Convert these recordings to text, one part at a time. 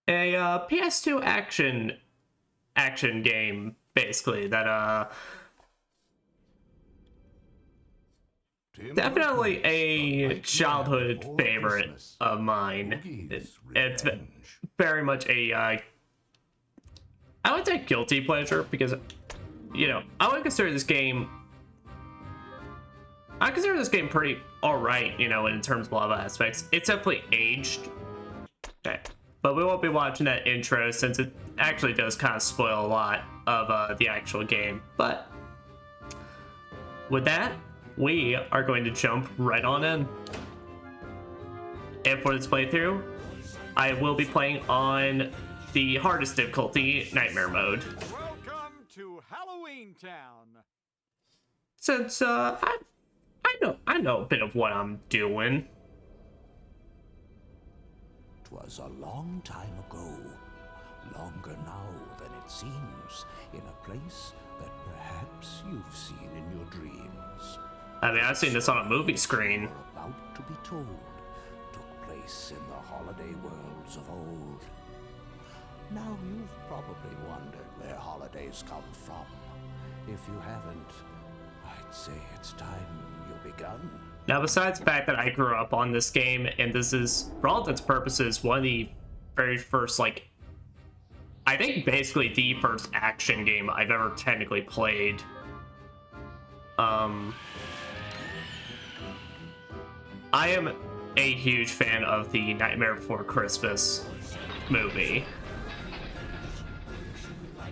a PS2 action game, basically, that Timber definitely twigs, the a nightmare childhood before favorite Christmas. of mine. Oogie's It's Revenge. very much a I would say guilty pleasure, because I would consider this game pretty alright, in terms of a lot of aspects. It's definitely aged. Okay. But we won't be watching that intro, since it actually does kind of spoil a lot of the actual game. But with that, we are going to jump right on in. And for this playthrough, I will be playing on the hardest difficulty, Nightmare Mode. Welcome to Halloween Town. Since I know a bit of what I'm doing. 'Twas a long time ago, longer now than it seems, in a place that perhaps you've seen in your dreams. I mean, I've seen this on a movie screen. You're about to be told took place in the holiday worlds of old. Now you've probably wondered where holidays come from. If you haven't, I'd say it's time you begun. Now, besides the fact that I grew up on this game, and this is, for all intents and purposes, one of the very first, I think basically the first action game I've ever technically played. I am a huge fan of the Nightmare Before Christmas movie.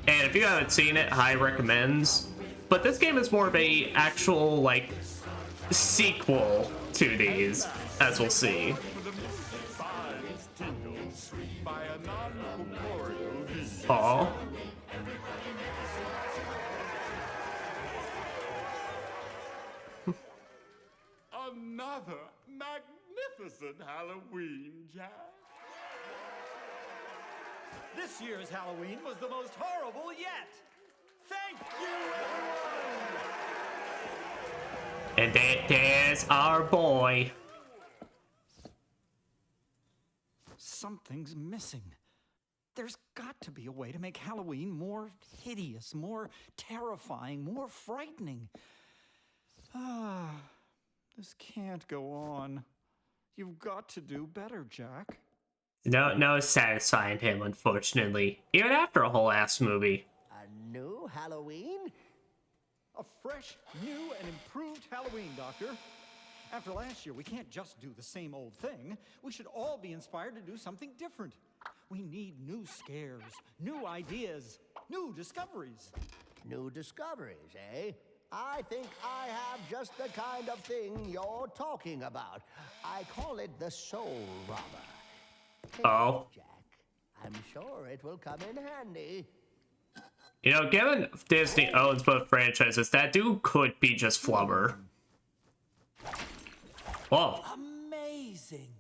And if you haven't seen it, I recommend. But this game is more of a actual, sequel to these, as we'll see. Aw. Another magnificent Halloween, Jack. This year's Halloween was the most horrible yet. Thank you, everyone. And there's our boy. Something's missing. There's got to be a way to make Halloween more hideous, more terrifying, more frightening. This can't go on. You've got to do better, Jack. No satisfying him, unfortunately. Even after a whole ass movie. A new Halloween? A fresh, new, and improved Halloween, Doctor. After last year, we can't just do the same old thing. We should all be inspired to do something different. We need new scares, new ideas, new discoveries. New discoveries, eh? I think I have just the kind of thing you're talking about. I call it the Soul Robber. Take Oh. it, Jack. I'm sure it will come in handy. Given Disney owns both franchises, that dude could be just Flubber. Whoa. Amazing.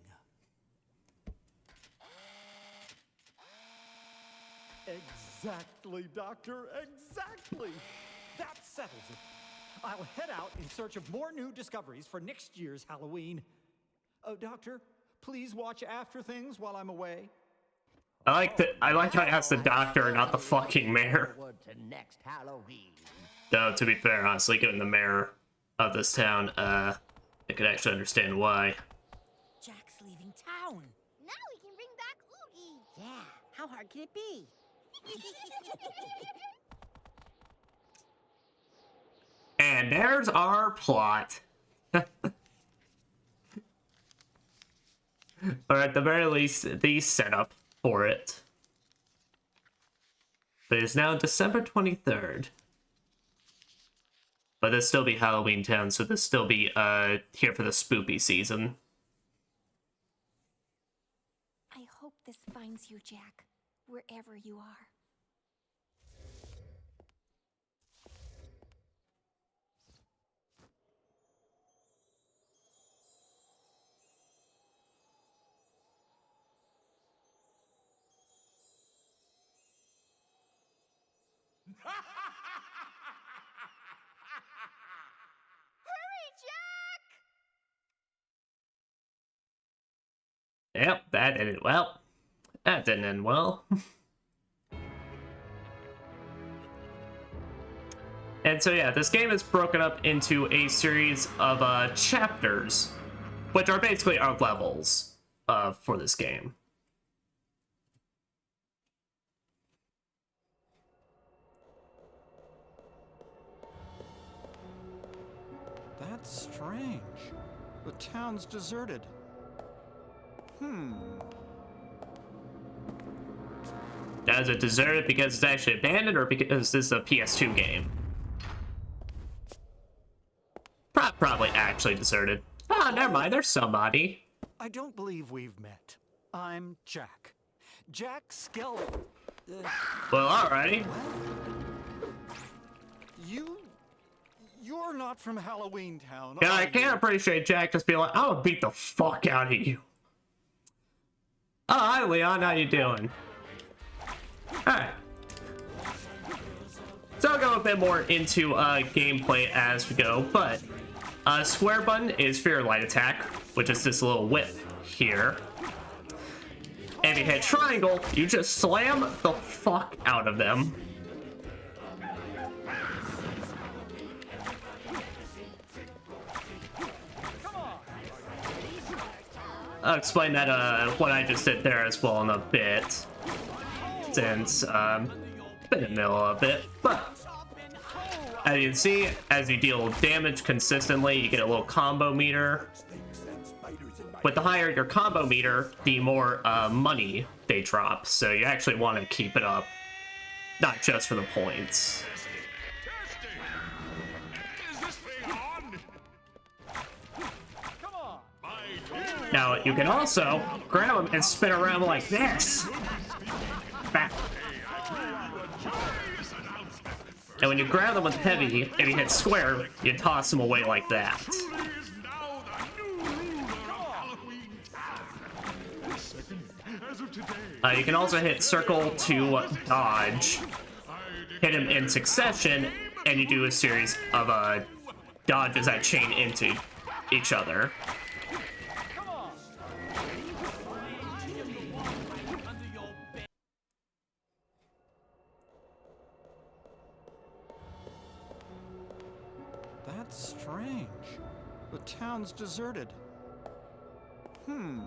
Exactly, Doctor, exactly. That settles it. I'll head out in search of more new discoveries for next year's Halloween. Oh, Doctor, please watch after things while I'm away. I like how I asked the doctor, not the fucking mayor. Forward to next Halloween. Though, to be fair, honestly, given the mayor of this town, I could actually understand why. Jack's leaving town. Now we can bring back Oogie. Yeah, how hard can it be? And there's our plot. Or at the very least, the setup for it. But it's now December 23rd. But this still be Halloween Town, so this still be here for the spoopy season. I hope this finds you, Jack, wherever you are. Hurry, Jack! Yep, that ended well. That didn't end well. And so yeah, this game is broken up into a series of chapters, which are basically our levels for this game. That's strange. The town's deserted. Now, is it deserted because it's actually abandoned, or because this is a PS2 game? Probably actually deserted. Ah, never mind, there's somebody. I don't believe we've met. I'm Jack. Jack Skeleton. Well, alrighty. You're not from Halloween Town. Yeah, I are can't you? appreciate Jack just being like, I'm gonna beat the fuck out of you. Oh, hi Leon, how you doing? Alright. So I'll go a bit more into gameplay as we go, but square button is for your light attack, which is this little whip here. And if you hit triangle, you just slam the fuck out of them. I'll explain that what I just did there as well in a bit, since been in the middle of it. But as you can see, as you deal damage consistently, you get a little combo meter. With the higher your combo meter, the more money they drop. So you actually want to keep it up, not just for the points. Now, you can also grab them and spin around like this. Back. And when you grab them with heavy, if you hit square, you toss them away like that. You can also hit circle to dodge. Hit them in succession, and you do a series of dodges that chain into each other. That's strange. The town's deserted. Now,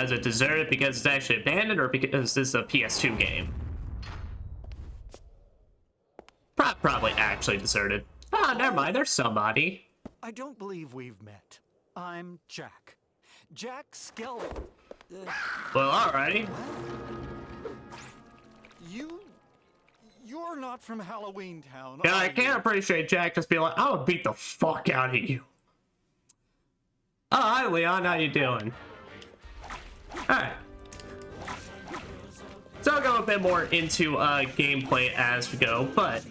is it deserted because it's actually abandoned, or because this is a PS2 game? Probably actually deserted. Ah, never mind, there's somebody. I don't believe we've met. I'm Jack. Jack Skeleton. Well, alrighty. You're not from Halloween Town. Yeah, are I you? can't appreciate Jack just being like, I'm gonna beat the fuck out of you. Oh, hi Leon, how you doing? Alright. So I'll go a bit more into gameplay as we go, but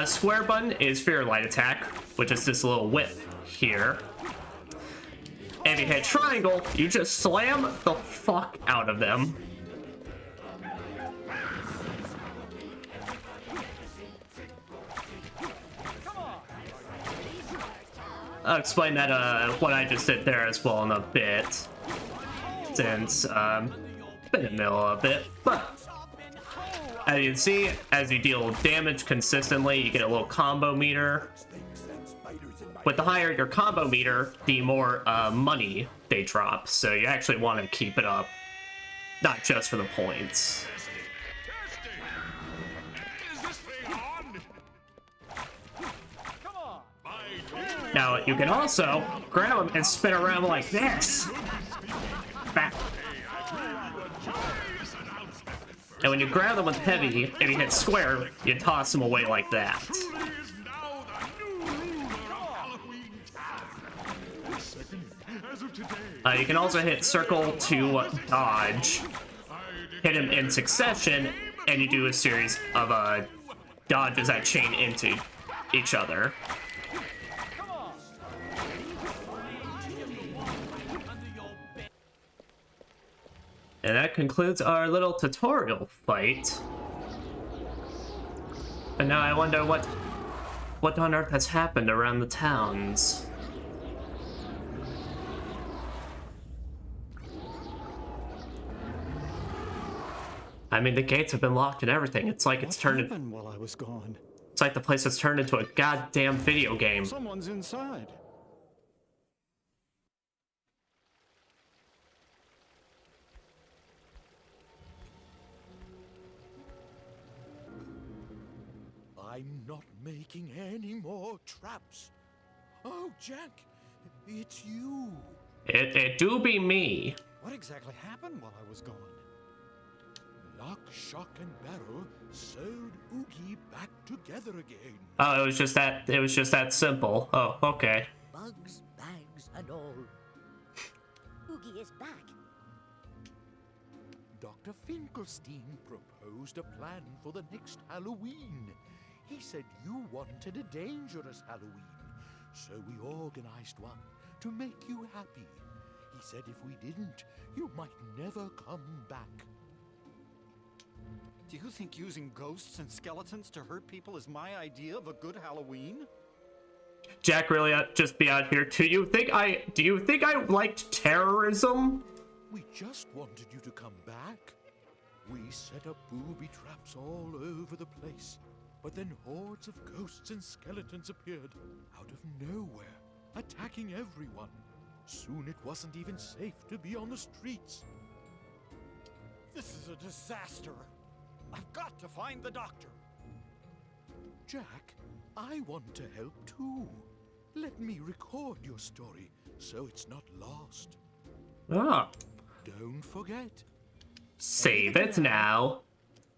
square button is for your light attack, which is this little whip here. And if you hit triangle, you just slam the fuck out of them. I'll explain that what I just did there as well in a bit, since been in the middle of it. But as you can see, as you deal damage consistently, you get a little combo meter. With the higher your combo meter, the more money they drop. So you actually want to keep it up, not just for the points. Now, you can also grab them and spin around like this. Back. And when you grab them with heavy, if you hit square, you toss them away like that. You can also hit circle to dodge. Hit them in succession, and you do a series of dodges that chain into each other. And that concludes our little tutorial fight. And now I wonder what on earth has happened around the towns. I mean, the gates have been locked and everything. It's like it's What turned. happened while I was gone? It's like the place has turned into a goddamn video game. Someone's inside. I'm not making any more traps. Oh, Jack, it's you. It do be me. What exactly happened while I was gone? Lock, shock, and barrel sewed Oogie back together again. Oh, it was just that. It was just that simple. Oh, okay. Bugs, bags, and all. Oogie is back. Dr. Finkelstein proposed a plan for the next Halloween. He said you wanted a dangerous Halloween, so we organized one to make you happy. He said if we didn't, you might never come back. Do you think using ghosts and skeletons to hurt people is my idea of a good Halloween? Jack, really just be out here. Do you think I liked terrorism? We just wanted you to come back. We set up booby traps all over the place, but then hordes of ghosts and skeletons appeared out of nowhere, attacking everyone. Soon it wasn't even safe to be on the streets. This is a disaster. I've got to find the doctor. Jack, I want to help too. Let me record your story so it's not lost. Ah, Don't forget. save it now,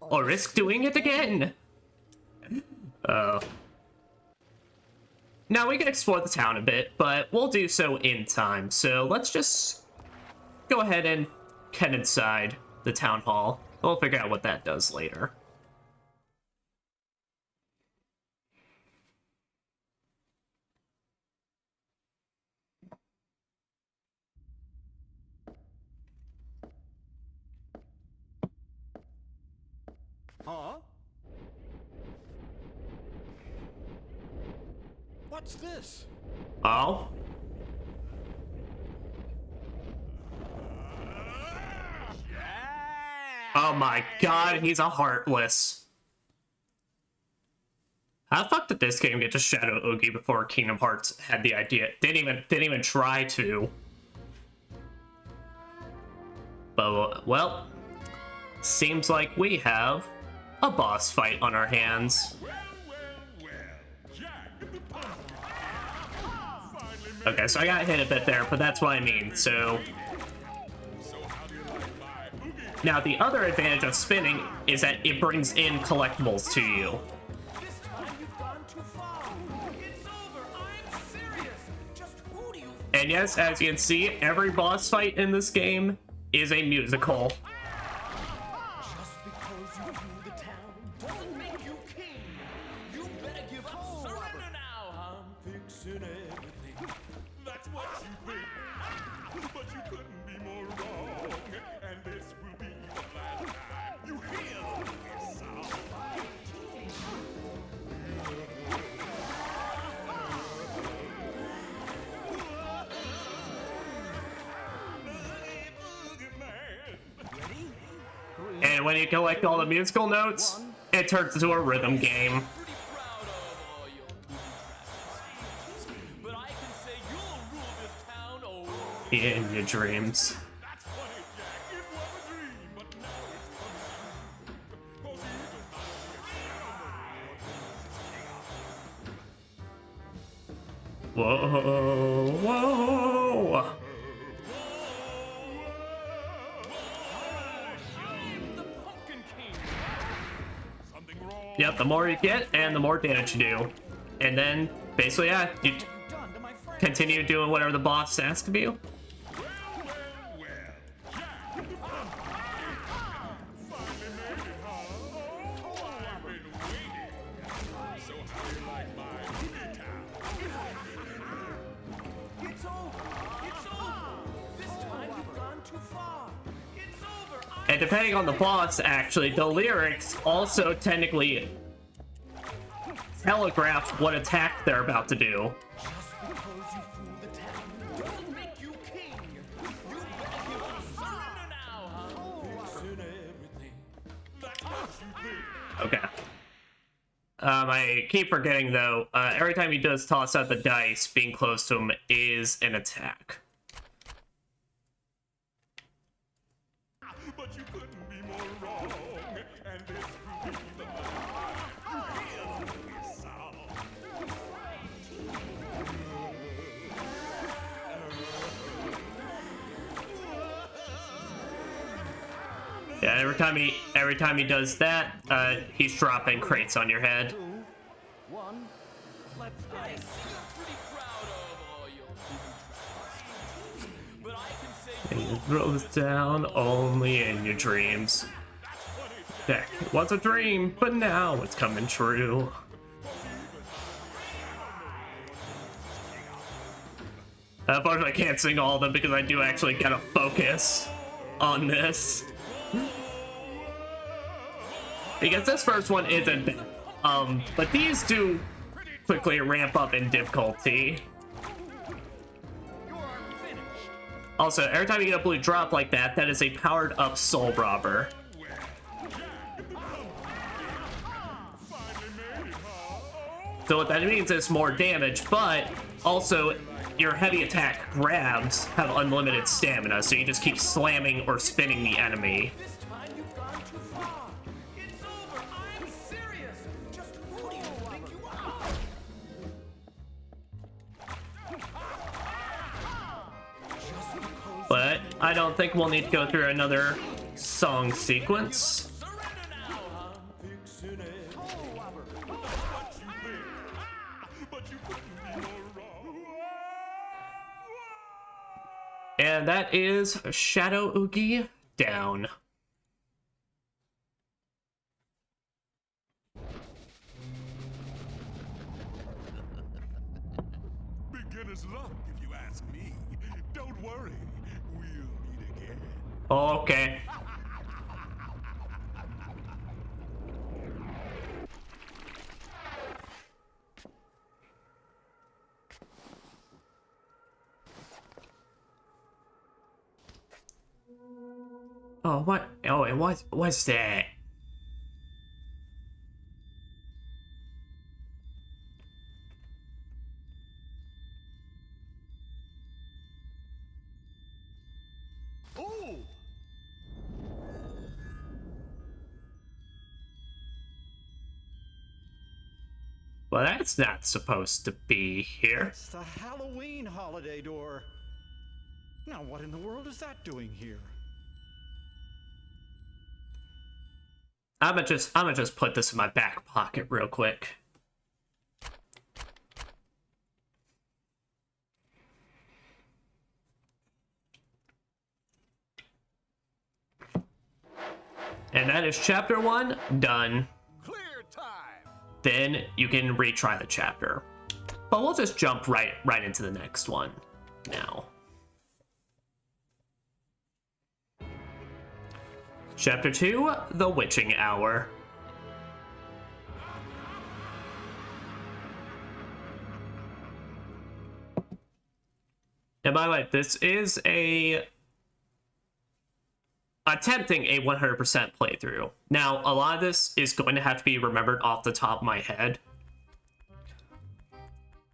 or risk doing it again. Oh. Now we can explore the town a bit, but we'll do so in time. So let's just go ahead and head inside the town hall. We'll figure out what that does later. Huh? What's this? Oh? Oh my god, he's a heartless. How the fuck did this game get to shadow Oogie before Kingdom Hearts had the idea? Didn't even try to. But well, seems like we have a boss fight on our hands. Okay, so I got hit a bit there, but that's what I mean. So now the other advantage of spinning is that it brings in collectibles to you. This time you've gone too far. It's over. I'm serious. Just who do you And yes, as you can see, every boss fight in this game is a musical. Just because you rule the town doesn't make you king. You better give up. Surrender now. I'm fixing everything. That's what you think. But you couldn't be more wrong. And this will be the last time you hear this sound. And when you collect all the musical notes, it turns into a rhythm game. Pretty proud of all your booby traps. But I can say you'll rule this town over. In your dreams. That's funny, Jack. It was a dream, but now it's coming true. 'Cause you just Whoa, whoa. I'm the Pumpkin King. something wrong. Yep, the more you get, and the more damage you do. And then, basically, yeah, you Done to my friend. continue doing whatever the boss asks of you. It's over. It's over. This time you've gone too far. It's over. And depending on the boss, actually, the lyrics also technically telegraph what attack they're about to do. Just because you fool the town doesn't make you king. You better give up. Surrender now, huh? Fixing everything. Okay. I keep forgetting though, every time he does toss out the dice, being close to him is an attack. But you couldn't be more wrong, and this will be the last time you hear this sound. Yeah, every time he does that, he's dropping crates on your head. 2, 1, let's go. I see you're pretty proud of all your booby traps. But I can say And it rolls down only in your dreams. Heck, it was a dream, but now it's coming true. Unfortunately, I can't sing all of them because I do actually gotta focus on this. Because this first one isn't bad. But these do quickly ramp up in difficulty. Also, every time you get a blue drop like that, that is a powered up soul robber. So what that means is more damage, but also your heavy attack grabs have unlimited stamina, so you just keep slamming or spinning the enemy. this time you've gone too far. It's over. I'm serious. Just who do you think you are? But I don't think we'll need to go through another song sequence. Surrender now. I'm fixing it. But you couldn't be more wrong. And that is Shadow Oogie down. Beginner's luck, if you ask me. Don't worry, we'll meet again. Okay. Oh, what? Oh, and what's that? Oh! Well, that's not supposed to be here. It's the Halloween holiday door. Now, what in the world is that doing here? I'm gonna just put this in my back pocket real quick. And that is chapter 1 done. Clear time. Then you can retry the chapter. But we'll just jump right into the next one now. Chapter 2, The Witching Hour. And by the way, this is attempting a 100% playthrough. Now, a lot of this is going to have to be remembered off the top of my head.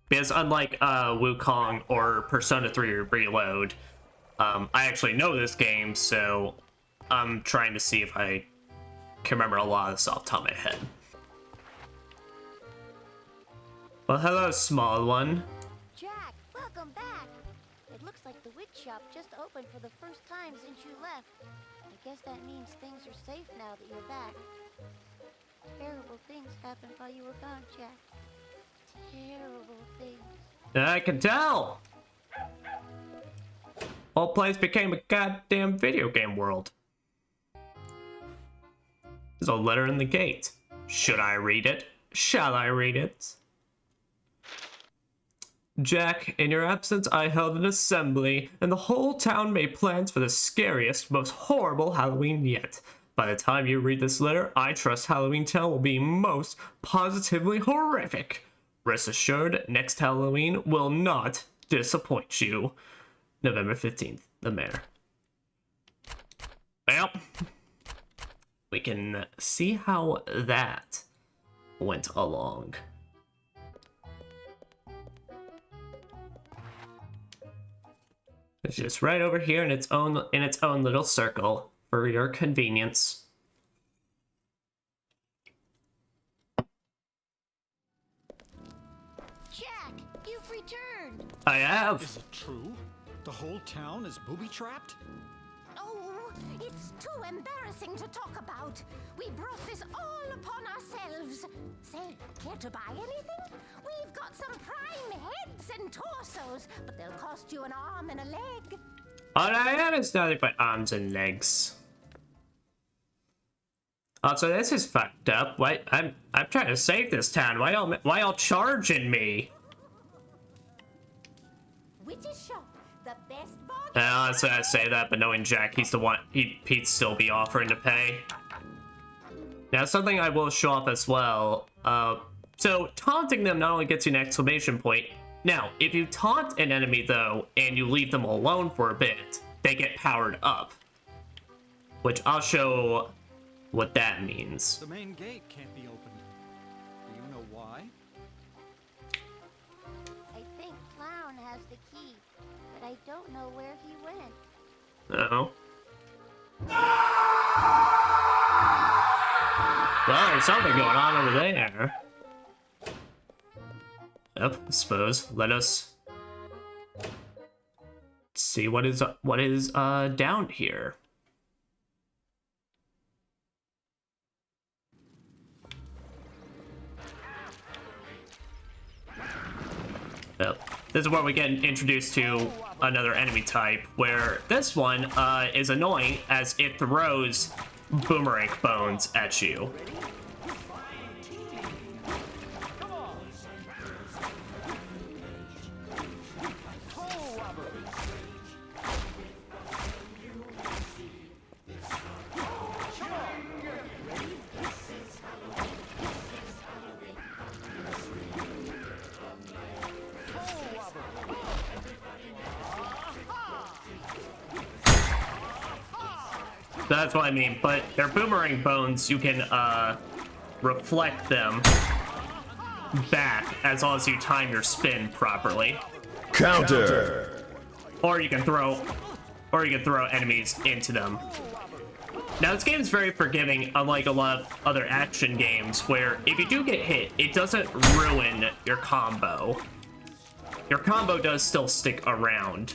Because unlike Wukong or Persona 3 Reload, I actually know this game, so I'm trying to see if I can remember a lot of this off the top of my head. Well, hello, small one. Jack, welcome back. It looks like the witch shop just opened for the first time since you left. I guess that means things are safe now that you're back. Terrible things happened while you were gone, Jack. Terrible things. I can tell! Whole place became a goddamn video game world. There's a letter in the gate. Should I read it? Shall I read it? Jack, in your absence, I held an assembly, and the whole town made plans for the scariest, most horrible Halloween yet. By the time you read this letter, I trust Halloween Town will be most positively horrific. Rest assured, next Halloween will not disappoint you. November 15th, the mayor. Well, we can see how that went along. It's just right over here in its own little circle for your convenience. Jack, you've returned. I have. Is it true? The whole town is booby-trapped? Oh, it's too embarrassing to talk about. We brought this all upon ourselves. Say, care to buy anything? We've got some prime heads and torsos, but they'll cost you an arm and a leg. All I have is nothing but arms and legs. Also, this is fucked up. Why I'm trying to save this town. Why y'all charging me? Witch's shop, the best bargain. I was gonna say that, but knowing Jack, he's the one he'd still be offering to pay. Now, something I will show off as well. So taunting them not only gets you an exclamation point. Now, if you taunt an enemy though, and you leave them alone for a bit, they get powered up. Which I'll show what that means. The main gate can't be opened. Do you know why? I think Clown has the key, but I don't know where he went. Uh-oh. Well, there's something going on over there. Yep, I suppose. Let us see what is down here. Yep. This is where we get introduced to another enemy type, where this one is annoying as it throws boomerang bones at you. That's what I mean, but they're boomerang bones, you can reflect them back as long as you time your spin properly. Counter! Or you can throw enemies into them. Now this game is very forgiving, unlike a lot of other action games where if you do get hit, it doesn't ruin your combo. Your combo does still stick around.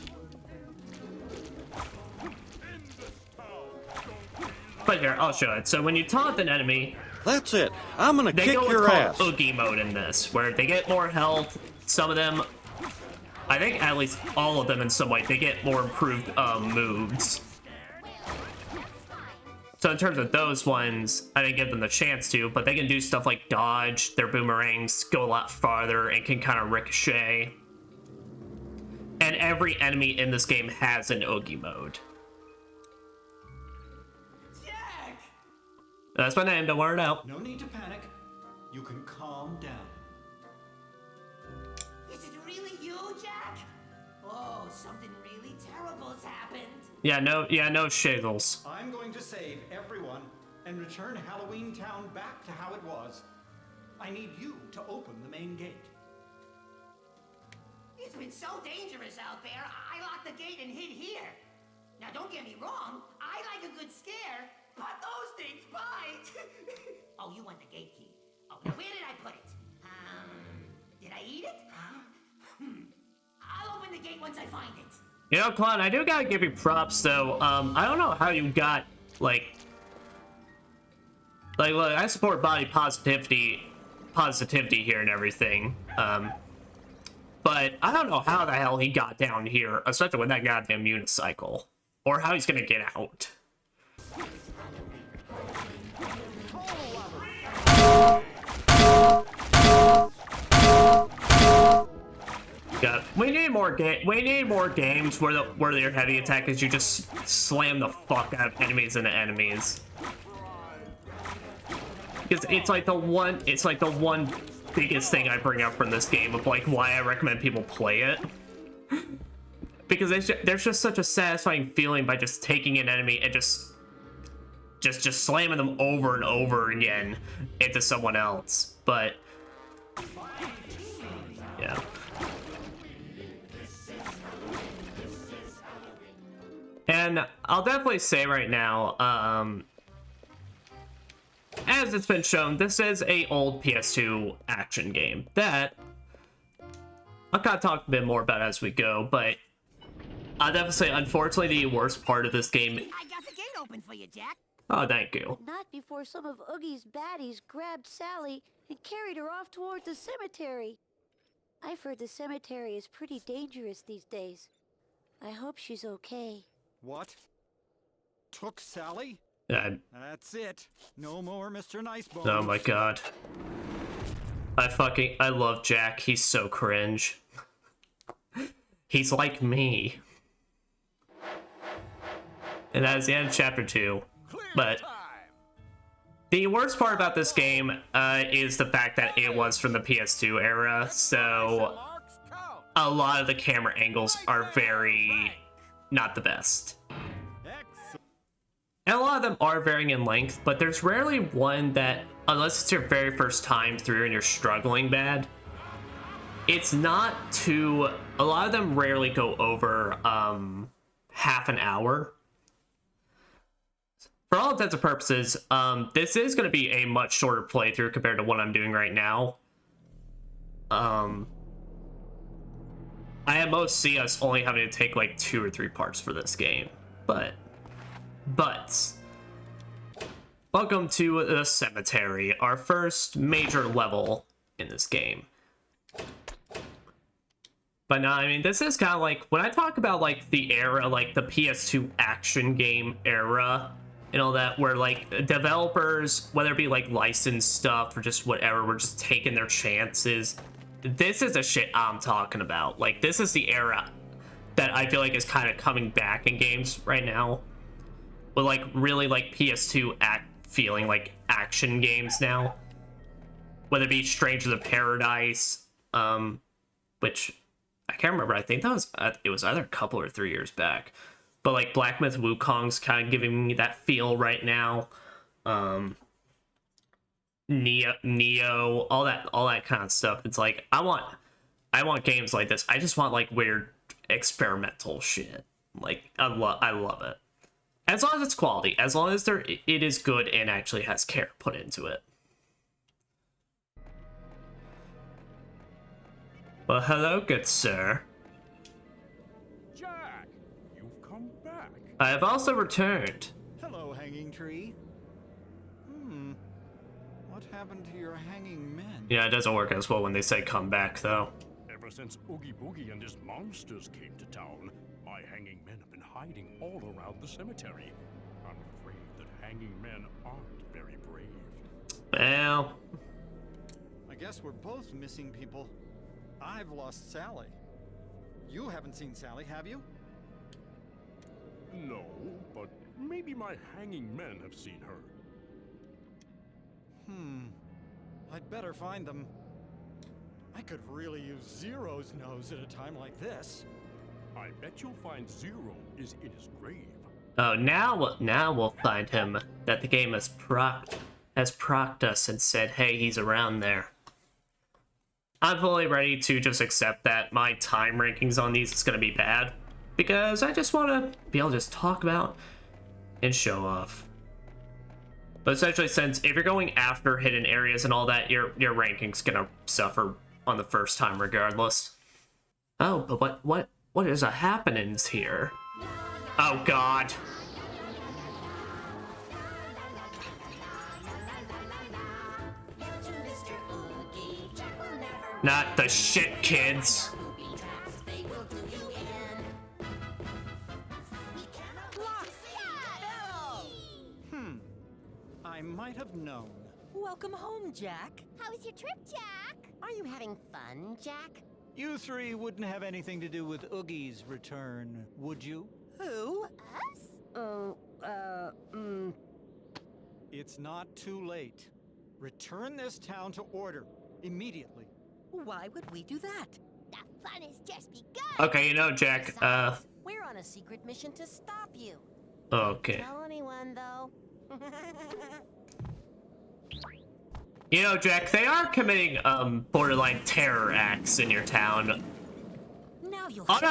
But here, I'll show it. So when you taunt an enemy, That's it. I'm gonna they kick go your what's ass. called Oogie mode in this, where they get more health. Some of them, I think at least all of them in some way, they get more improved moves. So in terms of those ones, I didn't give them the chance to, but they can do stuff like dodge. Their boomerangs go a lot farther and can kind of ricochet. And every enemy in this game has an Oogie mode. That's my name, don't worry it out. No need to panic. You can calm down. Is it really you, Jack? Oh, something really terrible's happened. Yeah, no shiggles. I'm going to save everyone and return Halloween Town back to how it was. I need you to open the main gate. It's been so dangerous out there, I locked the gate and hid here. Now, don't get me wrong, I like a good scare, but those things bite. Oh, you want the gate key. Oh, now where did I put it? Did I eat it? I'll open the gate once I find it. You know, Clown, I do gotta give you props, though. I don't know how you got, like, look, I support body positivity here and everything. But I don't know how the hell he got down here, especially with that goddamn unicycle. Or how he's gonna get out. Yeah, we need more games where their heavy attack is you just slam the fuck out of enemies into enemies. Because it's like the one biggest thing I bring up from this game of like why I recommend people play it. Because there's just such a satisfying feeling by just taking an enemy and just just slamming them over and over again into someone else. But yeah. And I'll definitely say right now, as it's been shown, this is a old PS2 action game that I'll kind of talk a bit more about as we go, but I'll definitely say, unfortunately, the worst part of this game... I got the gate open for you, Jack. Oh, thank you. Not before some of Oogie's baddies grabbed Sally and carried her off towards the cemetery. I've heard the cemetery is pretty dangerous these days. I hope she's okay. What? Took Sally? That's it. No more Mr. Nicebones. Oh my god. I love Jack. He's so cringe. He's like me. And that is the end of chapter 2. But the worst part about this game is the fact that it was from the PS2 era, so a lot of the camera angles are very not the best. And a lot of them are varying in length, but there's rarely one that, unless it's your very first time through and you're struggling bad, it's not too... A lot of them rarely go over half an hour. For all intents and purposes, this is going to be a much shorter playthrough compared to what I'm doing right now. I at most see us only having to take like 2 or 3 parts for this game. But welcome to the cemetery, our first major level in this game. But no, I mean, this is kind of like, when I talk about like the era, like the PS2 action game era, and all that, where like developers, whether it be like licensed stuff or just whatever, were just taking their chances. This is the shit I'm talking about. Like, this is the era that I feel like is kind of coming back in games right now. But like really like PS2 feeling like action games now. Whether it be Strangers of Paradise, which I can't remember. I think that was it was either a couple or 3 years back. But like Black Myth Wukong's kind of giving me that feel right now. Neo, all that kind of stuff. It's like I want games like this. I just want like weird experimental shit. Like I love it. As long as it's quality, as long as it is good and actually has care put into it. Well, hello, good sir. Jack, you've come back. I have also returned. Hello, Hanging Tree. What happened to your hanging men? Yeah, it doesn't work as well when they say come back, though. Ever since Oogie Boogie and his monsters came to town, my hanging men have been hiding all around the cemetery. I'm afraid that hanging men aren't very brave. Well, I guess we're both missing people. I've lost Sally. You haven't seen Sally, have you? No, but maybe my hanging men have seen her. I'd better find them. I could really use Zero's nose at a time like this. I bet you'll find Zero is in his grave. oh, now we'll find him. That the game has procced us and said, hey, he's around there. I'm fully ready to just accept that my time rankings on these is going to be bad, because I just want to be able to just talk about and show off. But essentially, since if you're going after hidden areas and all that, your ranking's gonna suffer on the first time regardless. Oh, but what is happenings here? Oh god. Not the shit, kids. I might have known. Welcome home, Jack. How was your trip, Jack? Are you having fun, Jack? You three wouldn't have anything to do with Oogie's return, would you? Who? Us? It's not too late. Return this town to order, immediately. Why would we do that? The fun has just begun. Okay, you know, Jack, We're on a secret mission to stop you. Okay. Don't tell anyone, though. You know, Jack, they are committing borderline terror acts in your town. Now you'll All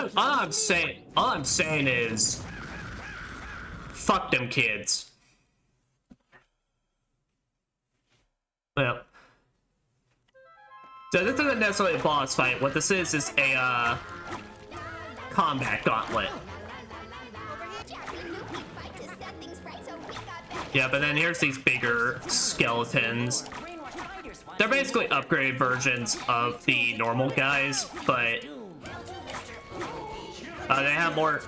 I'm saying is, fuck them kids. Well, so this isn't necessarily a boss fight. What this is a combat gauntlet. Yeah, but then here's these bigger skeletons. They're basically upgraded versions of the normal guys, but they have more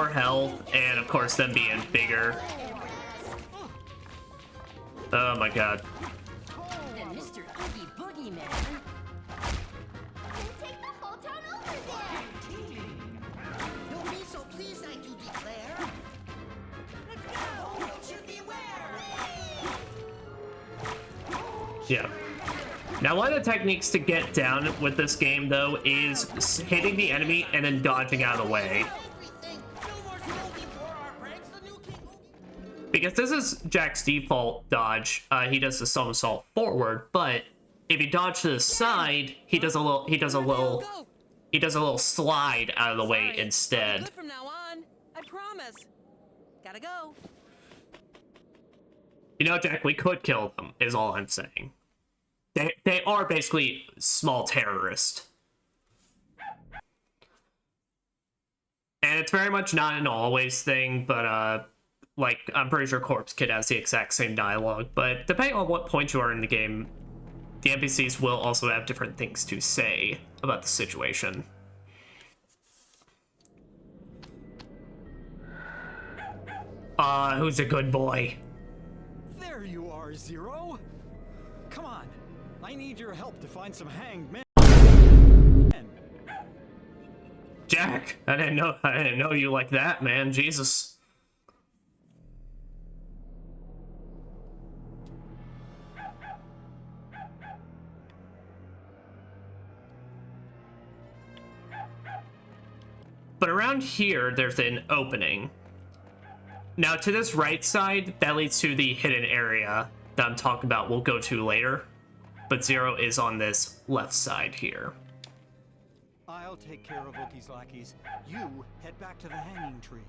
health, and of course them being bigger. Oh my god. And Mr. Oogie Boogie Man. Take the whole town over there. You'll be so pleased, I do declare. Yeah. Now, one of the techniques to get down with this game, though, is hitting the enemy and then dodging out of the way. Because this is Jack's default dodge. He does the somersault forward, but if you dodge to the side, he does a little slide out of the way instead. Good from now on. I promise. Gotta go. You know, Jack, we could kill them, is all I'm saying. They are basically small terrorists. And it's very much not an always thing, but, like, I'm pretty sure Corpse Kid has the exact same dialogue, but depending on what point you are in the game, the NPCs will also have different things to say about the situation. Who's a good boy? There you are, Zero. Come on. I need your help to find some hanged men. Jack, I didn't know you like that, man. Jesus. But around here, there's an opening. Now, to this right side, that leads to the hidden area that I'm talking about we'll go to later. But Zero is on this left side here. I'll take care of Oogie's lackeys. You head back to the hanging tree.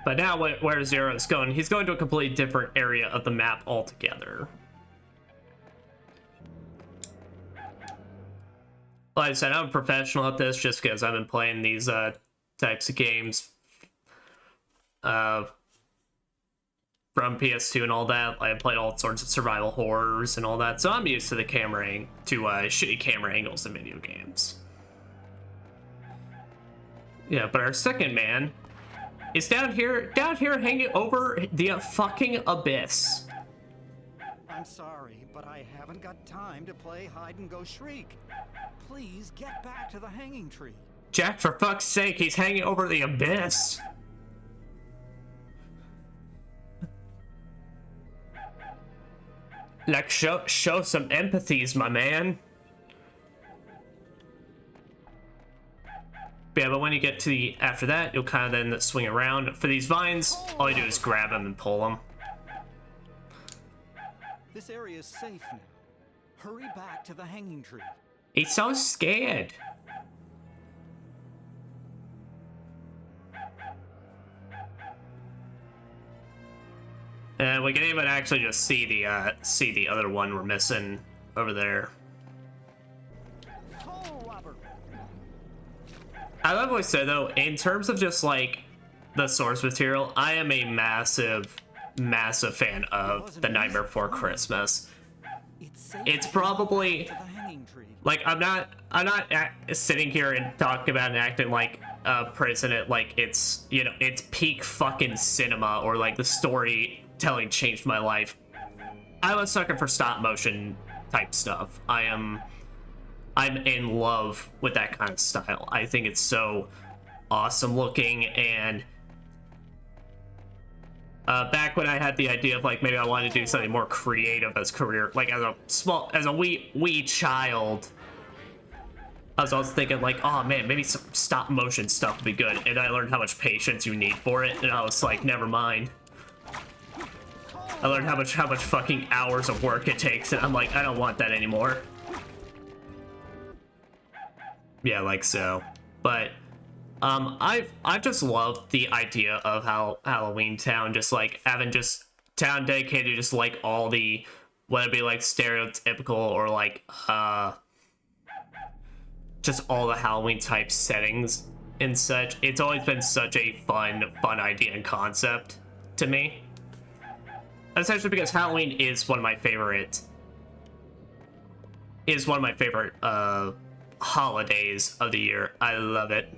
But now where Zero is going, he's going to a completely different area of the map altogether. Like I said, I'm a professional at this just because I've been playing these types of games from PS2 and all that. I played all sorts of survival horrors and all that, so I'm used to the shitty camera angles in video games. Yeah, but our second man is down here hanging over the fucking abyss. I'm sorry, but I haven't got time to play hide and go shriek. Please get back to the hanging tree. Jack, for fuck's sake, he's hanging over the abyss. Like, show some empathies, my man. Yeah, but when you get to after that, you'll kind of then swing around. For these vines, all you do is grab them and pull them. This area is safe now. Hurry back to the hanging tree. He's so scared. And we can even actually just see the other one we're missing over there. I love what I said though, in terms of just like the source material, I am a massive fan of The Nightmare Before Christmas. It's probably like I'm not sitting here and talking about and acting like praising it like it's, you know, it's peak fucking cinema or like the storytelling changed my life. I'm a sucker for stop motion type stuff. I'm in love with that kind of style. I think it's so awesome looking, and back when I had the idea of like maybe I wanted to do something more creative as career, like as a wee child, I was also thinking like, oh man, maybe some stop motion stuff would be good. And I learned how much patience you need for it, and I was like, never mind. I learned how much fucking hours of work it takes, and I'm like, I don't want that anymore. Yeah, like so. But I've just loved the idea of how Halloween Town just like having just town dedicated to just like all the, whether it be like stereotypical or like just all the Halloween type settings and such. It's always been such a fun idea and concept to me. Essentially because Halloween is one of my favorite holidays of the year. I love it.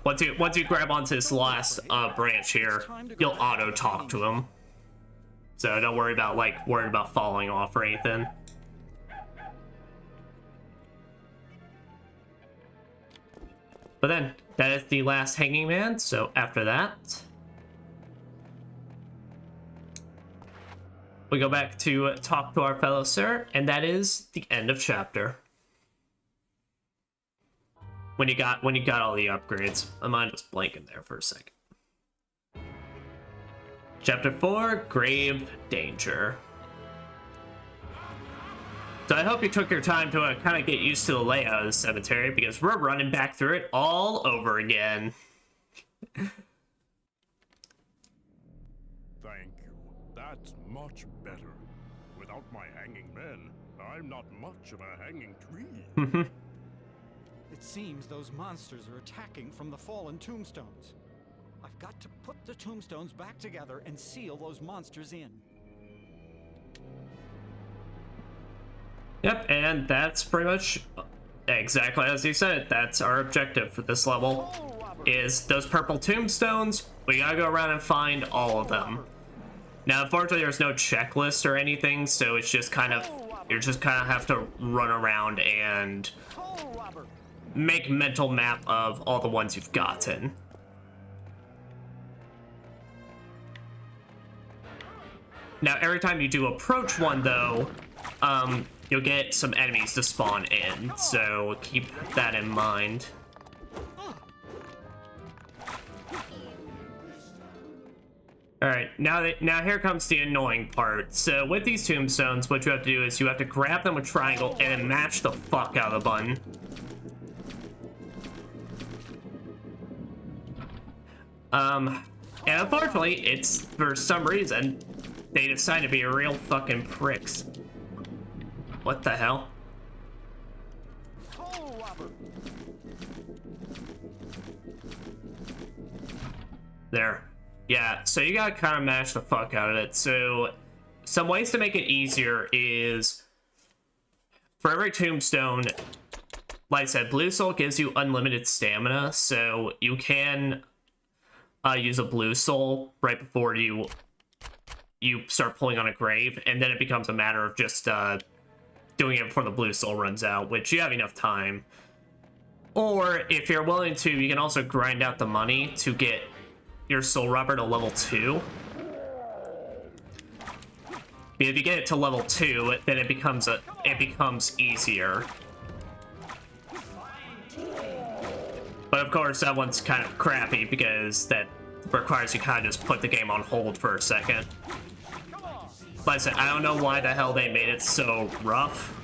Once you grab onto this last branch here, you'll auto talk to him. So don't worry about falling off or anything. But then that is the last hanging man. So after that, we go back to talk to our fellow sir, and that is the end of chapter. When you got all the upgrades. My mind was blanking there for a second. Chapter 4, Grave Danger. So I hope you took your time to kind of get used to the layout of the cemetery, because we're running back through it all over again. Thank you. That's much better. Without my hanging men, I'm not much of a hanging tree. It seems those monsters are attacking from the fallen tombstones. I've got to put the tombstones back together and seal those monsters in. Yep, and that's pretty much exactly as you said. That's our objective for this level, is those purple tombstones. We gotta go around and find all of them. Now, unfortunately, there's no checklist or anything, so it's just kind of, you just kind of have to run around and make a mental map of all the ones you've gotten. Now, every time you do approach one, though, you'll get some enemies to spawn in, so keep that in mind. Alright, now here comes the annoying part. So with these tombstones, what you have to do is you have to grab them with triangle and then mash the fuck out of the button. And unfortunately, it's, for some reason, they decide to be real fucking pricks. What the hell? There. Yeah, so you gotta kind of mash the fuck out of it. So, some ways to make it easier is, for every tombstone, like I said, Blue Soul gives you unlimited stamina, so you can use a Blue Soul right before you start pulling on a grave, and then it becomes a matter of just doing it before the Blue Soul runs out, which you have enough time. Or, if you're willing to, you can also grind out the money to get your Soul Robber to level 2. If you get it to level 2, then it becomes easier. But of course, that one's kind of crappy because that requires you kind of just put the game on hold for a second. Like I said, I don't know why the hell they made it so rough.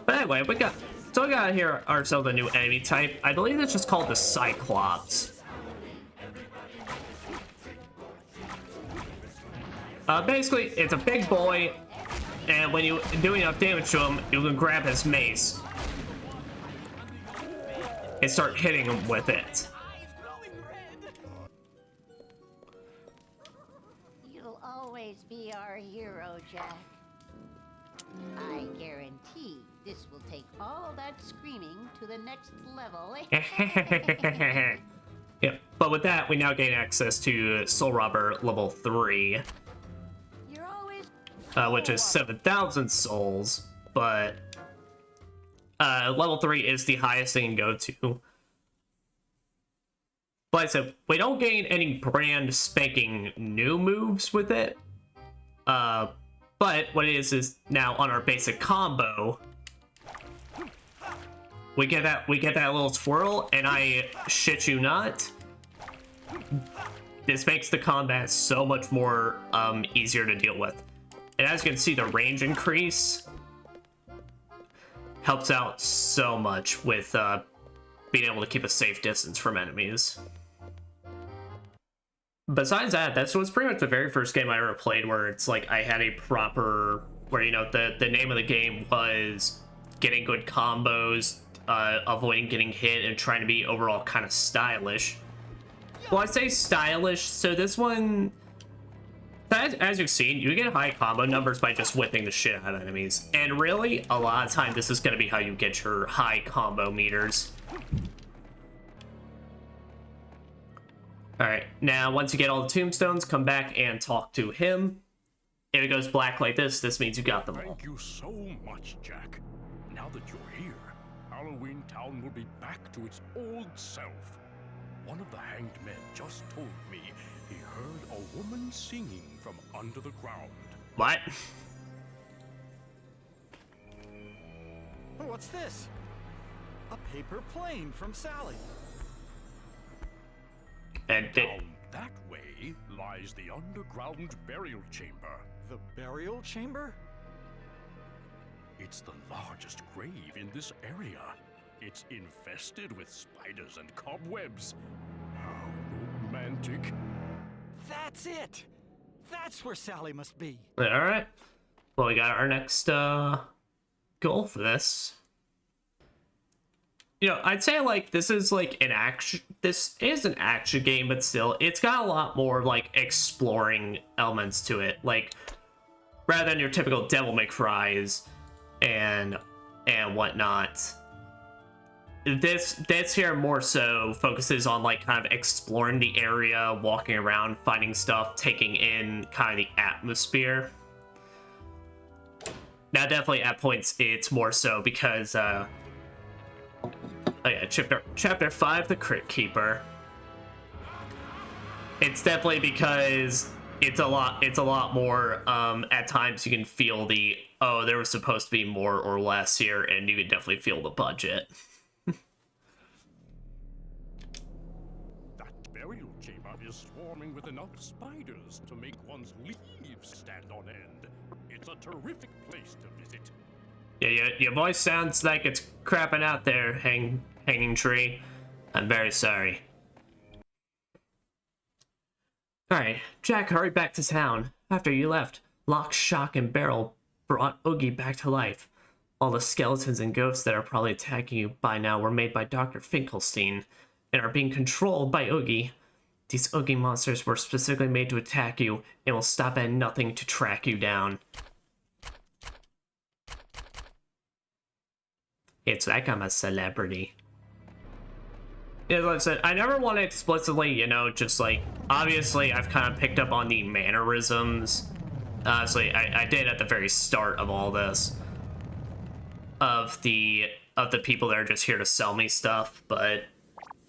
But anyway, we got here ourselves a new enemy type. I believe it's just called the Cyclops. Basically, it's a big boy, and when you do enough damage to him, you can grab his mace and start hitting him with it. You'll always be our hero, Jack. I guarantee this will take all that screaming to the next level. Yep, but with that, we now gain access to Soul Robber level 3. You're always... Which is 7,000 souls, but level 3 is the highest they can go to. But like I said, we don't gain any brand spanking new moves with it. But what it is now on our basic combo, we get that little swirl, and I shit you not, this makes the combat so much more easier to deal with. And as you can see, the range increase helps out so much with being able to keep a safe distance from enemies. Besides that, that was pretty much the very first game I ever played where it's like I had a proper, where, you know, the name of the game was getting good combos, avoiding getting hit, and trying to be overall kind of stylish. Well, I say stylish, so this one, as you've seen, you get high combo numbers by just whipping the shit out of enemies. And really, a lot of time, this is going to be how you get your high combo meters. Alright, now once you get all the tombstones, come back and talk to him. If it goes black like this means you got them all. Thank you so much, Jack. Now that you're here, Halloween Town will be back to its old self. One of the hanged men just told me he heard a woman singing from under the ground. What? Oh, what's this? A paper plane from Sally. And down that way lies the underground burial chamber. The burial chamber? It's the largest grave in this area. It's infested with spiders and cobwebs. How romantic. That's it! That's where Sally must be. Alright. Well, we got our next goal for this. You know, I'd say, like, this is like an action game, but still, it's got a lot more like exploring elements to it. Like, rather than your typical Devil May Cry's and whatnot. This here more so focuses on like kind of exploring the area, walking around, finding stuff, taking in kind of the atmosphere. Now, definitely at points it's more so because oh yeah, chapter 5, the Crypt Keeper. It's definitely because it's a lot more at times you can feel the, oh, there was supposed to be more or less here, and you can definitely feel the budget. That burial chamber is swarming with enough spiders to make one's leaves stand on end. It's a terrific place to visit. Yeah, your voice sounds like it's crapping out there, hanging tree. I'm very sorry. Alright, Jack hurried back to town. After you left, Lock, Shock, and Barrel brought Oogie back to life. All the skeletons and ghosts that are probably attacking you by now were made by Dr. Finkelstein and are being controlled by Oogie. These Oogie monsters were specifically made to attack you and will stop at nothing to track you down. It's like I'm a celebrity. As I said, I never want to explicitly, you know, just like, obviously I've kind of picked up on the mannerisms. Honestly, I did at the very start of all this. Of the people that are just here to sell me stuff, but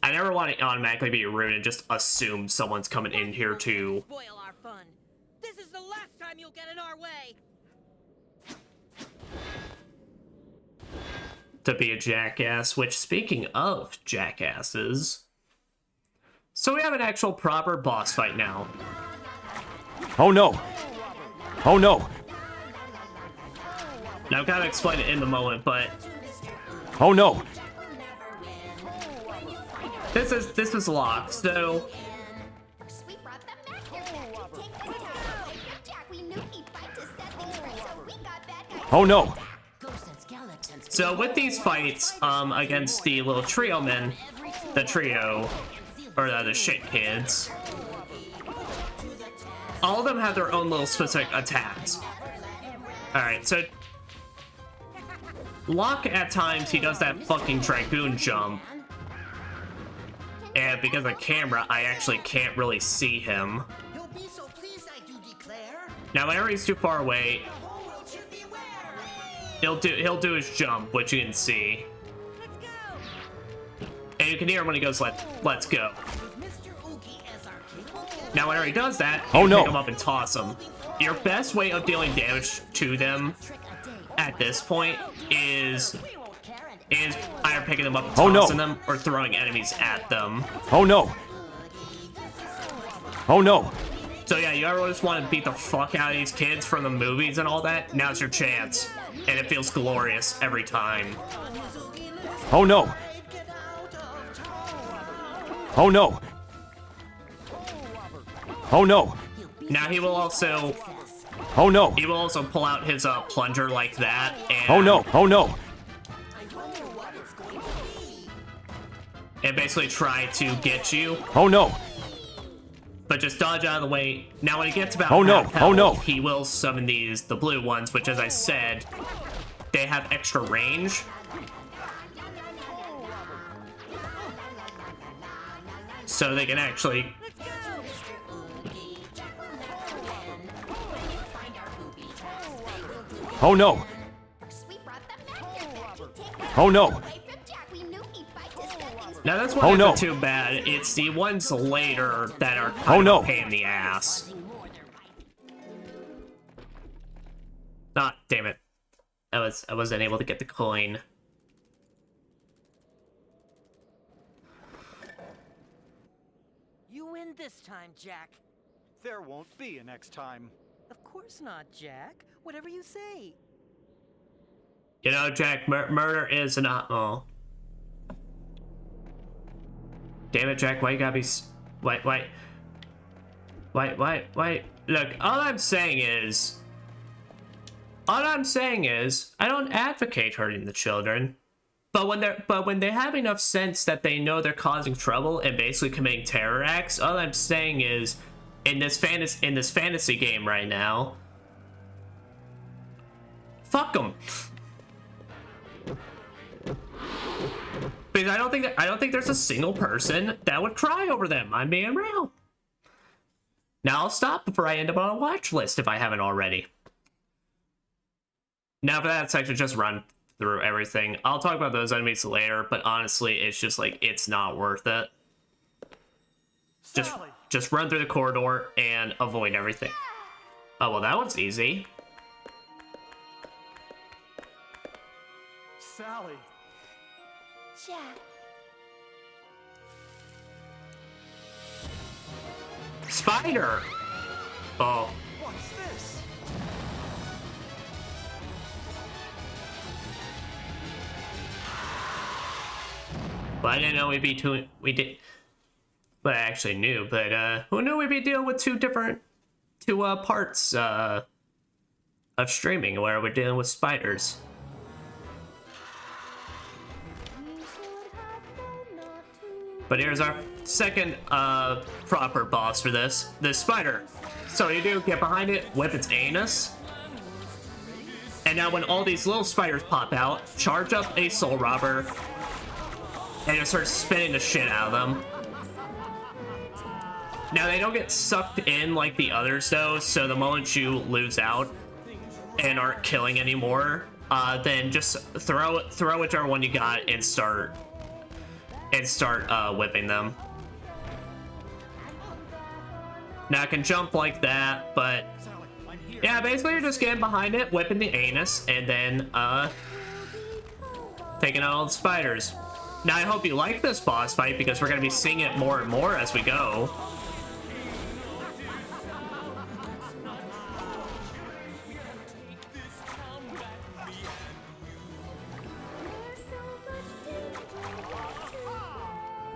I never want to automatically be rude and just assume someone's coming in here to spoil our fun. This is the last time you'll get in our way. to be a jackass, which, speaking of jackasses, so we have an actual proper boss fight now. Oh no! Oh no! Now I've got to explain it in the moment, but oh no! This is locked, so oh no! So with these fights, against the little trio men, the trio, or the shit kids, all of them have their own little specific attacks. Alright, so Locke, at times, he does that fucking Dragoon jump. And because of camera, I actually can't really see him. Now, whenever he's too far away, he'll do his jump, which you can see. And you can hear him when he goes, let's go. Now, whenever he does that, you pick him up and toss him. your best way of dealing damage to them at this point is either picking them up and tossing them or throwing enemies at them. Oh no. Oh no. So yeah, you ever just want to beat the fuck out of these kids from the movies and all that? Now's your chance. And it feels glorious every time. Oh no. Oh no. Oh no. Now he will also... Oh no. He will also pull out his plunger like that and... Oh no. Oh no. And basically try to get you. Oh no. But just dodge out of the way. Now when he gets about half health, he will summon the blue ones, which as I said, they have extra range. So they can actually... Oh no. Oh no. Now that's why it's too bad. It's the ones later that are kind of a pain in the ass. Ah, damn it. I wasn't able to get the coin. You win this time, Jack. There won't be a next time. Of course not, Jack. Whatever you say. You know, Jack, murder is not... Oh. Damn it, Jack, why you gotta be... Wait. Look, all I'm saying is, I don't advocate hurting the children. But when they have enough sense that they know they're causing trouble and basically committing terror acts, all I'm saying is, in this fantasy game right now, fuck them. Because I don't think there's a single person that would cry over them. I'm being real. Now I'll stop before I end up on a watch list if I haven't already. Now for that section, just run through everything. I'll talk about those enemies later, but honestly, it's just like, it's not worth it. Just run through the corridor and avoid everything. Oh, well, that one's easy. Sally. Jack. Spider! Oh. What's this? Well, I didn't know we did... Well, I actually knew, but who knew we'd be dealing with two parts of streaming where we're dealing with spiders. But here's our second proper boss for this spider. So you do, get behind it, whip its anus. And now when all these little spiders pop out, charge up a soul robber and just start spinning the shit out of them. Now they don't get sucked in like the others though, so the moment you lose out and aren't killing anymore, then just throw whichever one you got and start whipping them. Now I can jump like that, but yeah, basically you're just getting behind it, whipping the anus, and then taking out all the spiders. Now I hope you like this boss fight because we're gonna be seeing it more and more as we go.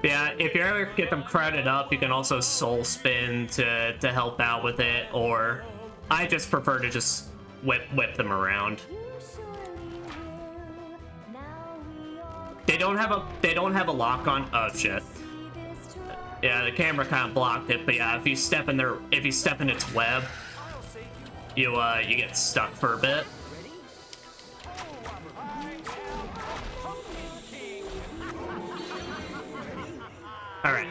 Yeah, if you ever get them crowded up, you can also soul spin to help out with it, or I just prefer to just whip them around. They don't have a lock on. Oh shit. Yeah, the camera kind of blocked it, but yeah, if you step in its web, you get stuck for a bit. Alright.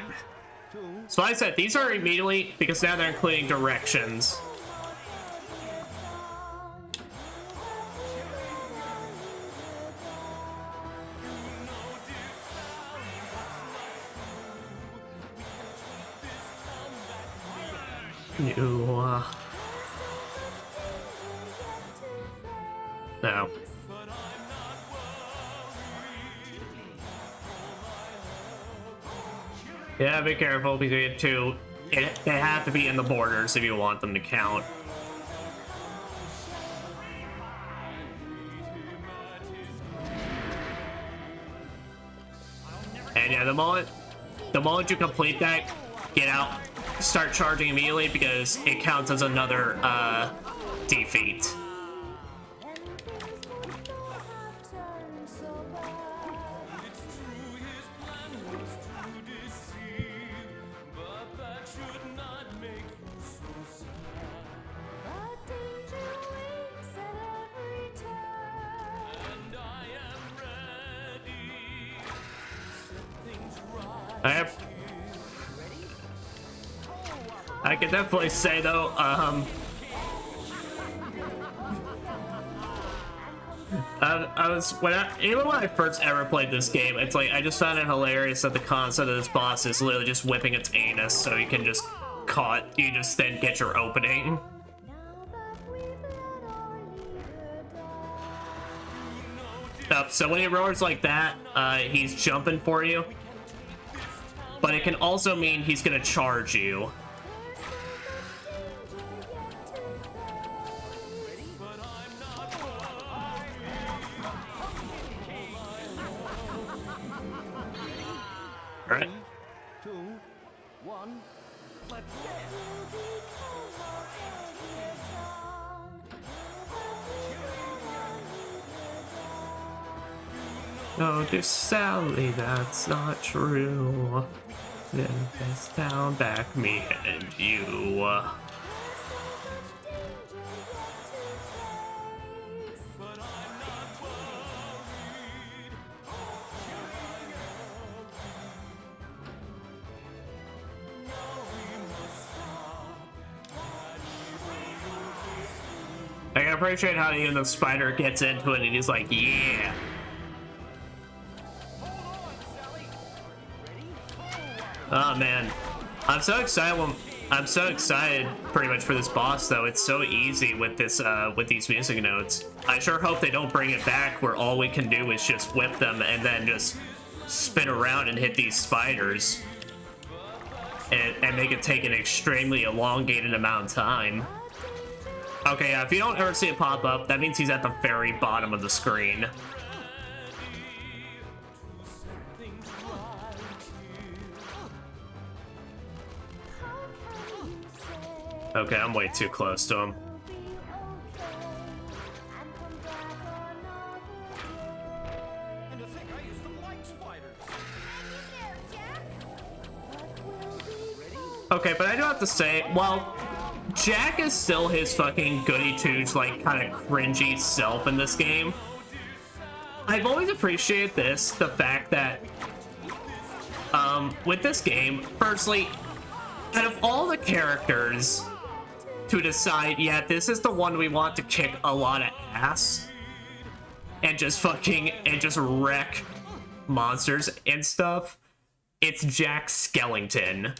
So like I said, these are immediately, because now they're including directions. No. Yeah, be careful between two. They have to be in the borders if you want them to count. And yeah, the moment you complete that, get out, start charging immediately because it counts as another defeat. I can definitely say though, even when I first ever played this game, it's like I just found it hilarious that the concept of this boss is literally just whipping its anus, so you can just you just then get your opening. So when he roars like that, he's jumping for you. But it can also mean he's gonna charge you. Alright. 3, 2, 1, let's No, dear Sally, that's not true. Then it's down back me and you. I can appreciate how even the spider gets into it and he's like, yeah. Oh man, I'm so excited. I'm so excited pretty much for this boss though. It's so easy with this with these music notes. I sure hope they don't bring it back where all we can do is just whip them and then just spin around and hit these spiders and make it take an extremely elongated amount of time. Okay, if you don't ever see it pop up, that means he's at the very bottom of the screen. Okay, I'm way too close to him. Okay, but I do have to say, while Jack is still his fucking goody two-shoes, like, kind of cringy self in this game, I've always appreciated the fact that, with this game, firstly, out of all the characters to decide, yeah, this is the one we want to kick a lot of ass and just wreck monsters and stuff, it's Jack Skellington.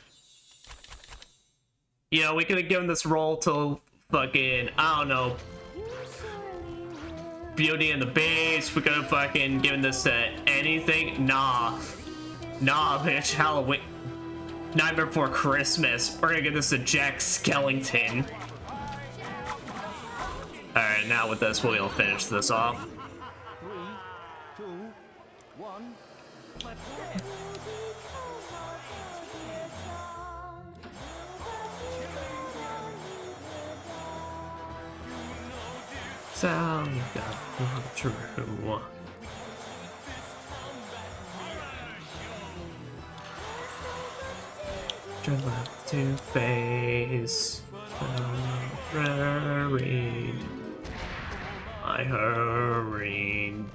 You know, we could have given this role to fucking, I don't know, Beauty and the Beast. We could have fucking given this to anything. Nah, bitch, Halloween. Nightmare Before Christmas. We're gonna give this to Jack Skellington. Alright, now with this, we'll finish this off. 3, 2, 1, let's Sound not true. To face hurried. I hurried.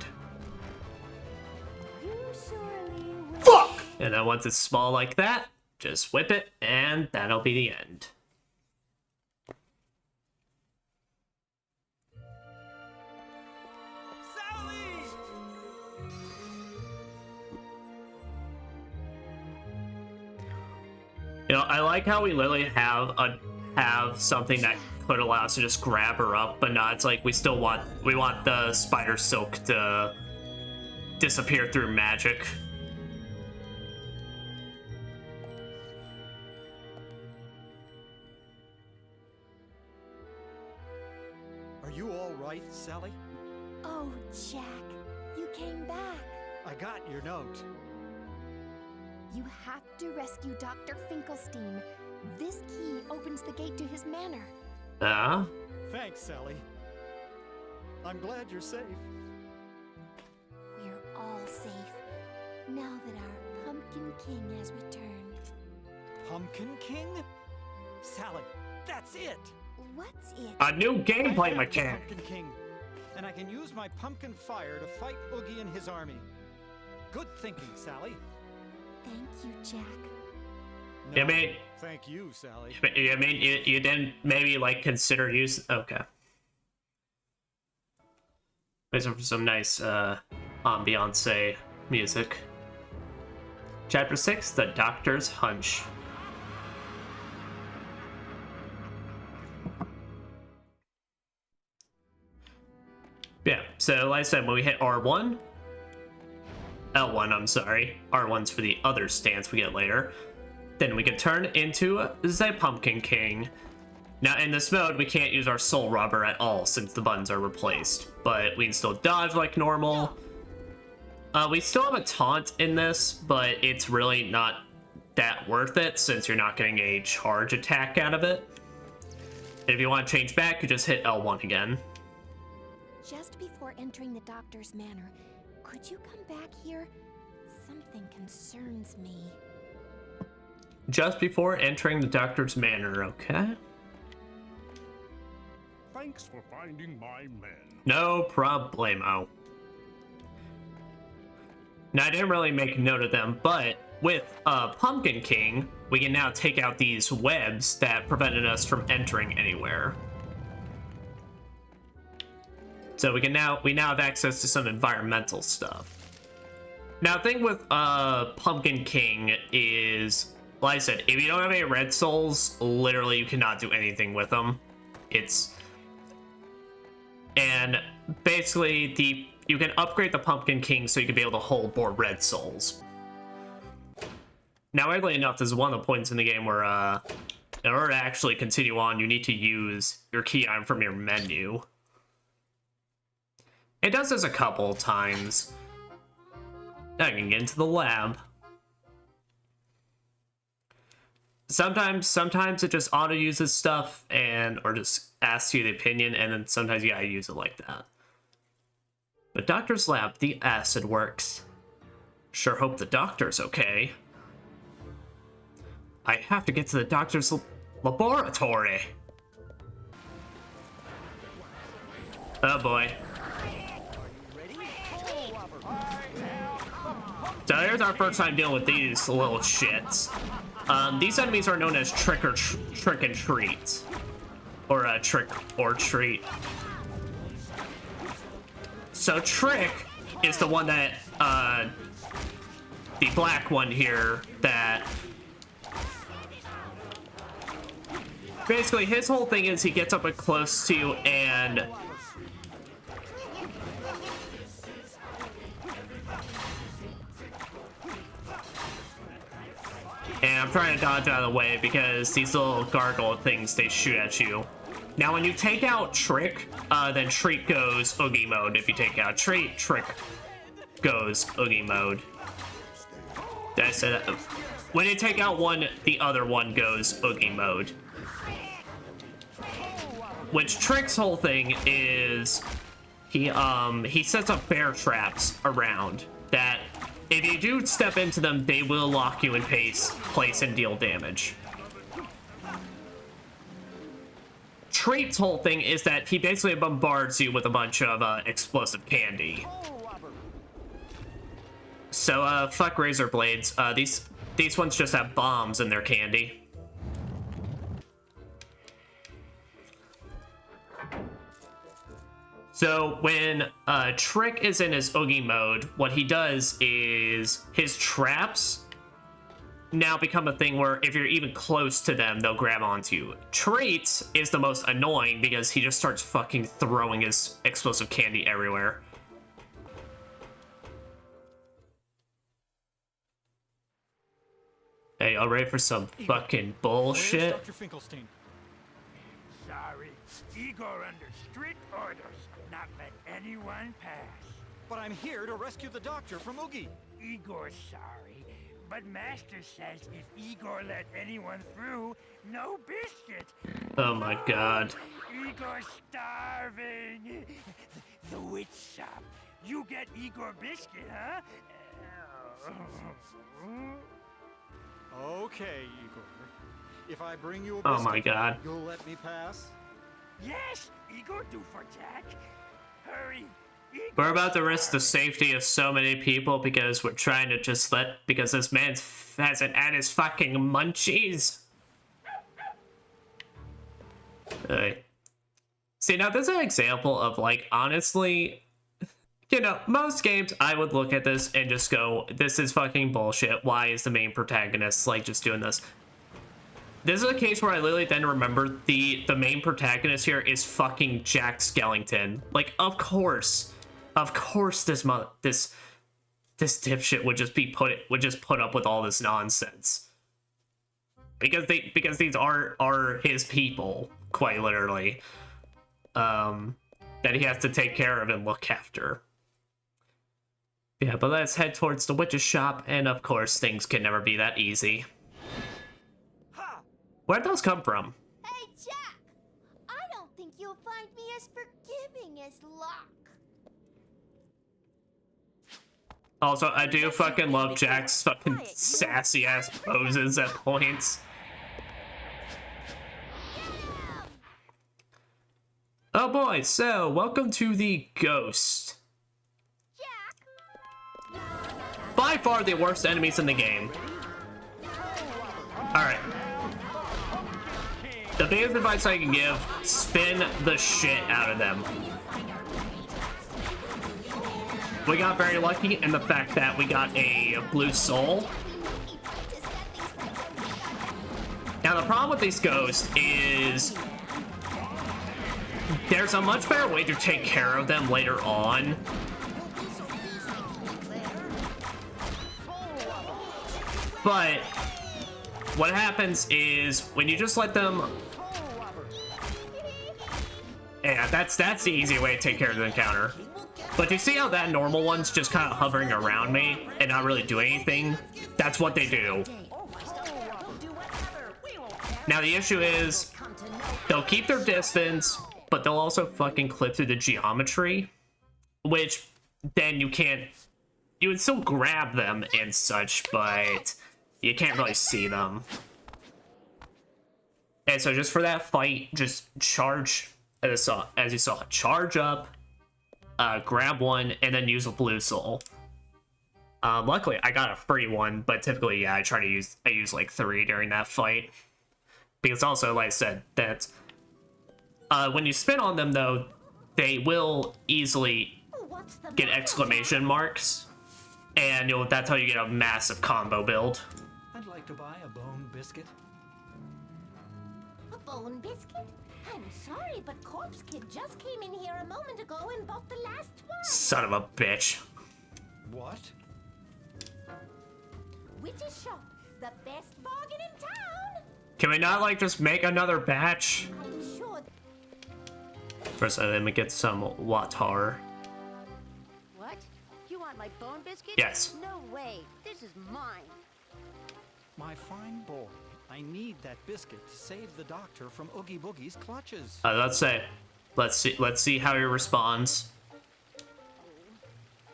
Fuck! And then once it's small like that, just whip it, and that'll be the end. You know, I like how we literally have something that could allow us to just grab her up, but no, it's like we want the spider silk to disappear through magic. Are you all right, Sally? Oh, Jack, you came back. I got your note. You have to rescue Dr. Finkelstein. This key opens the gate to his manor. Thanks, Sally. I'm glad you're safe. We're all safe, now that our Pumpkin King has returned. Pumpkin King? Sally, that's it! What's it? A new gameplay I have the mechanic. Pumpkin King, and I can use my pumpkin fire to fight Oogie and his army. Good thinking, Sally. Thank you, Jack. No, You mean, thank you, Sally. you didn't maybe like consider use? Okay. Listen for some nice ambiance music. Chapter 6: The Doctor's Hunch. Yeah, so like I said, when we hit R1, L1, I'm sorry, R1's for the other stance we get later, then we can turn into the Pumpkin King. Now in this mode, we can't use our soul rubber at all since the buttons are replaced, but we can still dodge like normal. We still have a taunt in this, but it's really not that worth it since you're not getting a charge attack out of it. If you want to change back, you just hit L1 again. Just before entering the doctor's manor, could you come back here? Something concerns me. Just before entering the doctor's manor, okay? Thanks for finding my men. No problemo. Now, I didn't really make note of them, but with Pumpkin King, we can now take out these webs that prevented us from entering anywhere. So we now have access to some environmental stuff. Now, the thing with Pumpkin King is, like I said, if you don't have any red souls, literally you cannot do anything with them. And basically you can upgrade the Pumpkin King so you can be able to hold more red souls. Now, oddly enough, this is one of the points in the game where in order to actually continue on, you need to use your key item from your menu. It does this a couple times. Now I can get into the lab. Sometimes it just auto uses stuff or just asks you the opinion, and then sometimes you gotta use it like that. But Doctor's lab, the acid works. Sure hope the doctor's okay. I have to get to the doctor's laboratory. Oh boy. So here's our first time dealing with these little shits. These enemies are known as trick and treat. Or trick or treat. So Trick is the one that, the black one here that basically his whole thing is he gets up close to you and I'm trying to dodge out of the way because these little gargoyle things, they shoot at you. Now, when you take out Trick, then Treat goes Oogie mode. If you take out Treat, Trick goes Oogie mode. Did I say that? When you take out one, the other one goes Oogie mode. Which Trick's whole thing is he sets up bear traps around that if you do step into them, they will lock you in place and deal damage. Treat's whole thing is that he basically bombards you with a bunch of explosive candy. So fuck razor blades. These ones just have bombs in their candy. So when Trick is in his Oogie mode, what he does is his traps now become a thing where if you're even close to them, they'll grab onto you. Traits is the most annoying because he just starts fucking throwing his explosive candy everywhere. Hey, y'all ready for some fucking bullshit? Where's Dr. Finkelstein? Sorry, Igor under strict orders, not let anyone pass. But I'm here to rescue the doctor from Oogie. Igor's sorry, but Master says if Igor let anyone through, no biscuit. Oh my god. Igor's starving. The witch shop. You get Igor biscuit, huh? Okay, Igor. If I bring you a Oh biscuit, my god. you'll let me pass? Yes, Igor do for Jack. Hurry. We're about to risk the safety of so many people because we're trying to just because this man hasn't had his fucking munchies. See, now this is an example of, like, honestly, you know, most games I would look at this and just go, this is fucking bullshit. Why is the main protagonist, like, just doing this? This is a case where I literally then remember the main protagonist here is fucking Jack Skellington. Like, of course this dipshit would just put up with all this nonsense. Because these are his people, quite literally. That he has to take care of and look after. Yeah, but let's head towards the witch's shop, and of course things can never be that easy. Where'd those come from? Hey, Jack! I don't think you'll find me as forgiving as Locke. Also, I do fucking love Jack's fucking sassy ass poses at points. Oh boy, so welcome to the Ghost. By far the worst enemies in the game. Alright. The biggest advice I can give, spin the shit out of them. We got very lucky in the fact that we got a blue soul. Now the problem with these ghosts is there's a much better way to take care of them later on. But what happens is when you just let them... Yeah, that's the easy way to take care of the encounter. But you see how that normal one's just kind of hovering around me and not really doing anything? That's what they do. Now the issue is, they'll keep their distance, but they'll also fucking clip through the geometry, which then you would still grab them and such, but you can't really see them. And so just for that fight, just charge, as you saw, charge up, grab one, and then use a blue soul. Luckily, I got a free one, but typically, yeah, I use like 3 during that fight. Because also, like I said, that when you spin on them, though, they will easily get exclamation marks, and that's how you get a massive combo build. I'd like to buy a bone biscuit. A bone biscuit? I'm sorry, but Corpse Kid just came in here a moment ago and bought the last one. Son of a bitch. What? Witch's shop, the best bargain in town. Can we not, like, just make another batch? I'm sure. First, let me get some water. What? You want my bone biscuit? Yes. No way. This is mine. My fine boy, I need that biscuit to save the doctor from Oogie Boogie's clutches. Let's see how he responds.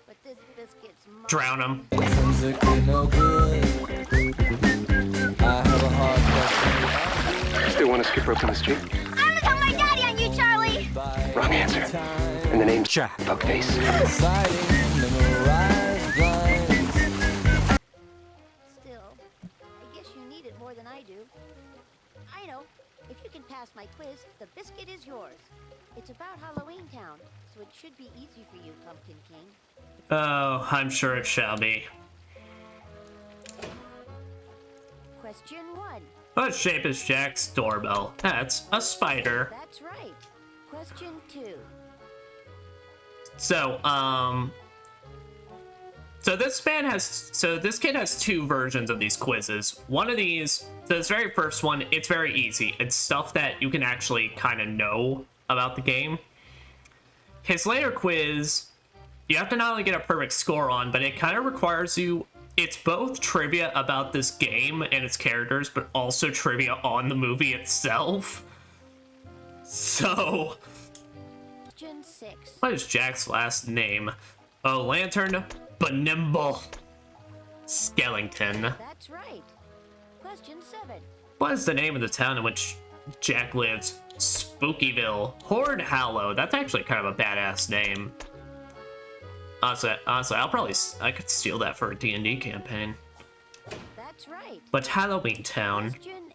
But this biscuit's mine. Drown him. Still want to skip rope on the street? I'm gonna tell my daddy on you, Charlie. Wrong answer. And the name's Jack. Fuckface. Still, I guess you need it more than I do. I know. If you can pass my quiz, the biscuit is yours. It's about Halloween Town, so it should be easy for you, Pumpkin King. Oh, I'm sure it shall be. Question 1. What shape is Jack's doorbell? That's a spider. That's right. Question 2. So, this kid has two versions of these quizzes. One of these, this very first one, it's very easy. It's stuff that you can actually kind of know about the game. His later quiz, you have to not only get a perfect score on, but it kind of requires you, it's both trivia about this game and its characters, but also trivia on the movie itself. So, Question 6. what is Jack's last name? Oh, Lantern Benimble Skellington. That's right. Question 7. What is the name of the town in which Jack lives? Spookyville. Horde Hallow. That's actually kind of a badass name. Honestly, I could steal that for a D&D campaign. That's right. But Halloween Town. Question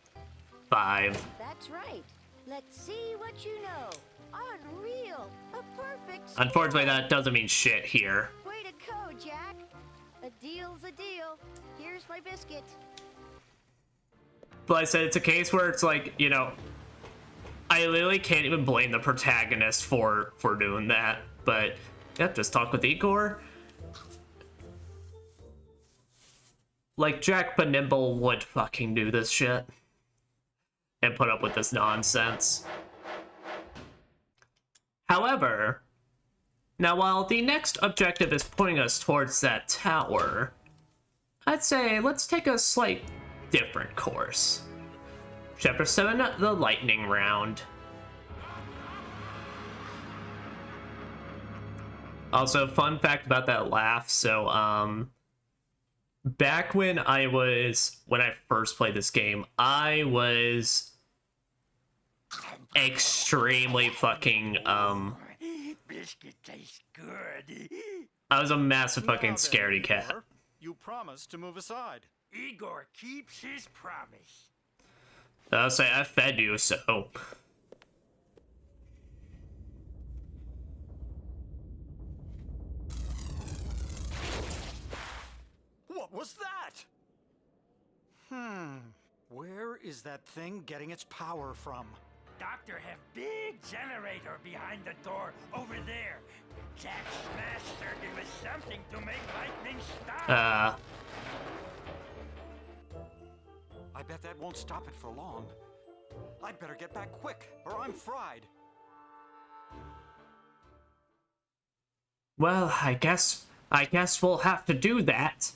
5. That's right. Let's see what you know. Unreal. A perfect score. Unfortunately, that doesn't mean shit here. Way to go, Jack. A deal's a deal. Here's my biscuit. But I said it's a case where it's like, you know, I literally can't even blame the protagonist for doing that. But, yep, just talk with Igor. Like, Jack Benimble would fucking do this shit. And put up with this nonsense. However, now while the next objective is pointing us towards that tower, I'd say let's take a slight different course. Chapter 7, the lightning round. Also, fun fact about that laugh, so, back when I first played this game, I was extremely fucking, Biscuit tastes good. I was a massive fucking scaredy cat. You promised to move aside. Igor keeps his promise. I'll say I fed you, so. What was that? Where is that thing getting its power from? Doctor have big generator behind the door over there. Jack smashed her. Give us something to make lightning stop. I bet that won't stop it for long. I'd better get back quick, or I'm fried. Well, I guess we'll have to do that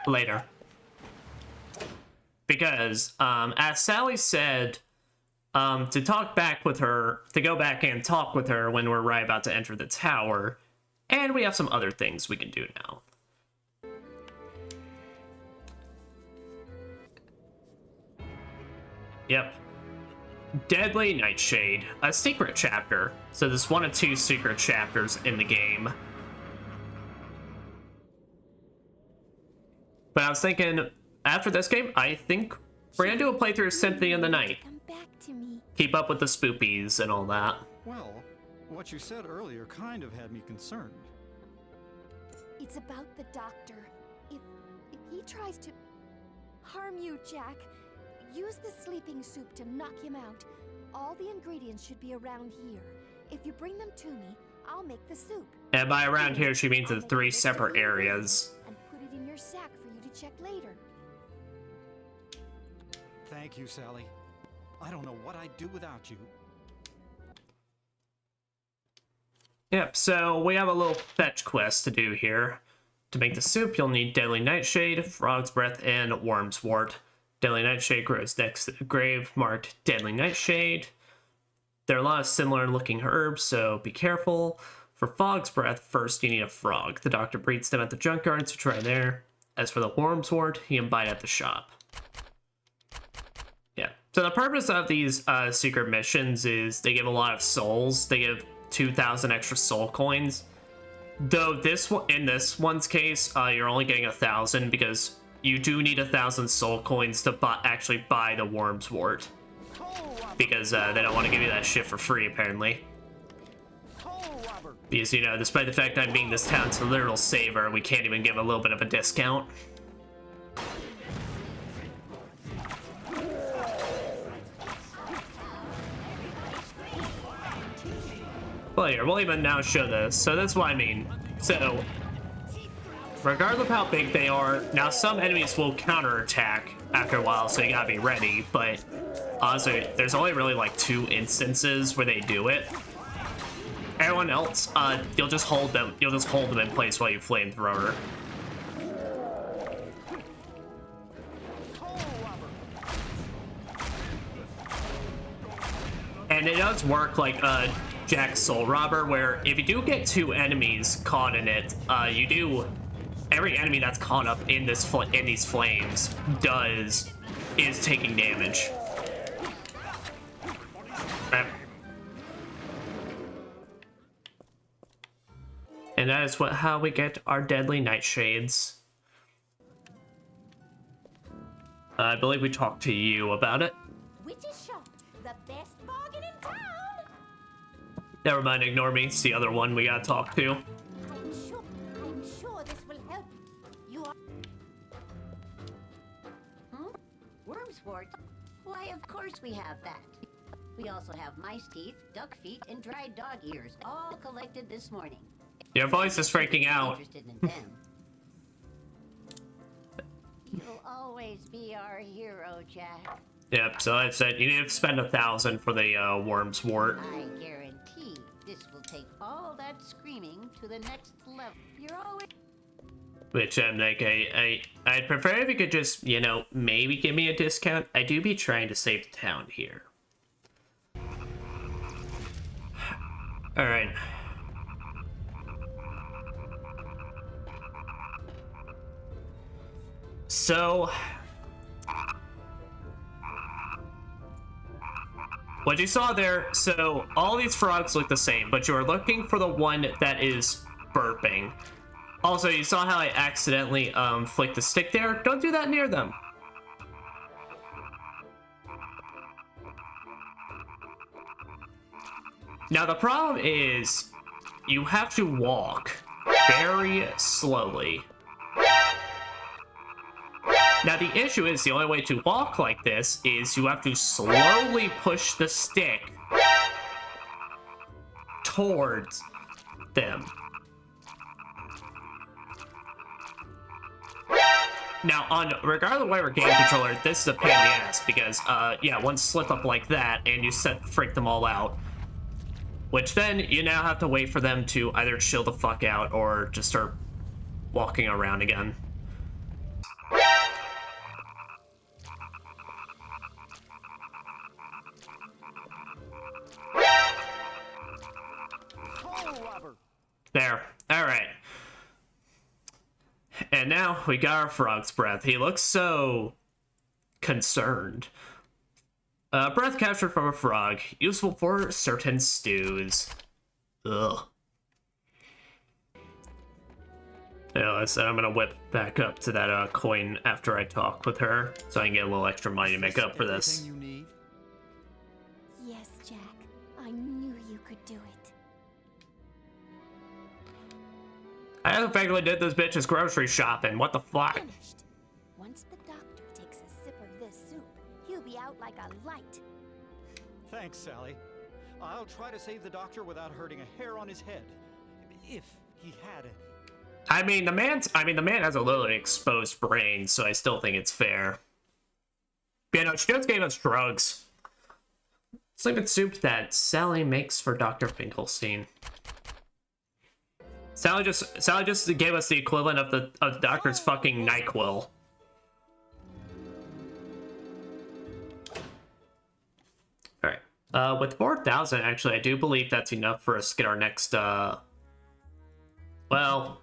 later. Because, as Sally said, to talk back with her, to go back and talk with her when we're right about to enter the tower, and we have some other things we can do now. Yep. Deadly Nightshade, a secret chapter. So there's one of two secret chapters in the game. But I was thinking, after this game, I think we're gonna do a playthrough of Symphony of the Night. Come back to me. Keep up with the spoopies and all that. Well, what you said earlier kind of had me concerned. It's about the doctor. If he tries to harm you, Jack, use the sleeping soup to knock him out. All the ingredients should be around here. If you bring them to me, I'll make the soup. And by around here, she means in 3 separate areas. And put it in your sack for you to check later. Thank you, Sally. I don't know what I'd do without you. Yep, so we have a little fetch quest to do here. To make the soup, you'll need Deadly Nightshade, Frog's Breath, and Worm's Wort. Deadly Nightshade grows next to the grave marked Deadly Nightshade. There are a lot of similar looking herbs, so be careful. For Frog's Breath, first you need a frog. The doctor breeds them at the junkyard, so try there. As for the Worm's Wort, you can buy it at the shop. Yeah, so the purpose of these secret missions is they give a lot of souls. They give 2,000 extra soul coins. Though this one, in this one's case, you're only getting 1,000 because you do need 1,000 soul coins to actually buy the Worm's Wort. Because they don't want to give you that shit for free, apparently. Because, you know, despite the fact that I'm being this town's literal saver, we can't even give a little bit of a discount. Well, here, we'll even now show this. So that's what I mean. So, regardless of how big they are, now some enemies will counterattack after a while, so you gotta be ready, but honestly, there's only really like 2 instances where they do it. Everyone else, you'll just hold them in place while you flamethrower. And it does work like Jack's Soul Robber, where if you do get 2 enemies caught in it, every enemy that's caught up in these flames is taking damage. And that is how we get our deadly nightshades. I believe we talked to you about it. Witch's shop, the best bargain in town. Never mind, ignore me. It's the other one we gotta talk to. I'm sure this will help. You are... Wormswort? Why, of course we have that. We also have mice teeth, duck feet, and dried dog ears, all collected this morning. Your voice is freaking out. Interested in them. You'll always be our hero, Jack. Yep, so I said you need to spend 1,000 for the Wormswort. I guarantee this will take all that screaming to the next level. You're always... Which I'm like, I'd prefer if you could just, you know, maybe give me a discount. I do be trying to save the town here. Alright. So, what you saw there, so all these frogs look the same, but you're looking for the one that is burping. Also, you saw how I accidentally flicked the stick there? Don't do that near them. Now the problem is, you have to walk very slowly. Now the issue is, the only way to walk like this is you have to slowly push the stick towards them. Now, regardless of whatever game controller, this is a pain in the ass because, yeah, one slip up like that and you freak them all out. Which then you now have to wait for them to either chill the fuck out or just start walking around again. There. Alright. And now we got our frog's breath. He looks so concerned. Breath captured from a frog, useful for certain stews. Ugh. Yeah, I said I'm gonna whip back up to that coin after I talk with her, so I can get a little extra money to make up for this. Yes, Jack. I knew you could do it. I effectively did this bitch's grocery shopping. What the fuck? Finished. Once the doctor takes a sip of this soup, he'll be out like a light. Thanks, Sally. I'll try to save the doctor without hurting a hair on his head, if he had any. I mean, the man has a little exposed brain, so I still think it's fair. But, you know, she just gave us drugs. Sleeping soup that Sally makes for Dr. Finkelstein. Sally just gave us the equivalent of the doctor's fucking NyQuil. Alright. With 4,000, actually, I do believe that's enough for us to get our next, well,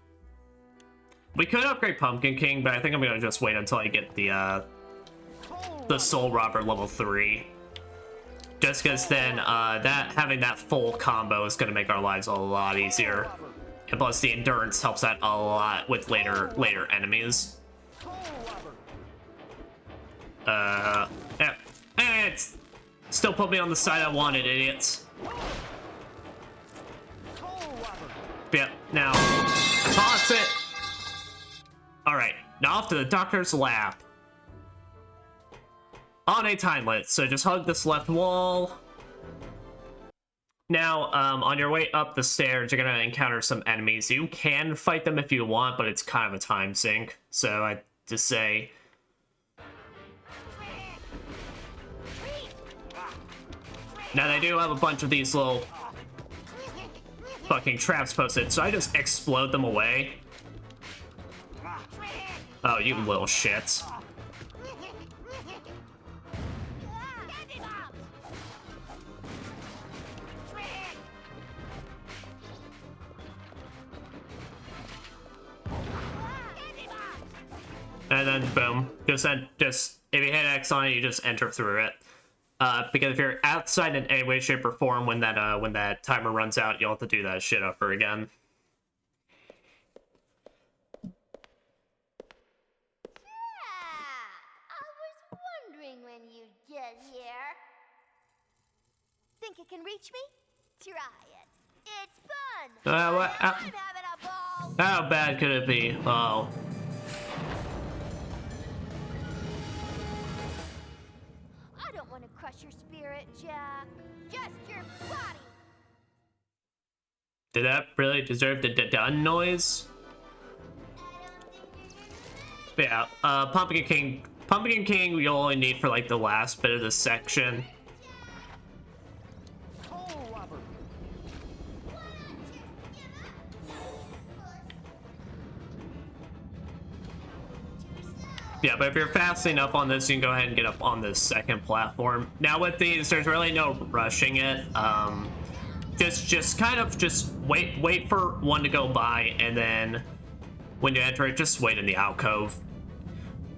we could upgrade Pumpkin King, but I think I'm gonna just wait until I get the Soul Robber level 3. Just because then, having that full combo is gonna make our lives a lot easier. And plus, the endurance helps out a lot with later enemies. Yeah. It's still put me on the side I wanted, idiots. Yep, now, toss it. Alright, now off to the doctor's lab. On a time limit, so just hug this left wall. Now, on your way up the stairs, you're gonna encounter some enemies. You can fight them if you want, but it's kind of a time sink. So I just say, now they do have a bunch of these little fucking traps posted, so I just explode them away. Oh, you little shits. And then boom, just if you hit X on it, you just enter through it. Because if you're outside in any way, shape, or form when that timer runs out, you'll have to do that shit over again. I was wondering when you'd get here. Think you can reach me? Try it. It's fun. I'm having a ball. How bad could it be? Oh. I don't want to crush your spirit, Jack. Just your body. Did that really deserve the done noise? But yeah, Pumpkin King you'll only need for like the last bit of this section. Yeah, but if you're fast enough on this, you can go ahead and get up on this second platform. Now with these, there's really no rushing it. Just kind of wait for one to go by, and then when you enter it, just wait in the alcove.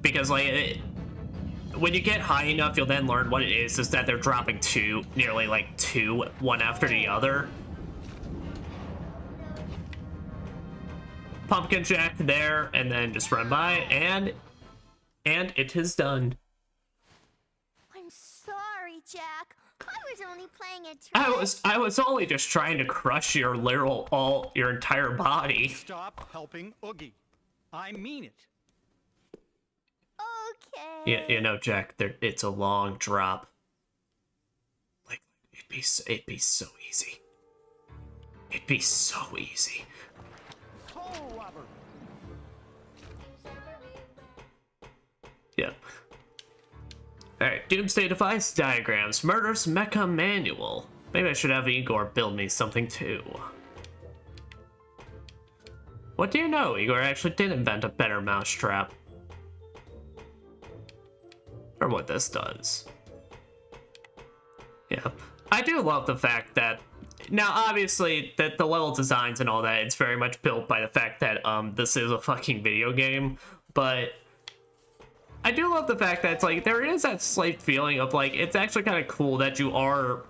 Because like when you get high enough, you'll then learn what it is that they're dropping nearly like two, one after the other. Pumpkin Jack there, and then just run by, and it is done. I'm sorry, Jack. I was only playing a trick. I was only just trying to crush your your entire body. Stop helping Oogie. I mean it. Okay. Yeah, you know, Jack, it's a long drop. Like it'd be so easy. It'd be so easy. Yep. Alright, Doomsday Device Diagrams, Murderous Mecha Manual. Maybe I should have Igor build me something too. What do you know? Igor actually did invent a better mousetrap. Or what this does. Yeah. I do love the fact that, now obviously, that the level designs and all that, it's very much built by the fact that this is a fucking video game, but I do love the fact that it's like, there is that slight feeling of like, it's actually kind of cool that you are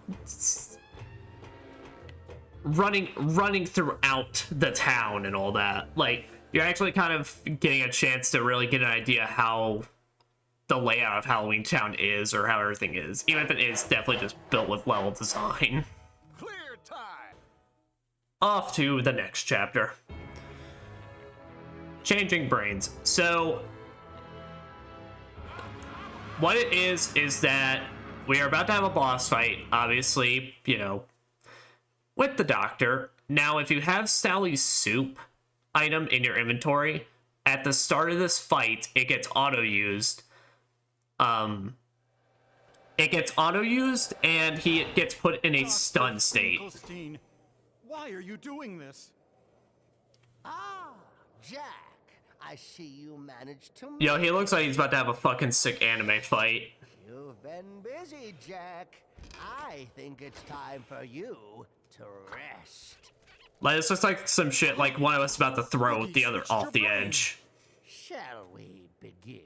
running throughout the town and all that. Like, you're actually kind of getting a chance to really get an idea how the layout of Halloween Town is, or how everything is, even if it is definitely just built with level design. Clear time. Off to the next chapter. Changing Brains. So what it is that we are about to have a boss fight, obviously, you know, with the doctor. Now, if you have Sally's soup item in your inventory, at the start of this fight, it gets auto-used. It gets auto-used, and he gets put in a stun state. Why are you doing this? Ah, Jack. I see you managed to. Yo, he looks like he's about to have a fucking sick anime fight. You've been busy, Jack. I think it's time for you to rest. Like, it's just like some shit like one of us about to throw the other off the edge. Shall we begin?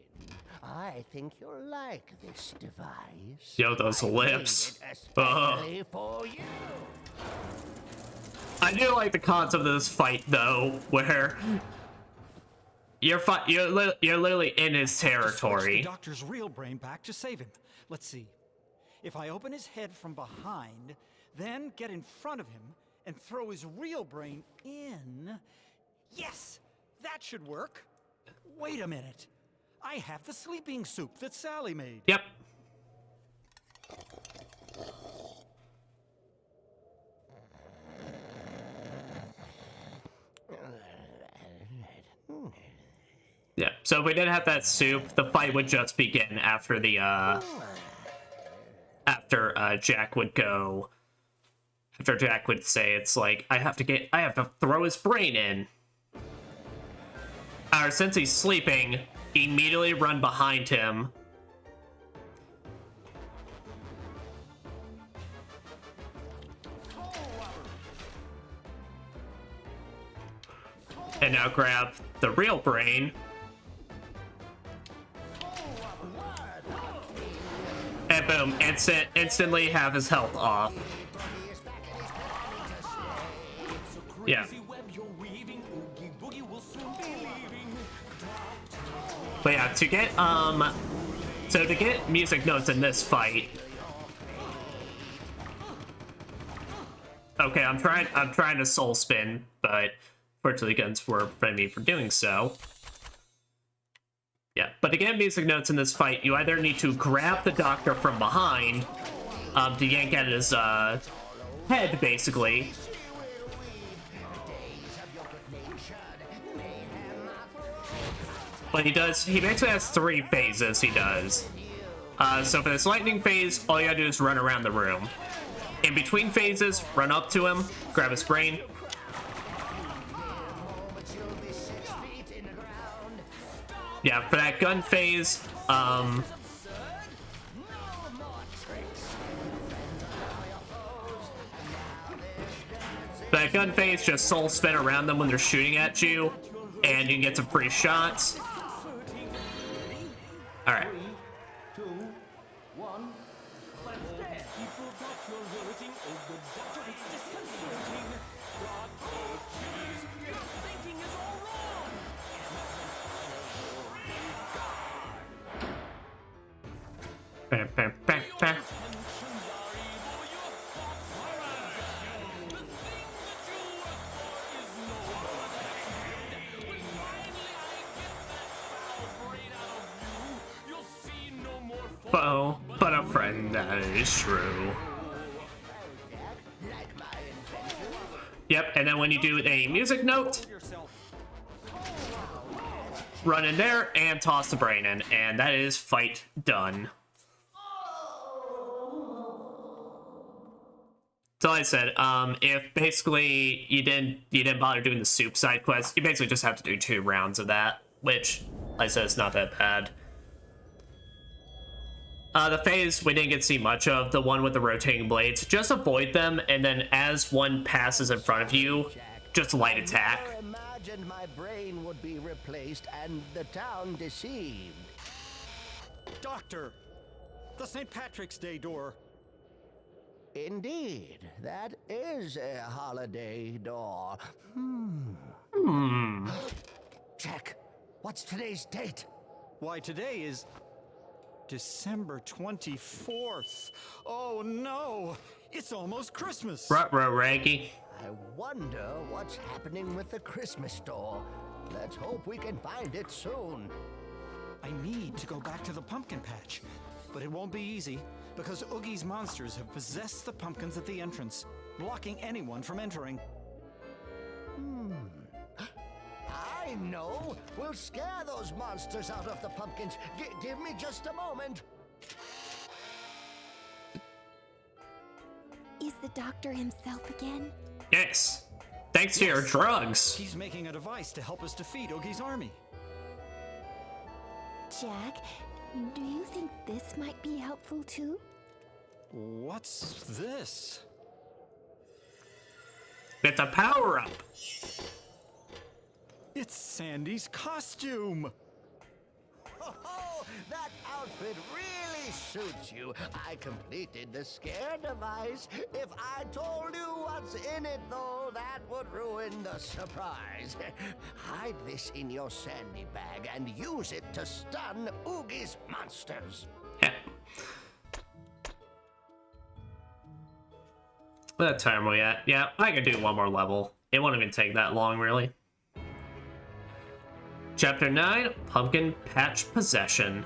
I think you'll like this device. Yo, those lips. Especially for you. I do like the concept of this fight though, where you're literally in his territory. The doctor's real brain back to save him. Let's see. If I open his head from behind, then get in front of him and throw his real brain in. Yes, that should work. Wait a minute. I have the sleeping soup that Sally made. Yep. Yeah, so if we didn't have that soup, the fight would just begin after the, Jack would go... After Jack would say, it's like, I have to throw his brain in. Or since he's sleeping, immediately run behind him. And now grab the real brain. And boom, instantly have his health off. Yeah. But yeah, to get music notes in this fight. Okay, I'm trying to soul spin, but fortunately guns were preventing me from doing so. Yeah, but to get music notes in this fight, you either need to grab the doctor from behind, to yank at his head, basically. But he basically has 3 phases he does. So for this lightning phase, all you gotta do is run around the room. In between phases, run up to him, grab his brain. Yeah, for that gun phase, just soul spin around them when they're shooting at you, and you can get some free shots. Alright. Bam, bam, bam, bam. Foe, but a friend, that is true. Yep, and then when you do a music note, run in there and toss the brain in, and that is fight done. So like I said, if basically you didn't bother doing the soup side quest, you basically just have to do 2 rounds of that, which, like I said, it's not that bad. The phase we didn't get to see much of, the one with the rotating blades. Just avoid them, and then as one passes in front of you, just light attack. I imagined my brain would be replaced and the town deceived. Doctor, the St. Patrick's Day door. Indeed, that is a holiday door. Jack, what's today's date? Why, today is December 24th. Oh no, it's almost Christmas. Ruh-roh, Raggy. I wonder what's happening with the Christmas store. Let's hope we can find it soon. I need to go back to the pumpkin patch, but it won't be easy because Oogie's monsters have possessed the pumpkins at the entrance, blocking anyone from entering. I know! We'll scare those monsters out of the pumpkins. Give me just a moment. Is the doctor himself again? Yes. Thanks to your drugs. He's making a device to help us defeat Oogie's army. Jack, do you think this might be helpful too? What's this? It's a power-up. It's Sandy's costume! Oh, that outfit really suits you. I completed the scare device. If I told you what's in it, though, that would ruin the surprise. Hide this in your Sandy bag and use it to stun Oogie's monsters. Yeah. What time are we at? Yeah, I can do one more level. It won't even take that long, really. Chapter 9, Pumpkin Patch Possession.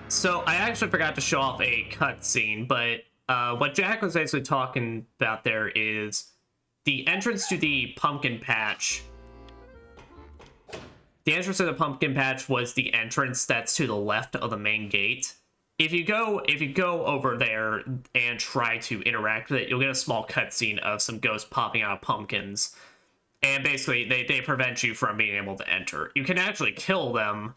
So, I actually forgot to show off a cutscene, but what Jack was basically talking about there is the entrance to the pumpkin patch the entrance to the pumpkin patch was the entrance that's to the left of the main gate. If you go over there and try to interact with it, you'll get a small cutscene of some ghosts popping out of pumpkins. And basically, they prevent you from being able to enter. You can actually kill them,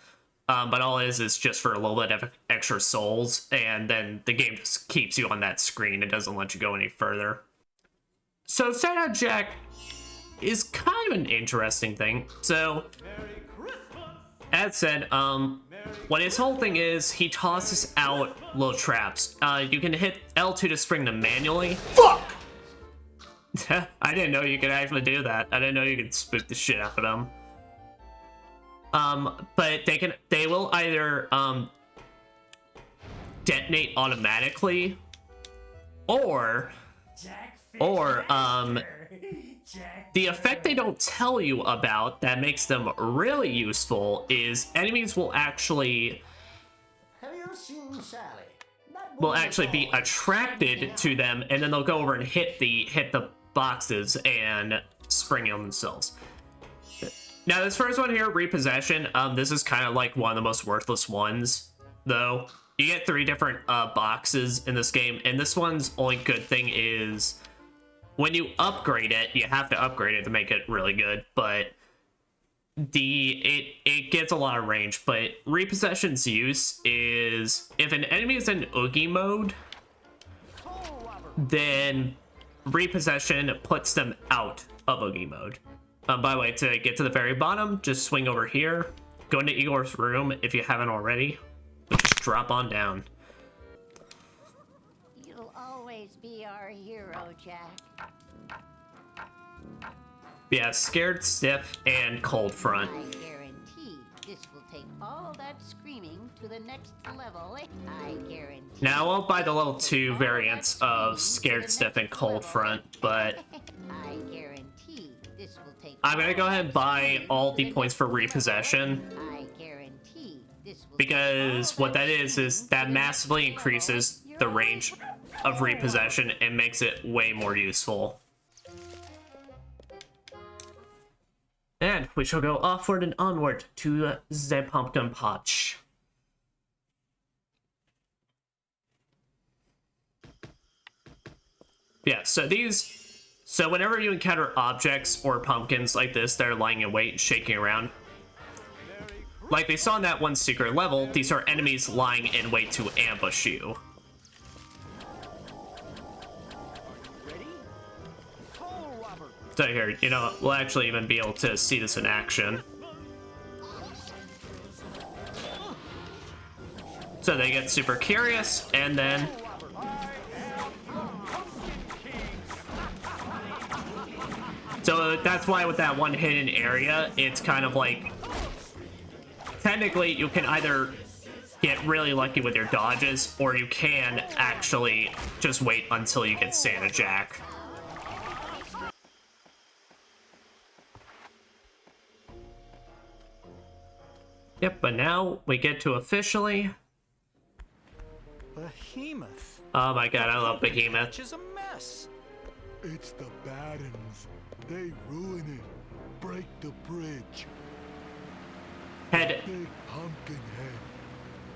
but all it is just for a little bit of extra souls, and then the game just keeps you on that screen. It doesn't let you go any further. So Santa Jack is kind of an interesting thing. So, as said, what his whole thing is, he tosses out little traps. You can hit L2 to spring them manually. Fuck! I didn't know you could actually do that. I didn't know you could spook the shit out of them. But they will either detonate automatically, or the effect they don't tell you about that makes them really useful is enemies will actually Have you seen Sally? be attracted to them, and then they'll go over and hit the boxes and spring them themselves. Now this first one here, Repossession, this is kind of like one of the most worthless ones, though. You get 3 different boxes in this game, and this one's only good thing is when you upgrade it, you have to upgrade it to make it really good, but it gets a lot of range. But Repossession's use is if an enemy is in Oogie mode, then Repossession puts them out of Oogie mode. By the way, to get to the very bottom, just swing over here, go into Igor's room if you haven't already, just drop on down. You'll always be our hero, Jack. Yeah, Scared, Stiff, and Cold Front. I guarantee this will take all that screaming to the next level. I guarantee. Now, I won't buy the level 2 variants of Scared, Stiff, and Cold Front, but I guarantee this will take. I'm gonna go ahead and buy all the points for Repossession, I guarantee this will because what that is that massively increases the range of Repossession and makes it way more useful. And we shall go offward and onward to the pumpkin patch. Yeah, so whenever you encounter objects or pumpkins like this that are lying in wait, shaking around, like they saw in that one secret level, these are enemies lying in wait to ambush you. So here, you know, we'll actually even be able to see this in action. So they get super curious, and then so that's why with that one hidden area, it's kind of like, technically you can either get really lucky with your dodges, or you can actually just wait until you get Santa Jack. Yep, but now we get to officially Behemoth. Oh my god, I love Behemoth. Which is a mess. It's the Battens. They ruin it. Break the bridge. Head. Big pumpkin head.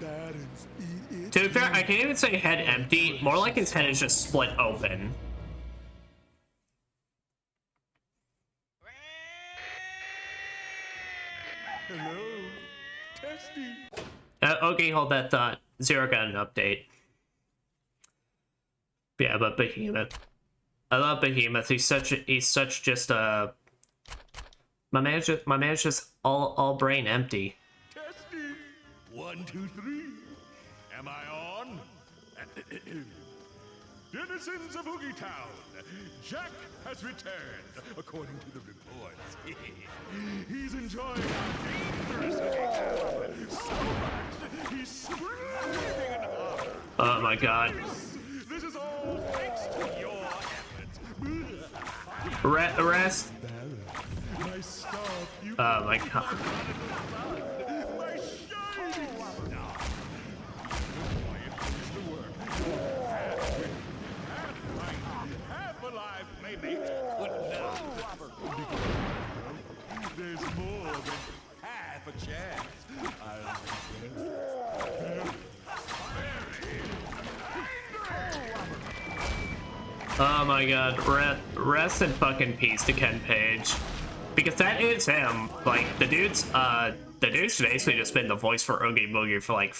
Battens eat it. To be fair, I can't even say head empty. More like his head is just split open. Hello. Testing. Okay, hold that thought. Zero got an update. Yeah, but Behemoth. I love Behemoth. He's such just a my man's just all brain empty. Testing. 1, 2, 3. Am I on? Denizens of Oogie Town, Jack has returned, according to the reports. He's enjoying our dangerous Oogie Town so much, he's screaming and hollering. Oh my god. This is all thanks to your efforts. Arrest. My star pupil. Oh my god. My shining star. Why, it finished the work. Half alive, playmate, but now there's more than half half a chance. Oh my god, rest in fucking peace to Ken Page. Because that is him. Like, the dude's basically just been the voice for Oogie Boogie for like,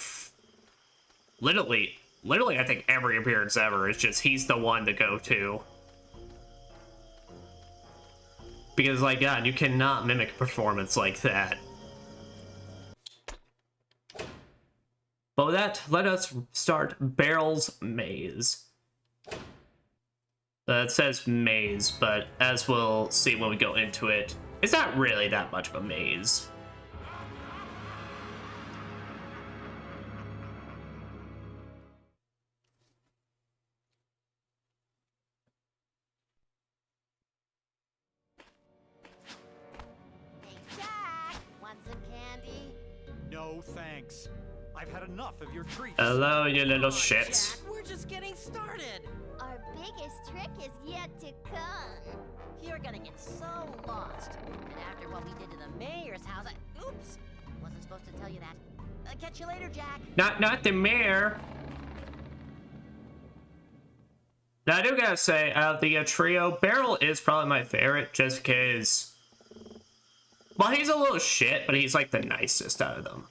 literally, I think every appearance ever. It's just, he's the one to go to. Because, like, God, you cannot mimic a performance like that. But with that, let us start Barrel's Maze. It says maze, but as we'll see when we go into it, it's not really that much of a maze. Hey, Jack, want some candy? No, thanks. I've had enough of your treats. Hello, you little shits. Jack, we're just getting started. Our biggest trick is yet to come. You're gonna get so lost. And after what we did to the mayor's house, oops! Wasn't supposed to tell you that. I'll catch you later, Jack. Not the mayor. Now, I do gotta say, out of the trio, Barrel is probably my favorite, just because... Well, he's a little shit, but he's like the nicest out of them.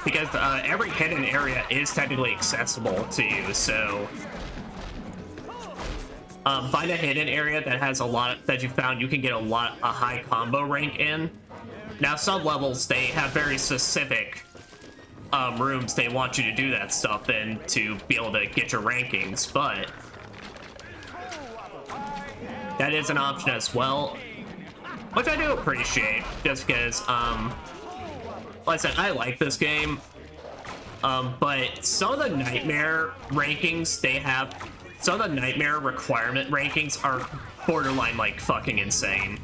Because every hidden area is technically accessible to you, so... find a hidden area that has a lot that you found you can get a high combo rank in. Now, some levels, they have very specific rooms they want you to do that stuff in to be able to get your rankings, but that is an option as well, which I do appreciate, just because, like I said, I like this game, but some of the nightmare rankings they have, some of the nightmare requirement rankings are borderline, like, fucking insane.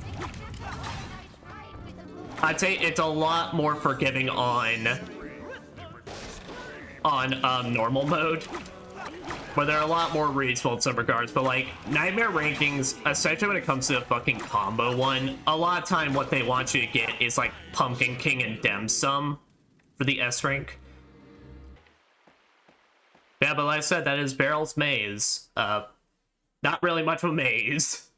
I'd say it's a lot more forgiving on normal mode, where there are a lot more reasonable in some regards, but like nightmare rankings, especially when it comes to the fucking combo one, a lot of time what they want you to get is like Pumpkin King and Dim Sum for the S rank. Yeah, but like I said, that is Barrel's Maze. Not really much of a maze.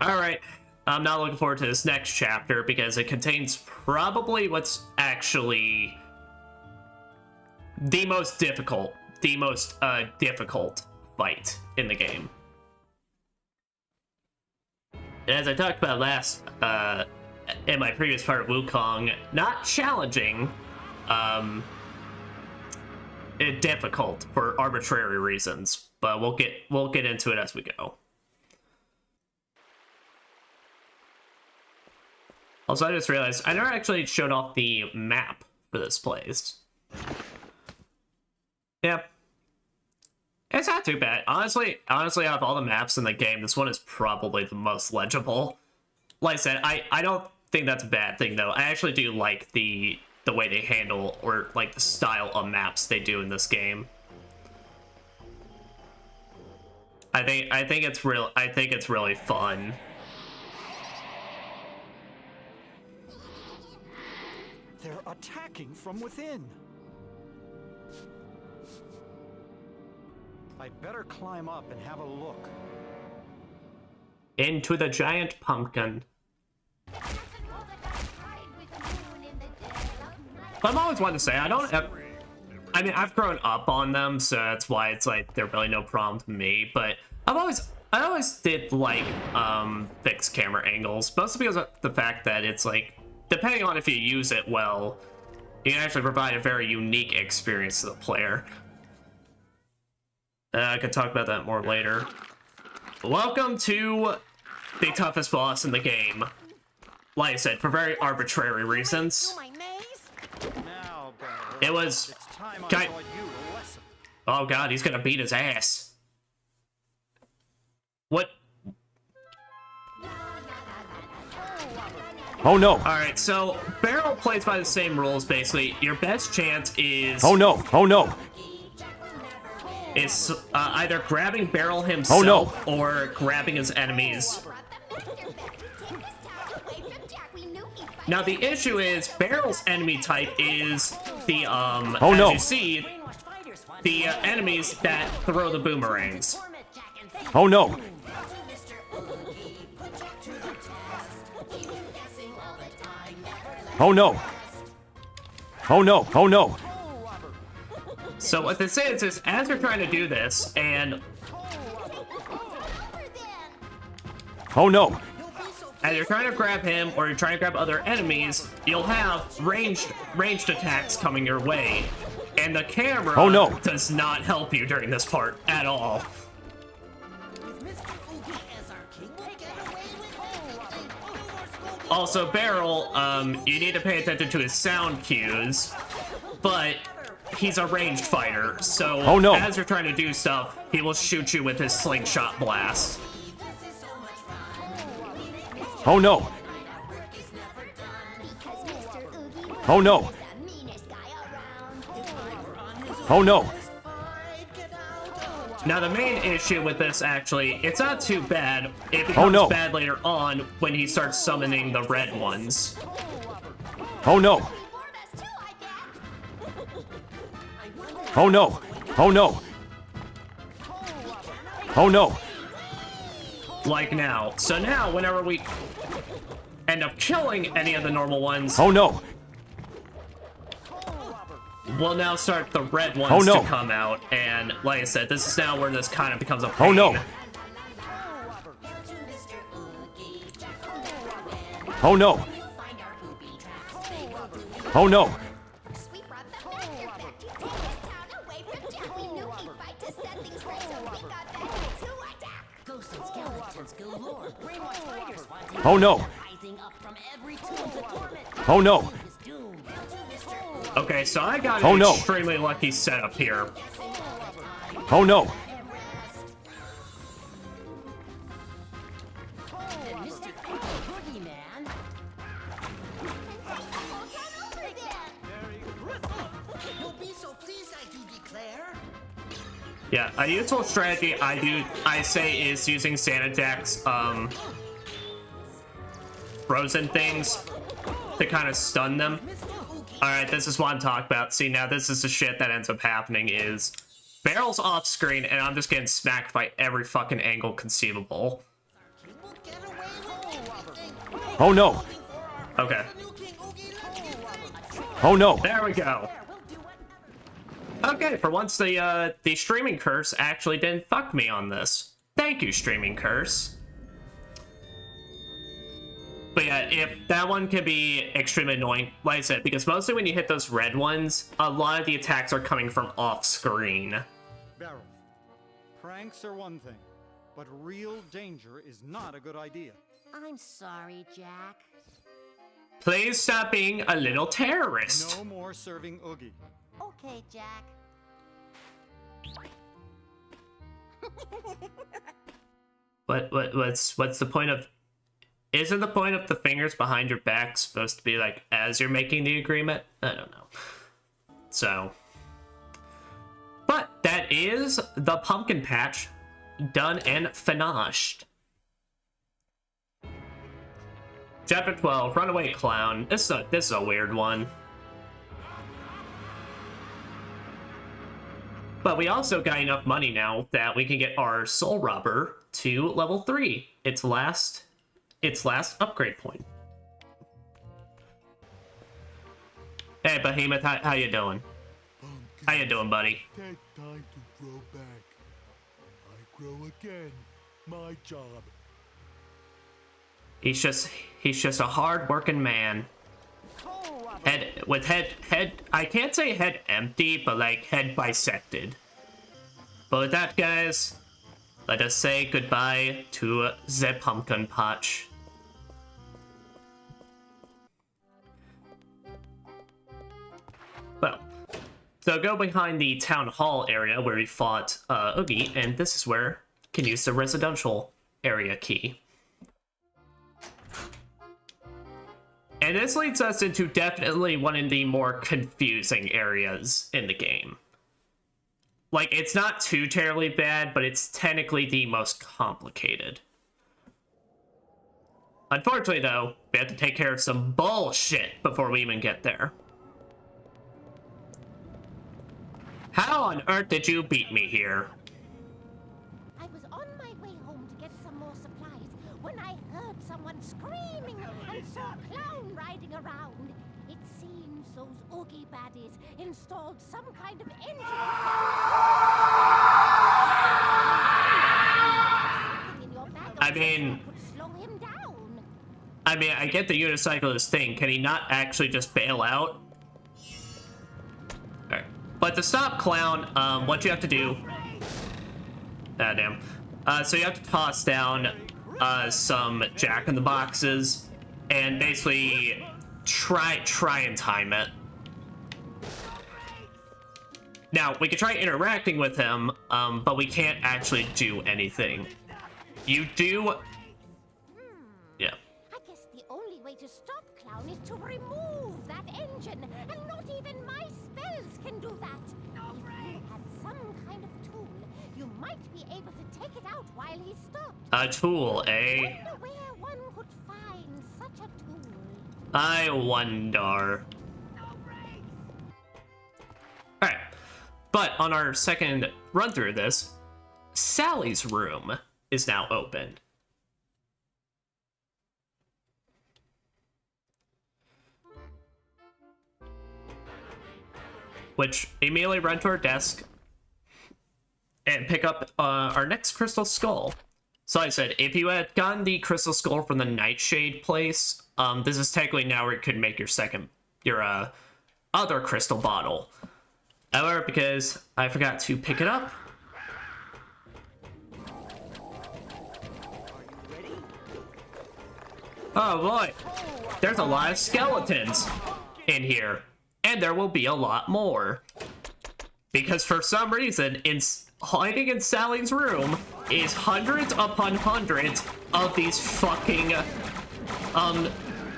Alright, I'm now looking forward to this next chapter because it contains probably what's actually the most difficult fight in the game. As I talked about last, in my previous part of Wukong, not challenging, difficult for arbitrary reasons, but we'll get into it as we go. Also, I just realized I never actually showed off the map for this place. Yeah. It's not too bad. Honestly, out of all the maps in the game, this one is probably the most legible. Like I said, I don't think that's a bad thing, though. I actually do like the way they handle, or like the style of maps they do in this game. I think it's really fun. They're attacking from within. I'd better climb up and have a look. Into the giant pumpkin. But I've always wanted to say, I mean, I've grown up on them, so that's why it's like, they're really no problem to me, but I always did like, fixed camera angles, mostly because of the fact that it's like, depending on if you use it well, you can actually provide a very unique experience to the player. I could talk about that more later. Welcome to the toughest boss in the game. Like I said, for very arbitrary reasons. It was... Oh god, he's gonna beat his ass. What? Oh no! Alright, so Barrel plays by the same rules, basically. Your best chance is... Oh no! Oh no! Is either grabbing Barrel himself or grabbing his enemies Now the issue is Barrel's enemy type is the Oh, no. as you see, the enemies that throw the boomerangs. Oh no! Oh no! Oh no! Oh no! So what this is as you're trying to do this, and Oh no! as you're trying to grab him or you're trying to grab other enemies, you'll have ranged attacks coming your way. And the camera Oh, no. does not help you during this part at all. Also, Barrel, you need to pay attention to his sound cues, but he's a ranged fighter, so Oh, no. as you're trying to do stuff, he will shoot you with his slingshot blast. Oh no! Oh no! Oh no! Now the main issue with this, actually, it's not too bad. It becomes Oh, no. bad later on when he starts summoning the red ones. Oh no! Oh no! Oh no! Oh no! Like now. So now, whenever we end up killing any of the normal ones, Oh no! we'll now start the red ones Oh, no. to come out. And like I said, this is now where this kind of becomes a pain. Oh no! Oh no! Oh no! Oh no! Oh no! Okay, so I got an Oh, no. extremely lucky setup here. Oh no! Yeah, a useful strategy I say is using Santa Jack's frozen things to kind of stun them. Alright, this is what I'm talking about. See, now this is the shit that ends up happening is Barrel's off screen and I'm just getting smacked by every fucking angle conceivable. Oh no! Okay. Oh no! There we go. Okay, for once the streaming curse actually didn't fuck me on this. Thank you, streaming curse. But yeah, if that one can be extremely annoying, like I said, because mostly when you hit those red ones, a lot of the attacks are coming from off screen. Barrel, pranks are one thing, but real danger is not a good idea. I'm sorry, Jack. Please stop being a little terrorist. No more serving Oogie. Okay, Jack. What's the point of... Isn't the point of the fingers behind your back supposed to be like as you're making the agreement? I don't know. So, but that is the pumpkin patch done and finished. Chapter 12, Runaway Clown. This is a weird one. But we also got enough money now that we can get our Soul Robber to level 3. Its last upgrade point. Hey, Behemoth, how you doing? How you doing, buddy? Take time to grow back. I grow again. My job. He's just a hard-working man. Head, I can't say head empty, but like head bisected. But with that, guys, let us say goodbye to the pumpkin patch. Well, so go behind the town hall area where we fought Oogie, and this is where you can use the residential area key. And this leads us into definitely one of the more confusing areas in the game. Like, it's not too terribly bad, but it's technically the most complicated. Unfortunately, though, we have to take care of some bullshit before we even get there. How on earth did you beat me here? I was on my way home to get some more supplies when I heard someone screaming and saw a clown riding around. It seems those Oogie baddies installed some kind of engine. I mean, I get the unicyclist thing. Can he not actually just bail out? Alright. But to stop Clown, what you have to do... Ah, damn. So you have to toss down some jack-in-the-boxes and basically try and time it. Now, we can try interacting with him, but we can't actually do anything. You do... Yeah. I guess the only way to stop Clown is to remove that engine, and not even my spells can do that. If you had some kind of tool, you might be able to take it out while he's stopped. A tool, eh? I wonder where one could find such a tool. I wonder. Alright. But on our second run through this, Sally's room is now open. Which immediately run to our desk and pick up our next crystal skull. So I said, if you had gotten the crystal skull from the Nightshade place, this is technically now where you could make your other crystal bottle. However, because I forgot to pick it up. Oh boy, there's a lot of skeletons in here, and there will be a lot more. Because for some reason, hiding in Sally's room is hundreds upon hundreds of these fucking,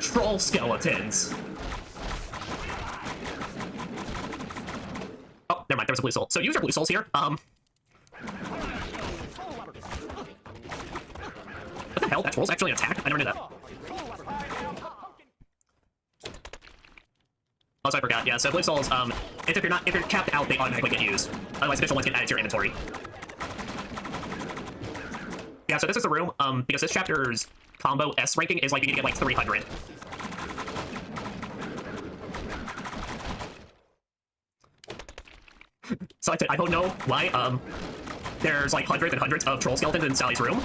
troll skeletons. Oh, never mind, there was a blue soul. So use your blue souls here. What the hell? That troll's actually an attack? I never knew that. Also, I forgot. Yeah, so blue souls, if you're capped out, they automatically get used. Otherwise, additional ones get added to your inventory. Yeah, so this is the room, because this chapter's combo S ranking is like you need to get like 300. So I don't know why, there's like hundreds and hundreds of troll skeletons in Sally's room.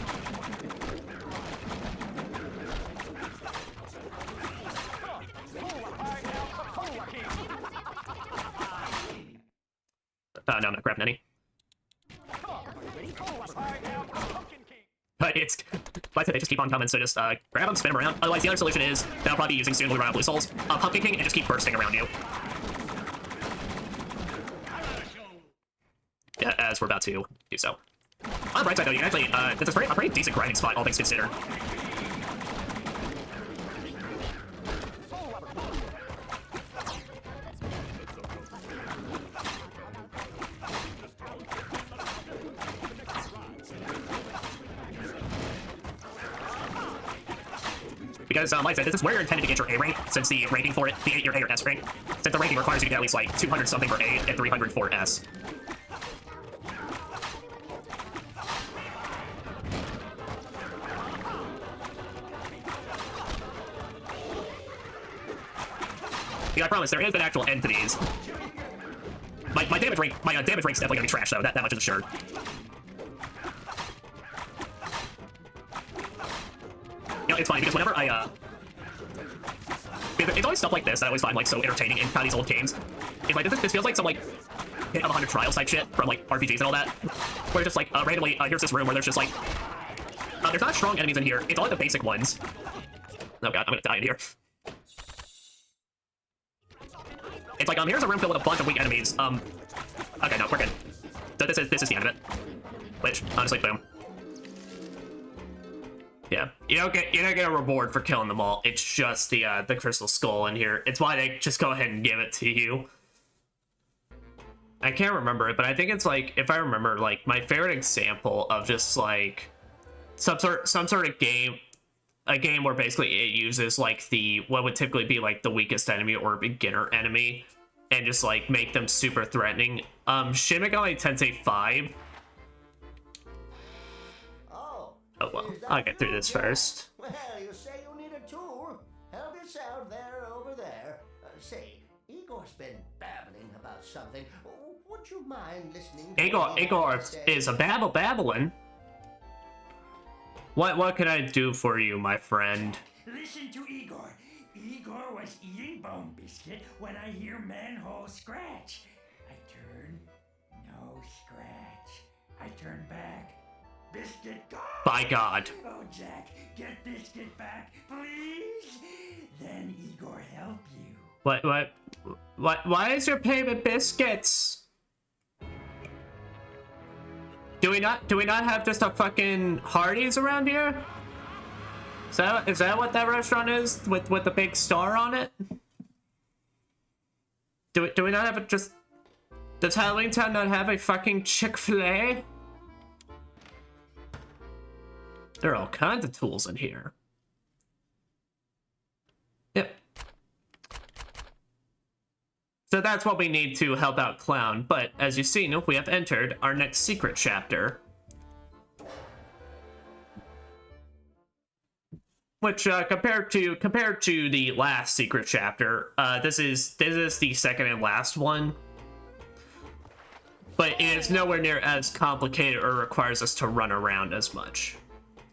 No, I'm not grabbing any. But like I said, they just keep on coming, so just grab them, spin them around. Otherwise, the other solution is that I'll probably be using soon when we run out of blue souls. Pumpkin King, and just keep bursting around you. Yeah, as we're about to do so. On the bright side, though, you can actually, it's a pretty decent grinding spot, all things considered. Because, like I said, this is where you're intended to get your A rank, since the ranking for it, your A or S rank, since the ranking requires you to get at least, like, 200 something for A and 300 for S. Yeah, I promise, there is an actual end to these. My damage rank's definitely gonna be trash, though, that much is assured. You know, it's funny, because whenever it's always stuff like this that I always find, like, so entertaining in kind of these old games. It's like, this feels like some, like, hit of 100 trials type shit from, like, RPGs and all that. Where it's just, like, randomly, here's this room where there's just, like, there's not strong enemies in here. It's all, like, the basic ones. Oh god, I'm gonna die in here. It's like, here's a room filled with a bunch of weak enemies. Okay, no, we're good. So this is the end of it. Which, honestly, boom. Yeah, you don't get a reward for killing them all. It's just the crystal skull in here. It's why they just go ahead and give it to you. I can't remember it, but I think it's like, if I remember, like, my favorite example of just like some sort of game a game where basically it uses like the what would typically be like the weakest enemy or beginner enemy and just like make them super threatening. Shin Megami Tensei 5. Oh Well, I'll get through this first. Well, you say you need a tool. Help yourself there, over there. Say, Igor's been babbling about something. Would you mind listening to Igor is a babbling. What can I do for you, my friend? Listen to Igor. Igor was eating bone biscuit when I hear manhole scratch. I turn, no scratch. I turn back. Biscuit gone. By God. Oh, Jack, get Biscuit back, please. Then Igor help you. Why is your payment biscuits? Do we not have just a fucking Hardee's around here? Is that what that restaurant is with the big star on it? Do we not have just? Does Halloween Town not have a fucking Chick-fil-A? There are all kinds of tools in here. Yep. So that's what we need to help out Clown, but as you've seen, we have entered our next secret chapter. Which, compared to the last secret chapter, this is the second and last one. But it is nowhere near as complicated or requires us to run around as much.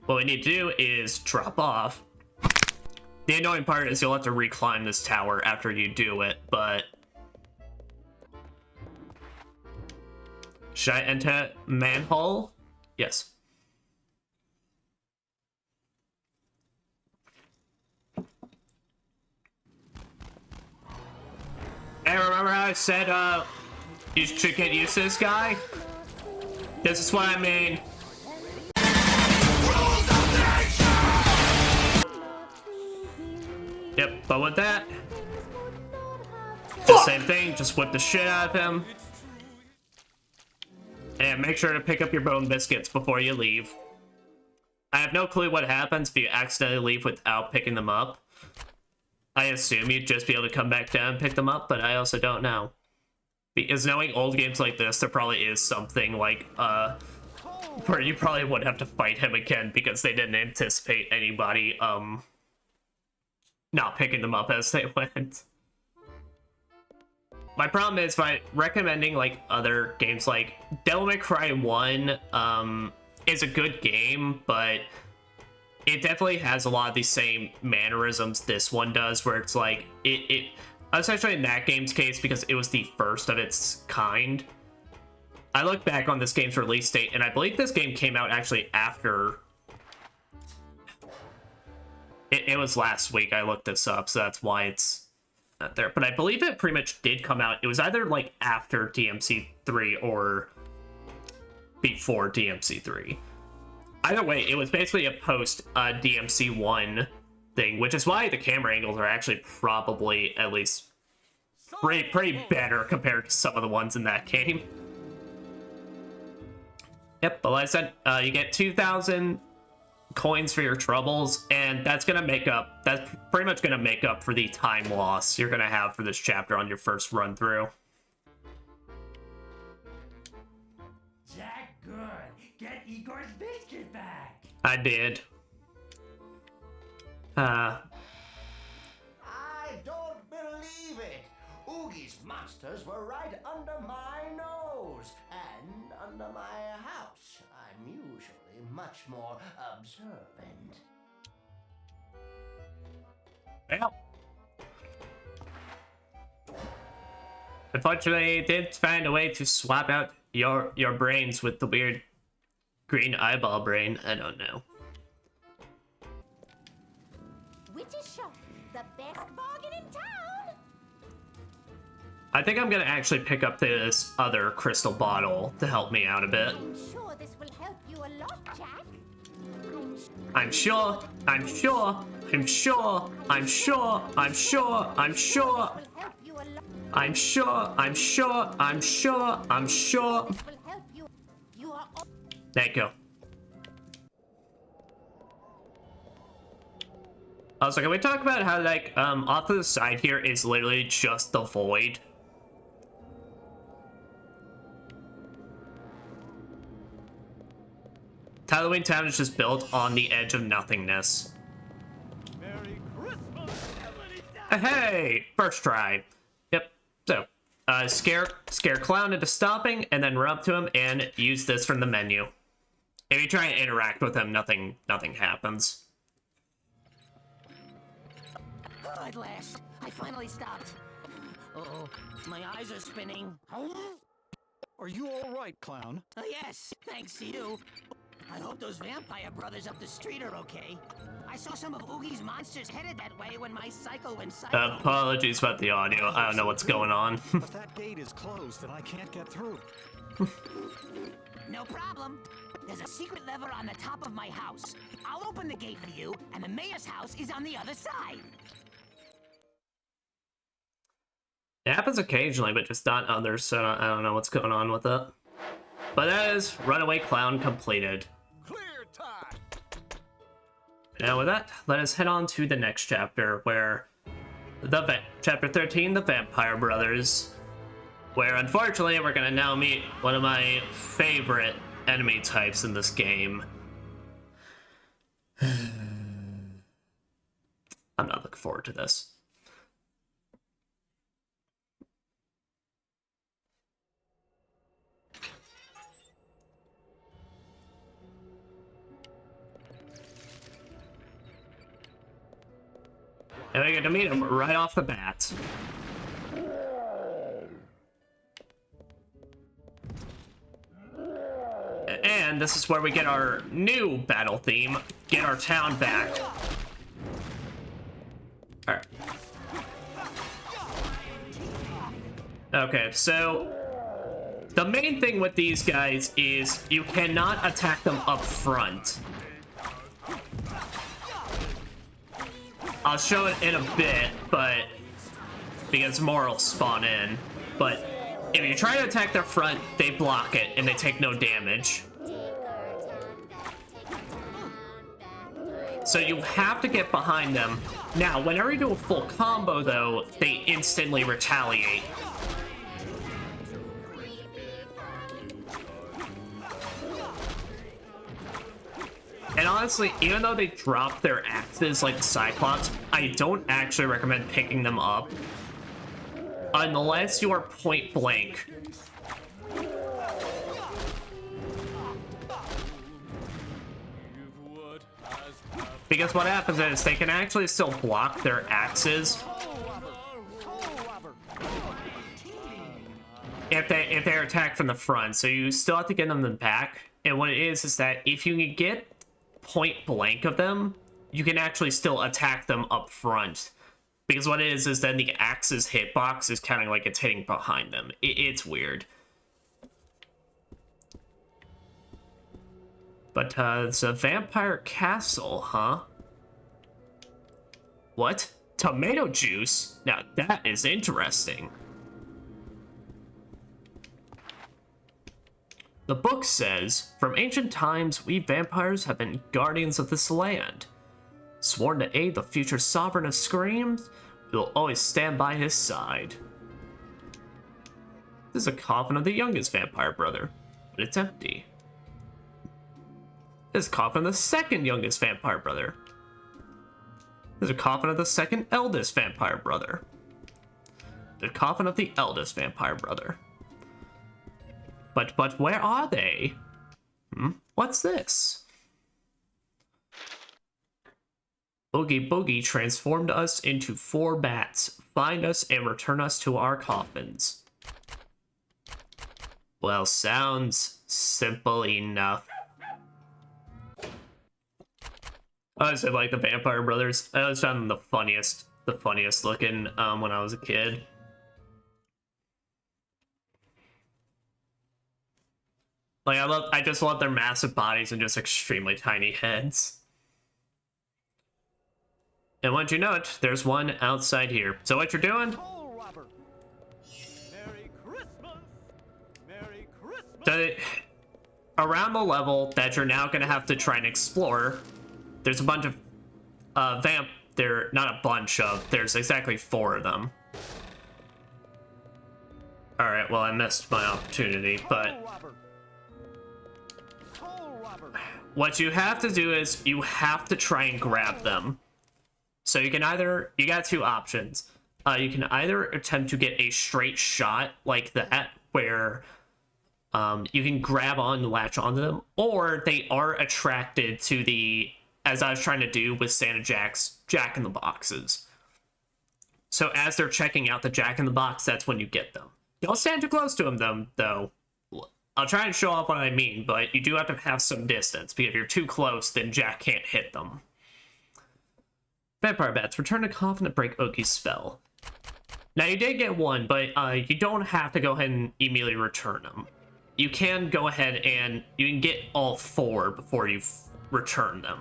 What we need to do is drop off. The annoying part is you'll have to reclimb this tower after you do it, but... Should I enter manhole? Yes. Hey, remember how I said, you should get used to this guy? This is what I mean. Yep, but with that, the same thing, just whip the shit out of him. And make sure to pick up your bone biscuits before you leave. I have no clue what happens if you accidentally leave without picking them up. I assume you'd just be able to come back down and pick them up, but I also don't know. Because knowing old games like this, there probably is something like, where you probably would have to fight him again because they didn't anticipate anybody, not picking them up as they went. My problem is by recommending like other games like Devil May Cry 1 is a good game, but it definitely has a lot of the same mannerisms this one does, where it's like it essentially in that game's case, because it was the first of its kind. I look back on this game's release date, and I believe this game came out actually after. It was last week. I looked this up, so that's why it's not there. But I believe it pretty much did come out. It was either like after DMC3 or before DMC3. Either way, it was basically a post DMC1 thing, which is why the camera angles are actually probably at least pretty better compared to some of the ones in that game. Yep, but like I said, you get 2,000 coins for your troubles, and that's pretty much gonna make up for the time loss you're gonna have for this chapter on your first run through. Jack, good. Get Igor's biscuit back. I did. I don't believe it. Oogie's monsters were right under my nose and under my house. I'm usually much more observant. Well, unfortunately, it did find a way to swap out your brains with the weird green eyeball brain. I don't know. Witch's shop, the best bargain in town. I think I'm gonna actually pick up this other crystal bottle to help me out a bit. I'm sure this will help you a lot, Jack. I'm sure. There you go. Also, can we talk about how, like, off to the side here is literally just the void? Halloween Town is just built on the edge of nothingness. Merry Christmas, Hey! First try. Yep. So, scare clown into stopping, and then run up to him and use this from the menu. If you try and interact with him, nothing happens. Oh, at last, I finally stopped. Uh-oh, my eyes are spinning. Are you all right, clown? Yes, thanks to you. I hope those vampire brothers up the street are okay. I saw some of Oogie's monsters headed that way when my Sycho went psycho. Apologies about the audio. I don't know what's going on. But that gate is closed and I can't get through. No problem. There's a secret lever on the top of my house. I'll open the gate for you, and the mayor's house is on the other side. It happens occasionally, but just not others, so I don't know what's going on with it. But that is Runaway Clown completed. clear time. Now with that, let us head on to the next chapter, where chapter 13, The Vampire Brothers, where unfortunately we're gonna now meet one of my favorite enemy types in this game. I'm not looking forward to this. And we get to meet him right off the bat. And this is where we get our new battle theme, get our town back. Alright. Okay, so the main thing with these guys is you cannot attack them up front. I'll show it in a bit, but because more will spawn in. But if you try to attack their front, they block it and they take no damage. So you have to get behind them. Now, whenever you do a full combo, though, they instantly retaliate. And honestly, even though they drop their axes like the Cyclops, I don't actually recommend picking them up unless you are point blank. Because what happens is they can actually still block their axes if they're attacked from the front, so you still have to get them in the back. And what it is that if you can get point blank of them, you can actually still attack them up front. Because what it is then the axe's hitbox is kind of like it's hitting behind them. It's weird. But it's a vampire castle, huh? What? Tomato juice? Now that is interesting. The book says, from ancient times, we vampires have been guardians of this land. Sworn to aid the future sovereign of Screams, we will always stand by his side. This is a coffin of the youngest vampire brother, but it's empty. This is a coffin of the second youngest vampire brother. There's a coffin of the second eldest vampire brother. The coffin of the eldest vampire brother. But where are they? What's this? Oogie Boogie transformed us into 4 bats. Find us and return us to our coffins. Well, sounds simple enough. I always like the Vampire Brothers. I always found them the funniest looking when I was a kid. Like I just love their massive bodies and just extremely tiny heads. And once you know it, there's one outside here. So what you're doing? Merry Christmas. Merry Christmas. So around the level that you're now gonna have to try and explore, there's a bunch of They're not a bunch of, there's exactly 4 of them. Alright, well I missed my opportunity, but what you have to do is you have to try and grab them. So you can either, you got 2 options. You can either attempt to get a straight shot like that, where you can grab on and latch onto them, or they are attracted to the, as I was trying to do with Santa Jack's Jack-in-the-Boxes. So as they're checking out the Jack-in-the-Box, that's when you get them. Don't stand too close to them, though. I'll try and show off what I mean, but you do have to have some distance, because if you're too close, then Jack can't hit them. Vampire Bats, return to Confident Break Oogie's spell. Now, you did get 1, but you don't have to go ahead and immediately return them. You can go ahead and you can get all 4 before you return them.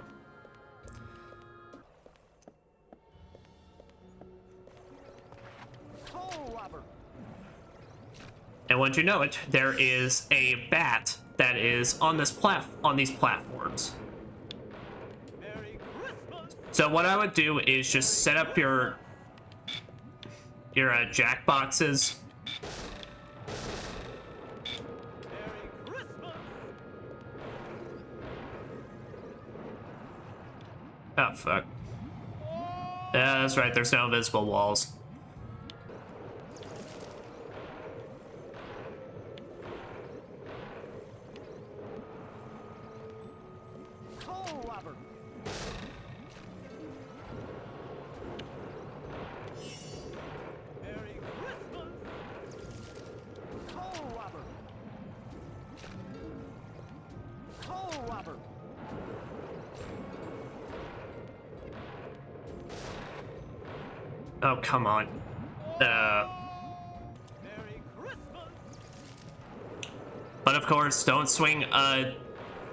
And once you know it, there is a bat that is on this on these platforms. So what I would do is just set up your Jack boxes. Oh fuck. Yeah, that's right, there's no invisible walls. Oh, come on. But of course, don't swing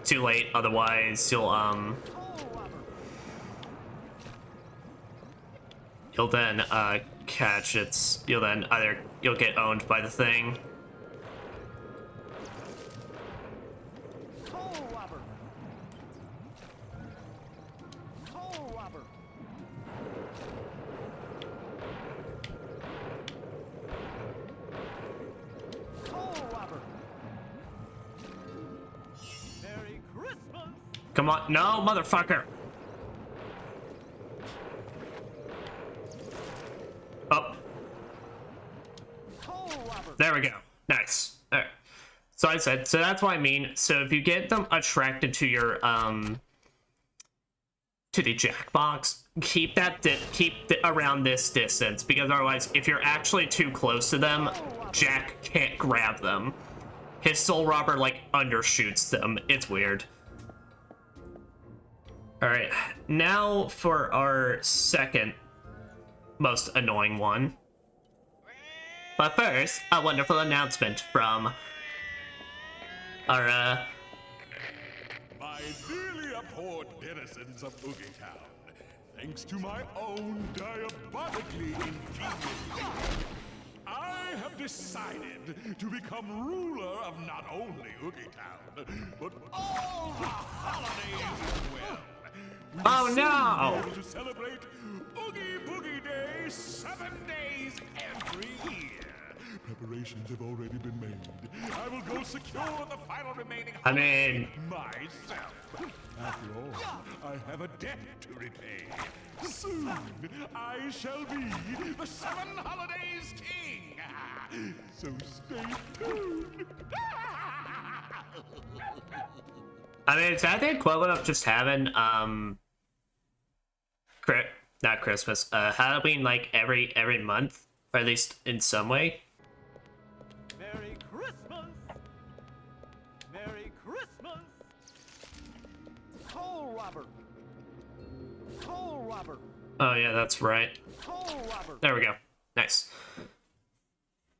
too late, otherwise you'll then catch its, you'll get owned by the thing. Come on, no, motherfucker. Oh. There we go. Nice. Alright. So I said, so that's what I mean. So if you get them attracted to your, to the Jackbox, keep around this distance, because otherwise, if you're actually too close to them, Jack can't grab them. His Soul Robber, like, undershoots them. It's weird. Alright, now for our second most annoying one. But first, a wonderful announcement from our, My dearly abhorred denizens of Oogie Town, thanks to my own diabolically ingenious thinking, I have decided to become ruler of not only Oogie Town, but all the holidays as well. Oh no! Able to celebrate Oogie Boogie Day 7 days every year. Preparations have already been made. I will go secure the final remaining myself. After all, I have a debt to repay. Soon, I shall be the 7 Holidays King. So stay tuned. I mean, is that the equivalent of just having, not Christmas, Halloween, like, every month? Or at least in some way? Merry Christmas! Merry Christmas! Coal robber! Coal robber! Oh yeah, that's right. Coal robber! There we go. Nice.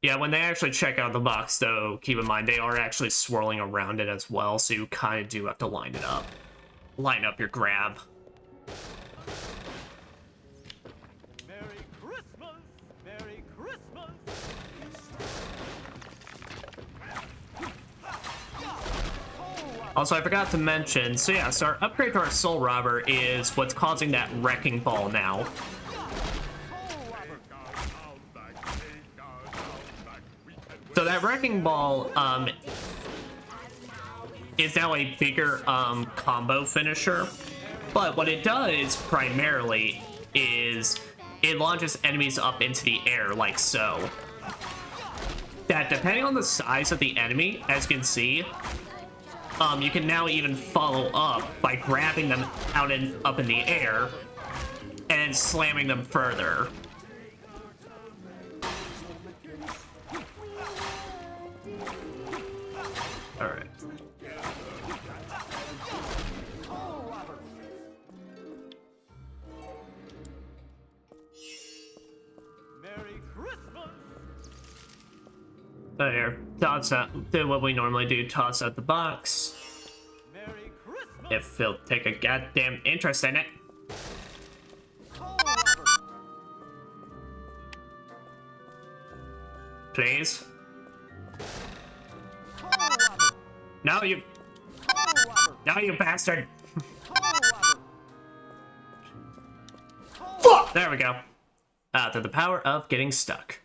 Yeah, when they actually check out the box, though, keep in mind, they are actually swirling around it as well, so you kind of do have to line it up. Line up your grab. Merry Christmas! Merry Christmas! Coal Also, I forgot to mention, so yeah, so our upgrade to our Soul Robber is what's causing that Wrecking Ball now. So that Wrecking Ball, is now a bigger, combo finisher. But what it does, primarily, is it launches enemies up into the air, like so. That, depending on the size of the enemy, as you can see, you can now even follow up by grabbing them out and up in the air and slamming them further. All right. Merry Christmas! There, toss out, do what we normally do, toss out the box. Merry Christmas! If he'll take a goddamn interest in it. Please. No, you. No, you bastard. There we go. To the power of getting stuck.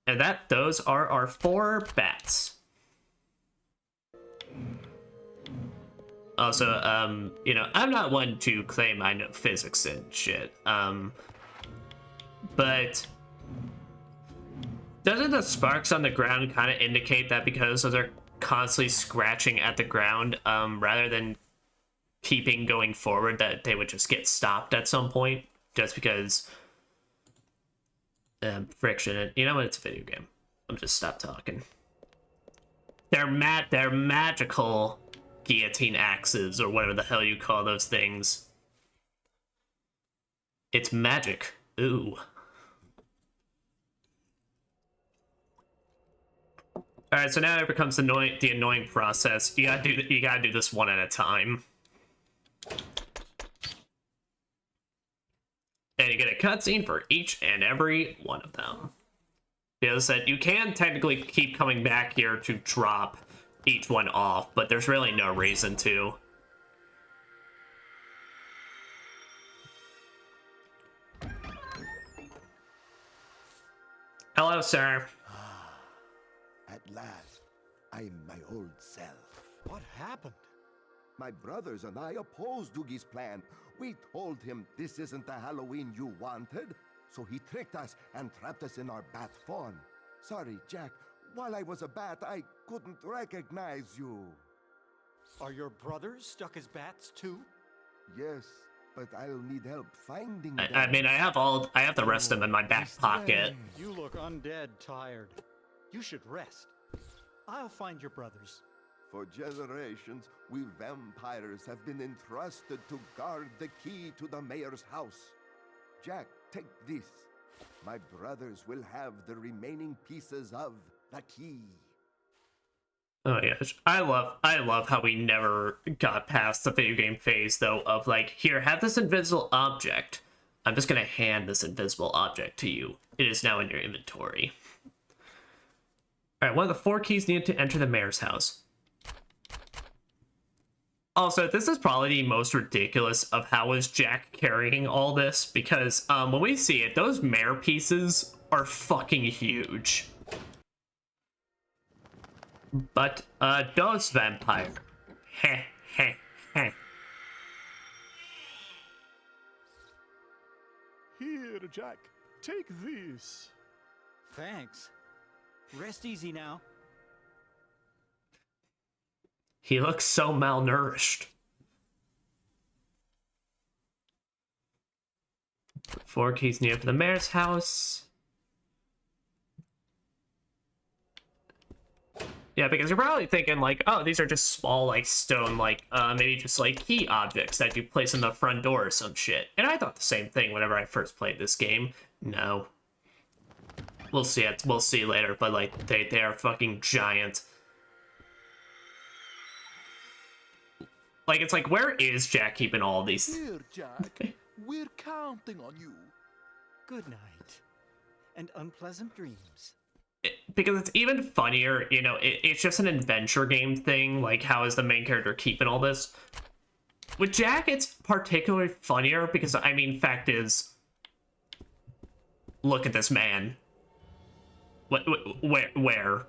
And those are our 4 bats. Also, you know, I'm not one to claim I know physics and shit. But doesn't the sparks on the ground kind of indicate that because those are constantly scratching at the ground, rather than keeping going forward, that they would just get stopped at some point? Just because friction. And you know what? It's a video game. I'm just stop talking. They're magical guillotine axes, or whatever the hell you call those things. It's magic. Ooh. All right, so now it becomes the annoying process. You gotta do this one at a time. And you get a cutscene for each and every one of them. Because that you can technically keep coming back here to drop each one off, but there's really no reason to. Hello, sir. At last, I'm my old self. What happened? My brothers and I opposed Oogie's plan. We told him this isn't the Halloween you wanted, so he tricked us and trapped us in our bat fawn. Sorry, Jack. While I was a bat, I couldn't recognize you. Are your brothers stuck as bats too? Yes, but I'll need help finding them. I mean, I have the rest of them in my back pocket. You look undead tired. You should rest. I'll find your brothers. For generations, we vampires have been entrusted to guard the key to the mayor's house. Jack, take this. My brothers will have the remaining pieces of the key. Oh yes, I love how we never got past the video game phase, though, of like, here, have this invisible object. I'm just gonna hand this invisible object to you. It is now in your inventory. Alright, one of the 4 keys needed to enter the mayor's house. Also, this is probably the most ridiculous of how is Jack carrying all this, because when we see it, those mayor pieces are fucking huge. But, does vampire. Heh, heh, heh. Here, Jack. Take this. Thanks. Rest easy now. He looks so malnourished. 4 keys needed for the mayor's house. Yeah, because you're probably thinking, like, oh, these are just small, like, stone, like, maybe just, like, key objects that you place in the front door or some shit. And I thought the same thing whenever I first played this game. No. We'll see it. We'll see later, but, like, they are fucking giant. Like, it's like, where is Jack keeping all these? Here, Jack. We're counting on you. Good night. And unpleasant dreams. because it's even funnier, you know, it's just an adventure game thing, like how is the main character keeping all this? With Jack, it's particularly funnier because, I mean, fact is, look at this man. Where?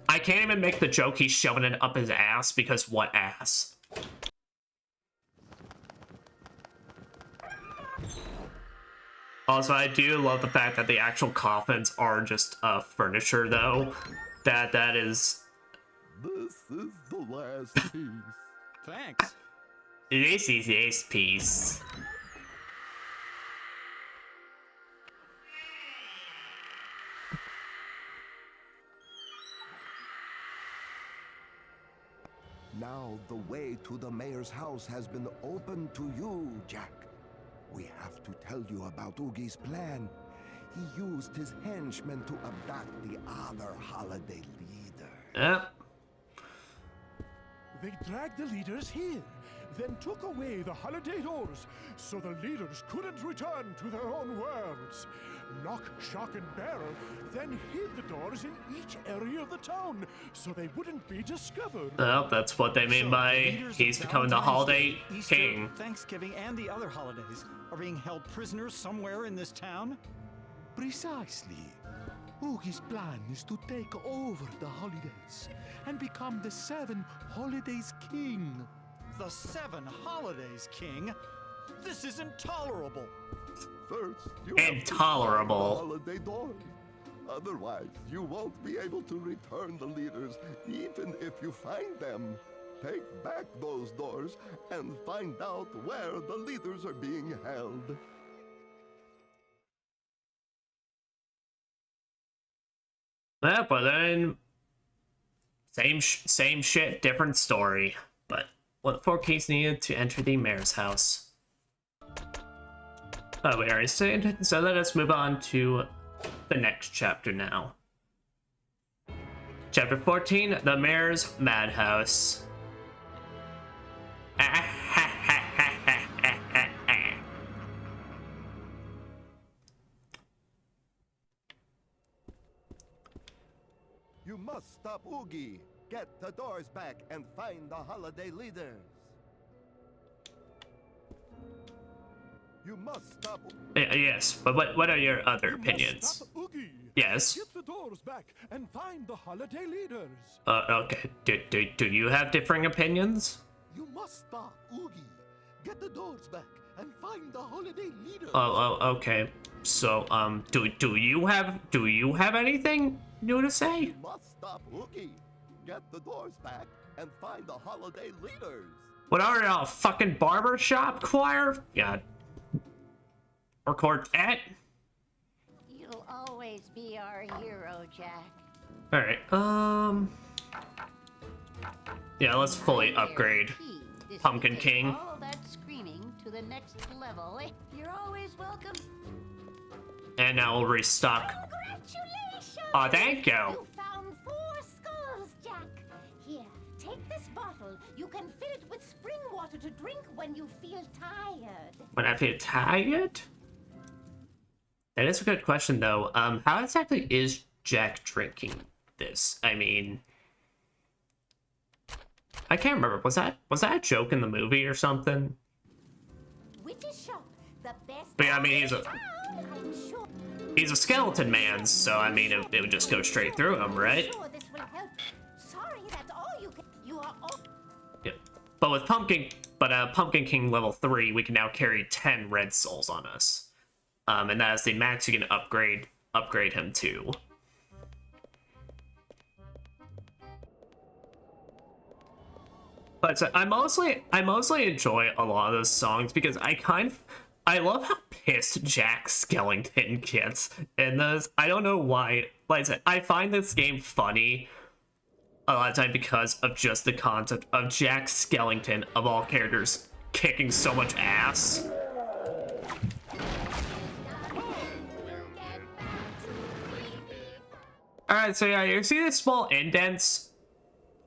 I can't even make the joke he's shoving it up his ass because what ass? Also, I do love the fact that the actual coffins are just furniture, though. That is... This is the last piece. Thanks. This is this piece. Now the way to the mayor's house has been opened to you, Jack. We have to tell you about Oogie's plan. He used his henchmen to abduct the other holiday leader. Yep. They dragged the leaders here, then took away the holiday doors so the leaders couldn't return to their own worlds. Lock, Shock, and Barrel then hid the doors in each area of the town so they wouldn't be discovered. Well, that's what they mean by he's becoming the holiday Easter, king. Thanksgiving, and the other holidays are being held prisoners somewhere in this town? Precisely. Oogie's plan is to take over the holidays and become the 7 Holidays King. The 7 Holidays King? This is intolerable. First, you Intolerable. have to find the holiday door. Otherwise, you won't be able to return the leaders, even if you find them. Take back those doors and find out where the leaders are being held. Yeah, but then same shit, different story. But what 4 keys needed to enter the mayor's house? Oh, we already said. So let us move on to the next chapter now. Chapter 14, the mayor's madhouse. You must stop Oogie. Get the doors back and find the holiday leaders. You must stop. Yes, but what are your other opinions? Stop Oogie. Yes. Get the doors back and find the holiday leaders. Okay. Do you have differing opinions? You must stop Oogie. Get the doors back and find the holiday leaders. Oh, okay. So, do you have anything new to say? You must stop Oogie. Get the doors back and find the holiday leaders. What are you, a fucking barbershop choir? Yeah. Or quartet? You'll always be our hero, Jack. Alright, yeah, let's fully upgrade This Pumpkin will take King. All that screaming to the next level. You're always welcome. And now we'll restock. Congratulations! Oh, thank you. You found 4 skulls, Jack. Here, take this bottle. You can fill it with spring water to drink when you feel tired. When I feel tired? That is a good question, though. How exactly is Jack drinking this? I mean, I can't remember. Was that a joke in the movie or something? Witch's shop, the best. But yeah, I mean, I'm sure. he's a skeleton man, so I mean, it would just go straight through him, right? Sure, this will help. Sorry, that's all you can. You are all. Yep. But with Pumpkin King level 3, we can now carry 10 red souls on us. And that is the max you can upgrade him to. But so I mostly enjoy a lot of those songs because I love how pissed Jack Skellington gets in those. I don't know why. Like I said, I find this game funny a lot of time because of just the concept of Jack Skellington, of all characters, kicking so much ass. Alright, so yeah, you see the small indents?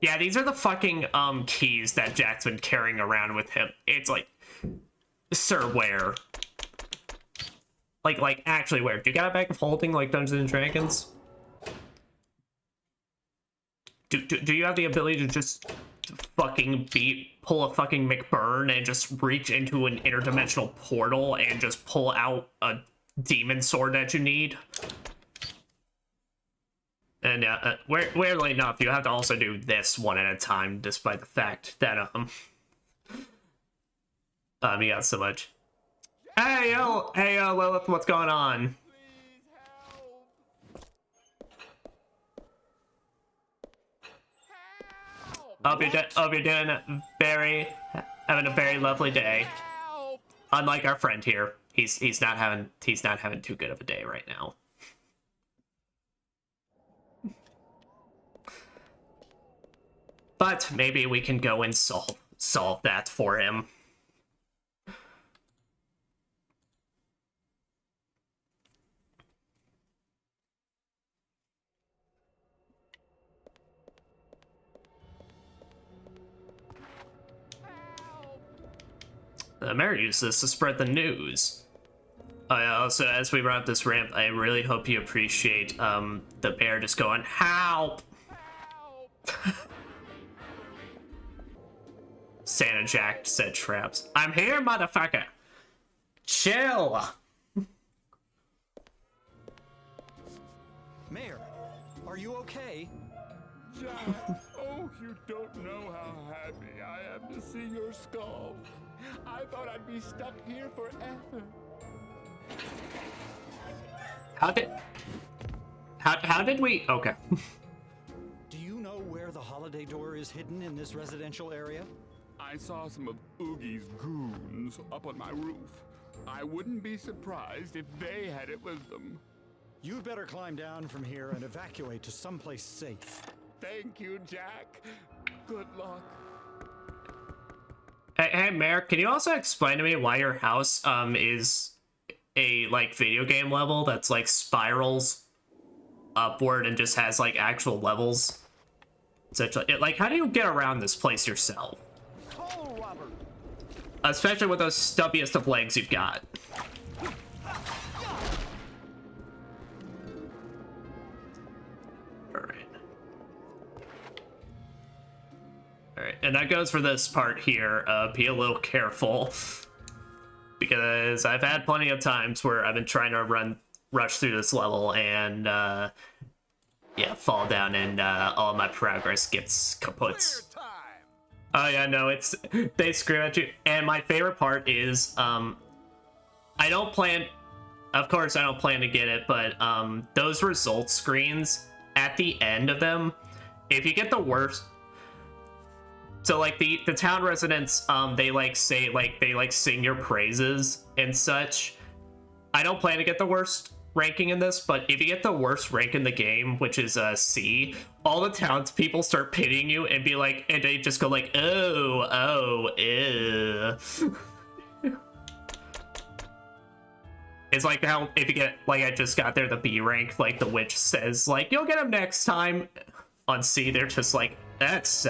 Yeah, these are the fucking keys that Jack's been carrying around with him. It's like, sir, where? Like actually where? Do you got a bag of holding like Dungeons and Dragons? Do you have the ability to just fucking pull a fucking McBurn and just reach into an interdimensional portal and just pull out a demon sword that you need? And weirdly enough, you have to also do this one at a time, despite the fact that you got so much. Hey yo, Lilith, what's going on? Hope you're doing having a very lovely day. Unlike our friend here, he's not having too good of a day right now. But maybe we can go and solve that for him. The mayor used this to spread the news. Also, as we run up this ramp, I really hope you appreciate the bear just going, "Help!" Santa Jack said traps. I'm here, motherfucker. Chill. Mayor, are you okay? Jack, oh, you don't know how happy I am to see your skull. I thought I'd be stuck here forever. How did we? Okay. Do you know where the holiday door is hidden in this residential area? I saw some of Oogie's goons up on my roof. I wouldn't be surprised if they had it with them. You'd better climb down from here and evacuate to someplace safe. Thank you, Jack. Good luck. Hey, Mayor, can you also explain to me why your house is a like video game level that's like spirals upward and just has like actual levels? Essentially, like, how do you get around this place yourself? Especially with those stubbiest of legs you've got. Alright, and that goes for this part here. Be a little careful. Because I've had plenty of times where I've been trying to rush through this level and, yeah, fall down and all my progress gets kaput. Oh yeah, no, they scream at you. And my favorite part is, of course I don't plan to get it, but those results screens, at the end of them, if you get the worst, so like the town residents, they like say, like, they like sing your praises and such. I don't plan to get the worst ranking in this, but if you get the worst rank in the game, which is C, all the townspeople start pitying you and be like, and they just go like, oh, ew. It's like how if you get, like, I just got there the B rank, like the witch says, like, you'll get him next time. On C, they're just like, that's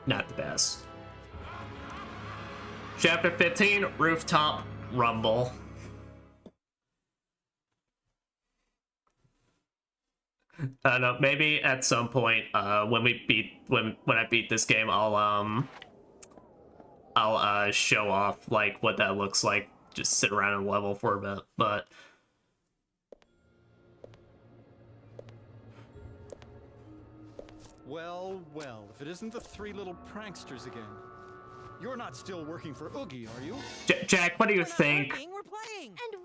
not the best. Chapter 15, Rooftop Rumble. I don't know, maybe at some point, when I beat this game, I'll show off like what that looks like. Just sit around and level for a bit, but Well, if it isn't the three little pranksters again. You're not still working for Oogie, are you? Jack, what do you think? We're playing! And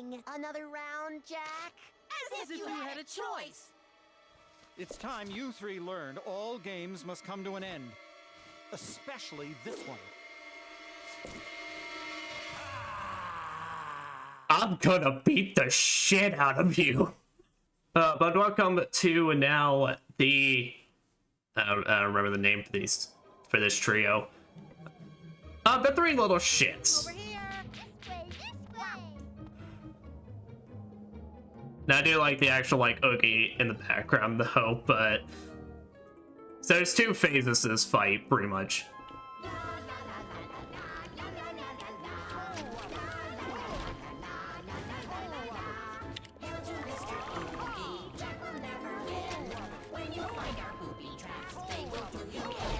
winning! Another round, Jack? As if you had a choice! It's time you three learned all games must come to an end. Especially this one. I'm gonna beat the shit out of you. But welcome to now the... I don't remember the name for this trio. The three little shits. Over here! This way, this way! Now I do like the actual like Oogie in the background though, but so there's two phases to this fight, pretty much.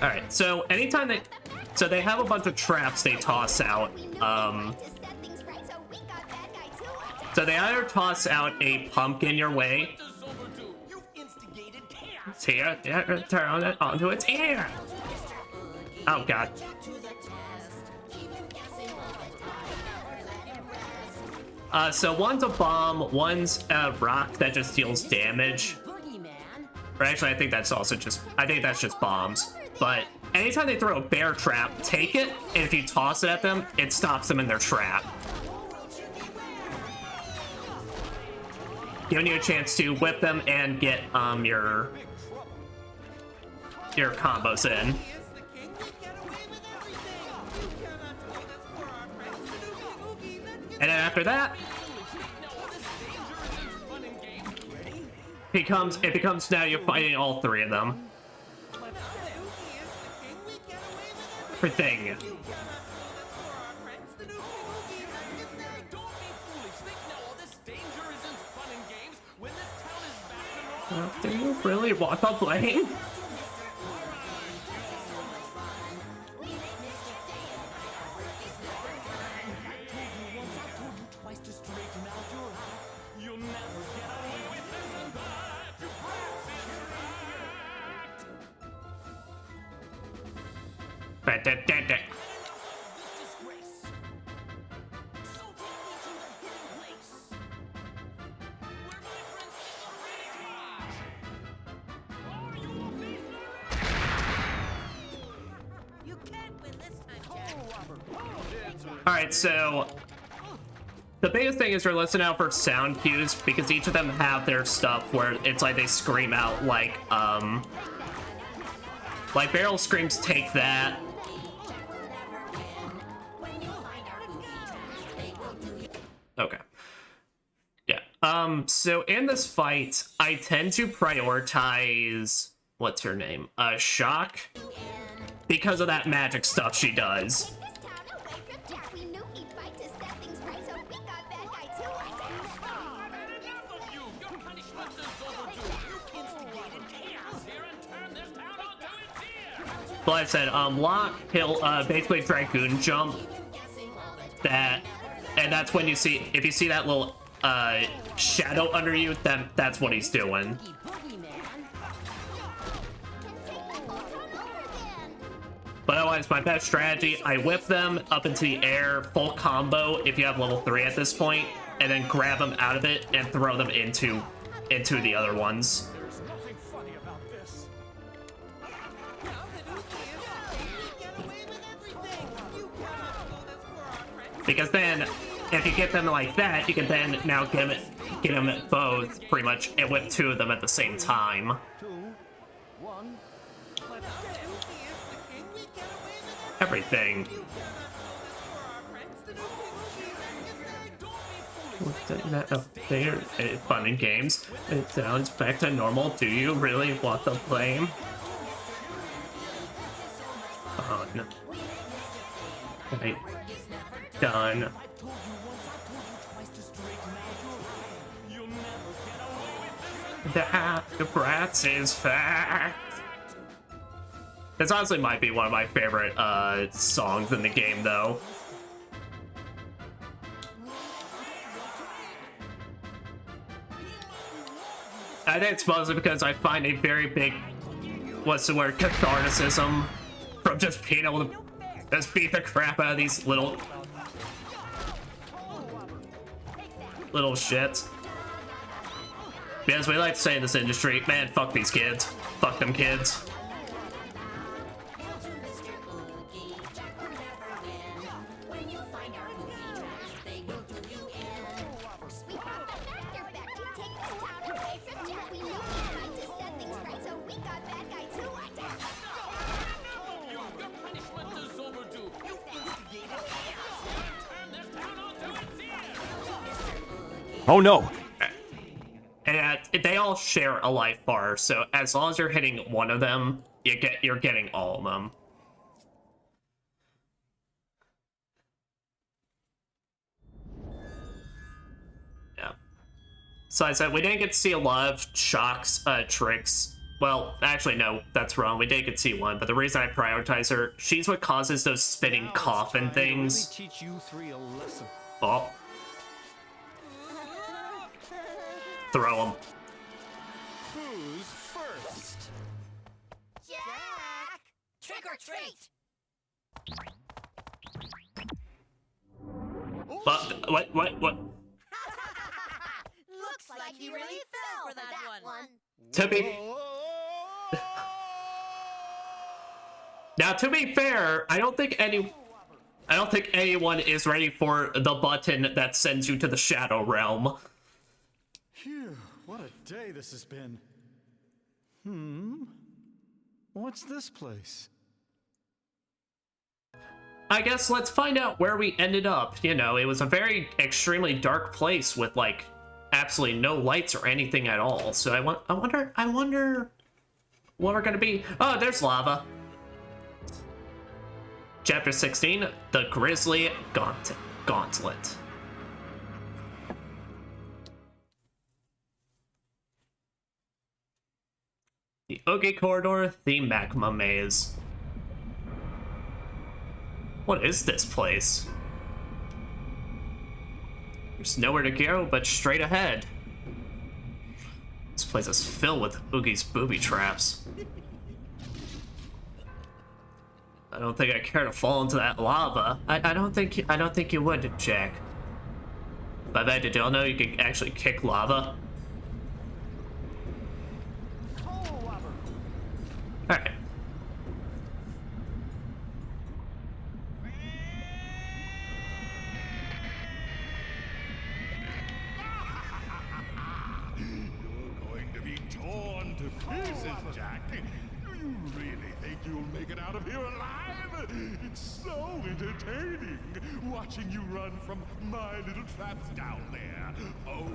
Alright, so anytime they have a bunch of traps they toss out. So they either toss out a pumpkin your way. Here, turn it onto its ear. Oh god. So one's a bomb, one's a rock that just deals damage. Or actually, I think that's just bombs. But anytime they throw a bear trap, take it, and if you toss it at them, it stops them in their trap. Giving you a chance to whip them and get your combos in. And then after that, it becomes now you're fighting all three of them. Everything. Do you really want the blame? Alright, so the biggest thing is you're listening out for sound cues because each of them have their stuff where it's like they scream out like barrel screams, take that. Okay. Yeah. So in this fight, I tend to prioritize what's her name? Shock. Because of that magic stuff she does. But like I said, Locke, he'll basically Dragoon jump that, and that's when you see, if you see that little shadow under you, then that's what he's doing. But otherwise, my best strategy, I whip them up into the air, full combo if you have level 3 at this point, and then grab them out of it and throw them into the other ones. Because then, if you get them like that, you can then now get them both, pretty much, and whip 2 of them at the same time. Everything. Oh, they're fun and games. It sounds back to normal. Do you really want the blame? Oh, no. Right. Done. The brats is fact. This honestly might be one of my favorite songs in the game, though. I think it's mostly because I find a very big, what's the word, catharticism from just being able to just beat the crap out of these little shits. Because we like to say in this industry, man, fuck these kids. Fuck them kids. Oh no! And they all share a life bar, so as long as you're hitting one of them, you're getting all of them. Yeah. So I said we didn't get to see a lot of Shock's tricks well, actually, no, that's wrong. We did get see one, but the reason I prioritize her, she's what causes those spitting coffin things. Really teach you three a lesson. Oh. Throw him. Who's first? Jack! Trick or treat! But, what? Looks like you really fell for that one. To be... Now, to be fair, I don't think anyone is ready for the button that sends you to the Shadow Realm. Phew, what a day this has been. What's this place? I guess let's find out where we ended up. You know, it was a very extremely dark place with, like, absolutely no lights or anything at all. So I wonder what we're gonna be. Oh, there's lava. Chapter 16, The Grisly Gauntlet. The Oogie Corridor, the Magma Maze. What is this place? There's nowhere to go but straight ahead. This place is filled with Oogie's booby traps. I don't think I care to fall into that lava. I don't think you would, Jack. By that, did y'all know you can actually kick lava? Alright. You're going to be torn to pieces, Jack. Do you really think you'll make it out of here alive? It's so entertaining watching you run from my little traps down there. Oh,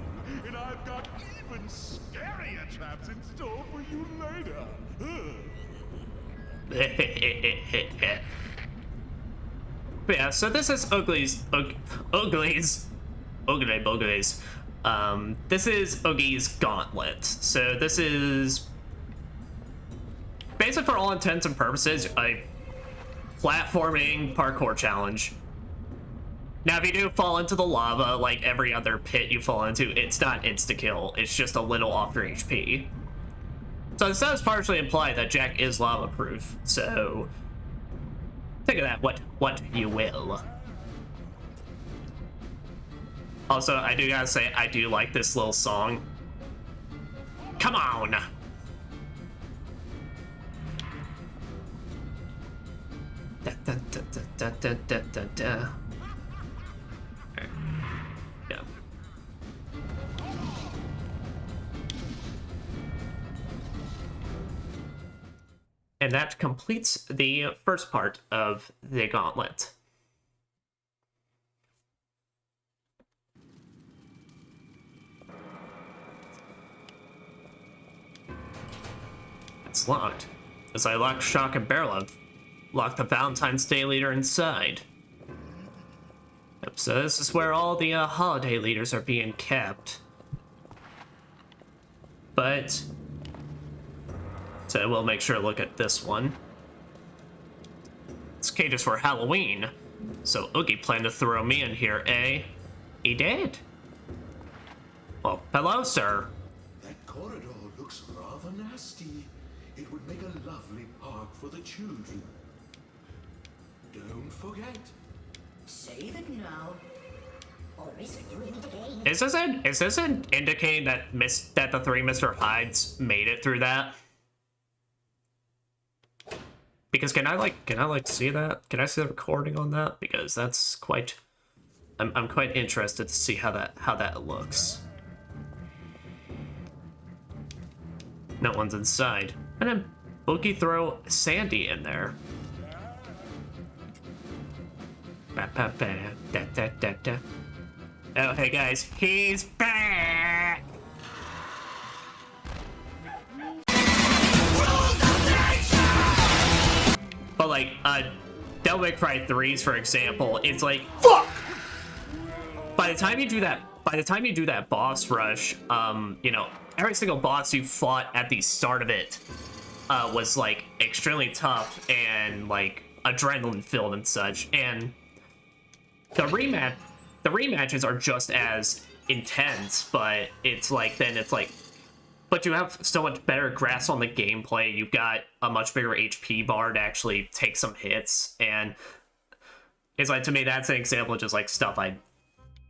and I've got even scarier traps in store for you later. Yeah, so this is Oogie's. This is Oogie's Gauntlet. So this is basically, for all intents and purposes, a platforming parkour challenge. Now, if you do fall into the lava, like every other pit you fall into, it's not insta-kill. It's just a little off your HP. So this does partially imply that Jack is lava-proof. So think of that what you will. Also, I do gotta say, I do like this little song. Come on! Da, da, da, da, da, da, da, da. Yeah. And that completes the first part of the gauntlet. It's locked. As I lock Shock and Barrel, I've locked the Valentine's Day leader inside. Yep, so this is where all the holiday leaders are being kept. But so we'll make sure to look at this one. This cage is for Halloween. So Oogie planned to throw me in here, eh? He did. Well, hello, sir. That corridor looks rather nasty. It would make a lovely park for the children. Don't forget. Save it now. Or is it doing it again? Is this indicating that that the three Mr. Hydes made it through that? Because can I see that? Can I see the recording on that? Because that's quite. I'm quite interested to see how that looks. No one's inside. And then Oogie throw Sandy in there. Ba, ba, ba, da, da, da, da. Oh, hey guys, he's back! But like, Devil May Cry 3's, for example, it's like, fuck! By the time you do that by the time you do that boss rush, you know, every single boss you fought at the start of it was like extremely tough and like adrenaline filled and such. And the rematches are just as intense, but it's like but you have so much better grasp on the gameplay. You've got a much bigger HP bar to actually take some hits, and it's like, to me, that's an example of just like stuff I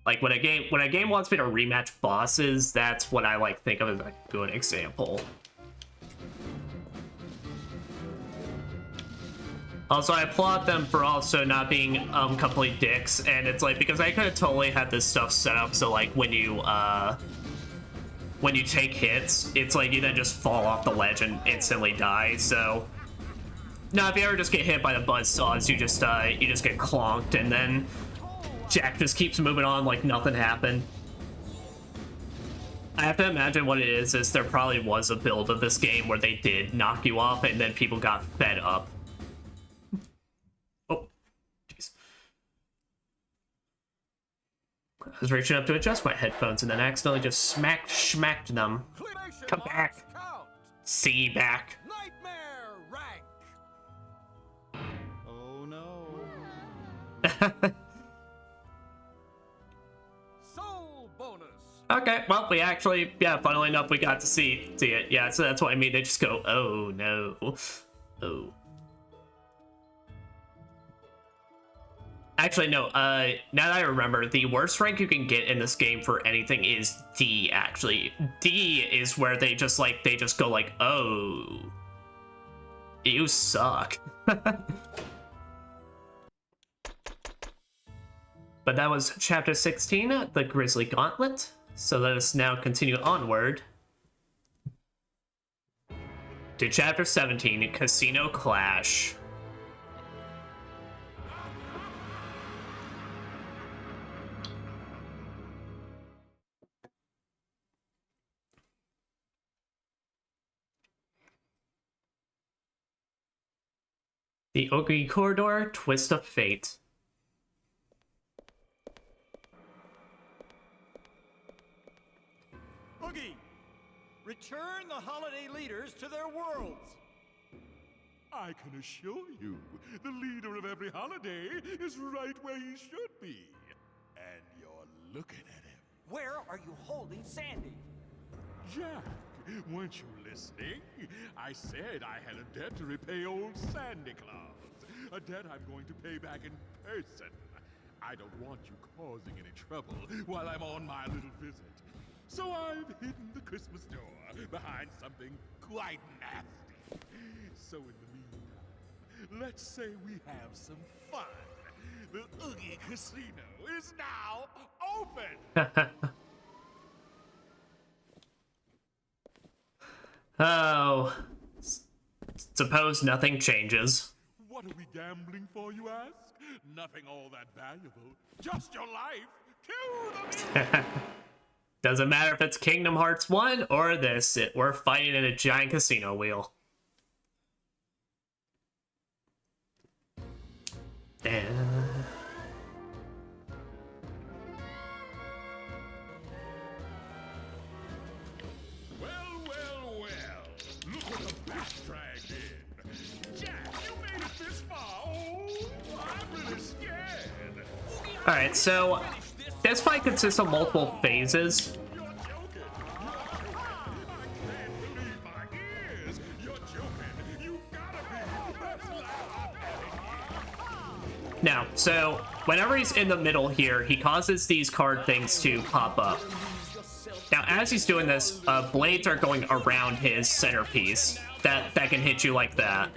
like when a game wants me to rematch bosses. That's what I like think of as a good example. Also, I applaud them for also not being complete dicks, and it's like, because I could have totally had this stuff set up so like when you take hits, it's like you then just fall off the ledge and instantly die. So now if you ever just get hit by the buzzsaws, you just get clonked, and then Jack just keeps moving on like nothing happened. I have to imagine what it is there probably was a build of this game where they did knock you off and then people got fed up. I was reaching up to adjust my headphones and then accidentally just schmacked them. Come back. See you back. Nightmare rank. Oh no. Soul bonus. Okay, well, we actually, yeah, funnily enough, we got to see it. Yeah, so that's what I mean. They just go, oh no. Oh. Actually, no, now that I remember, the worst rank you can get in this game for anything is D, actually. D is where they just go like, oh, you suck. But that was Chapter 16, The Grizzly Gauntlet. So let us now continue onward to Chapter 17, Casino Clash. The Oogie Corridor, Twist of Fate. Oogie, return the holiday leaders to their worlds. I can assure you, the leader of every holiday is right where he should be. And you're looking at him. Where are you holding Sandy? Jack, weren't you listening? I said I had a debt to repay old Sandy Claus. A debt I'm going to pay back in person. I don't want you causing any trouble while I'm on my little visit. So I've hidden the Christmas door behind something quite nasty. So in the meantime, let's say we have some fun. The Oogie Casino is now open! Oh, suppose nothing changes. What are we gambling for, you ask? Nothing all that valuable. Just your life. Cue the music. Doesn't matter if it's Kingdom Hearts 1 or this. We're fighting in a giant casino wheel. Alright, so this fight consists of multiple phases. Now, so whenever he's in the middle here, he causes these card things to pop up. Now, as he's doing this, blades are going around his centerpiece that can hit you like that.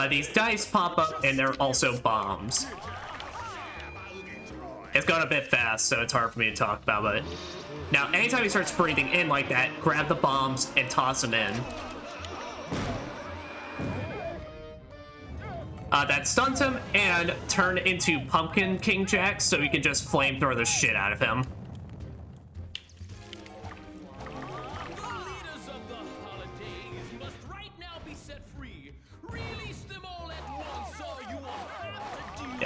These dice pop up, and they're also bombs. It's going a bit fast, so it's hard for me to talk about it. Now, anytime he starts breathing in like that, grab the bombs and toss them in. That stuns him and turn into Pumpkin King Jack, so you can just flamethrower the shit out of him.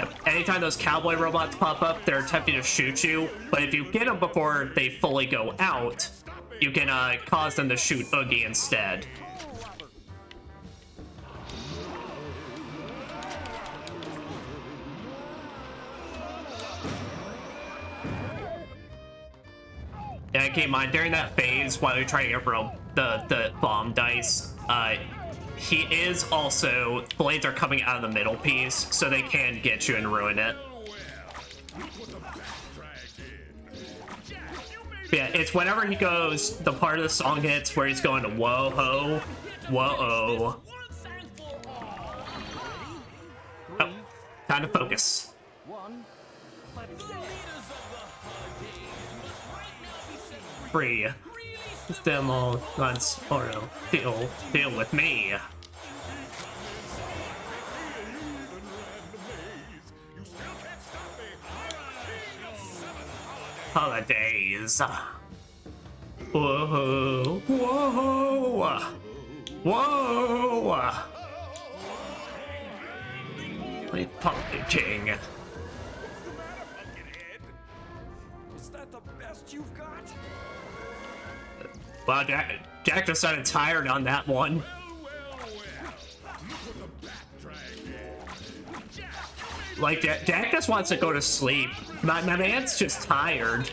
Yep. Anytime those cowboy robots pop up, they're attempting to shoot you, but if you get them before they fully go out, you can cause them to shoot Oogie instead. Yeah, keep in mind, during that phase, while you're trying to get the bomb dice, he is also, blades are coming out of the middle piece, so they can get you and ruin it. But yeah, it's whenever he goes, the part of the song hits where he's going to whoa-ho, whoa-oh. Oh, time to focus. Free. Demo once or deal with me. Holidays. Whoa, whoa, whoa. My Pumpkin King. Is that the best you've got? Wow, Jack just sounded tired on that one. Like, Jack just wants to go to sleep. My man's just tired.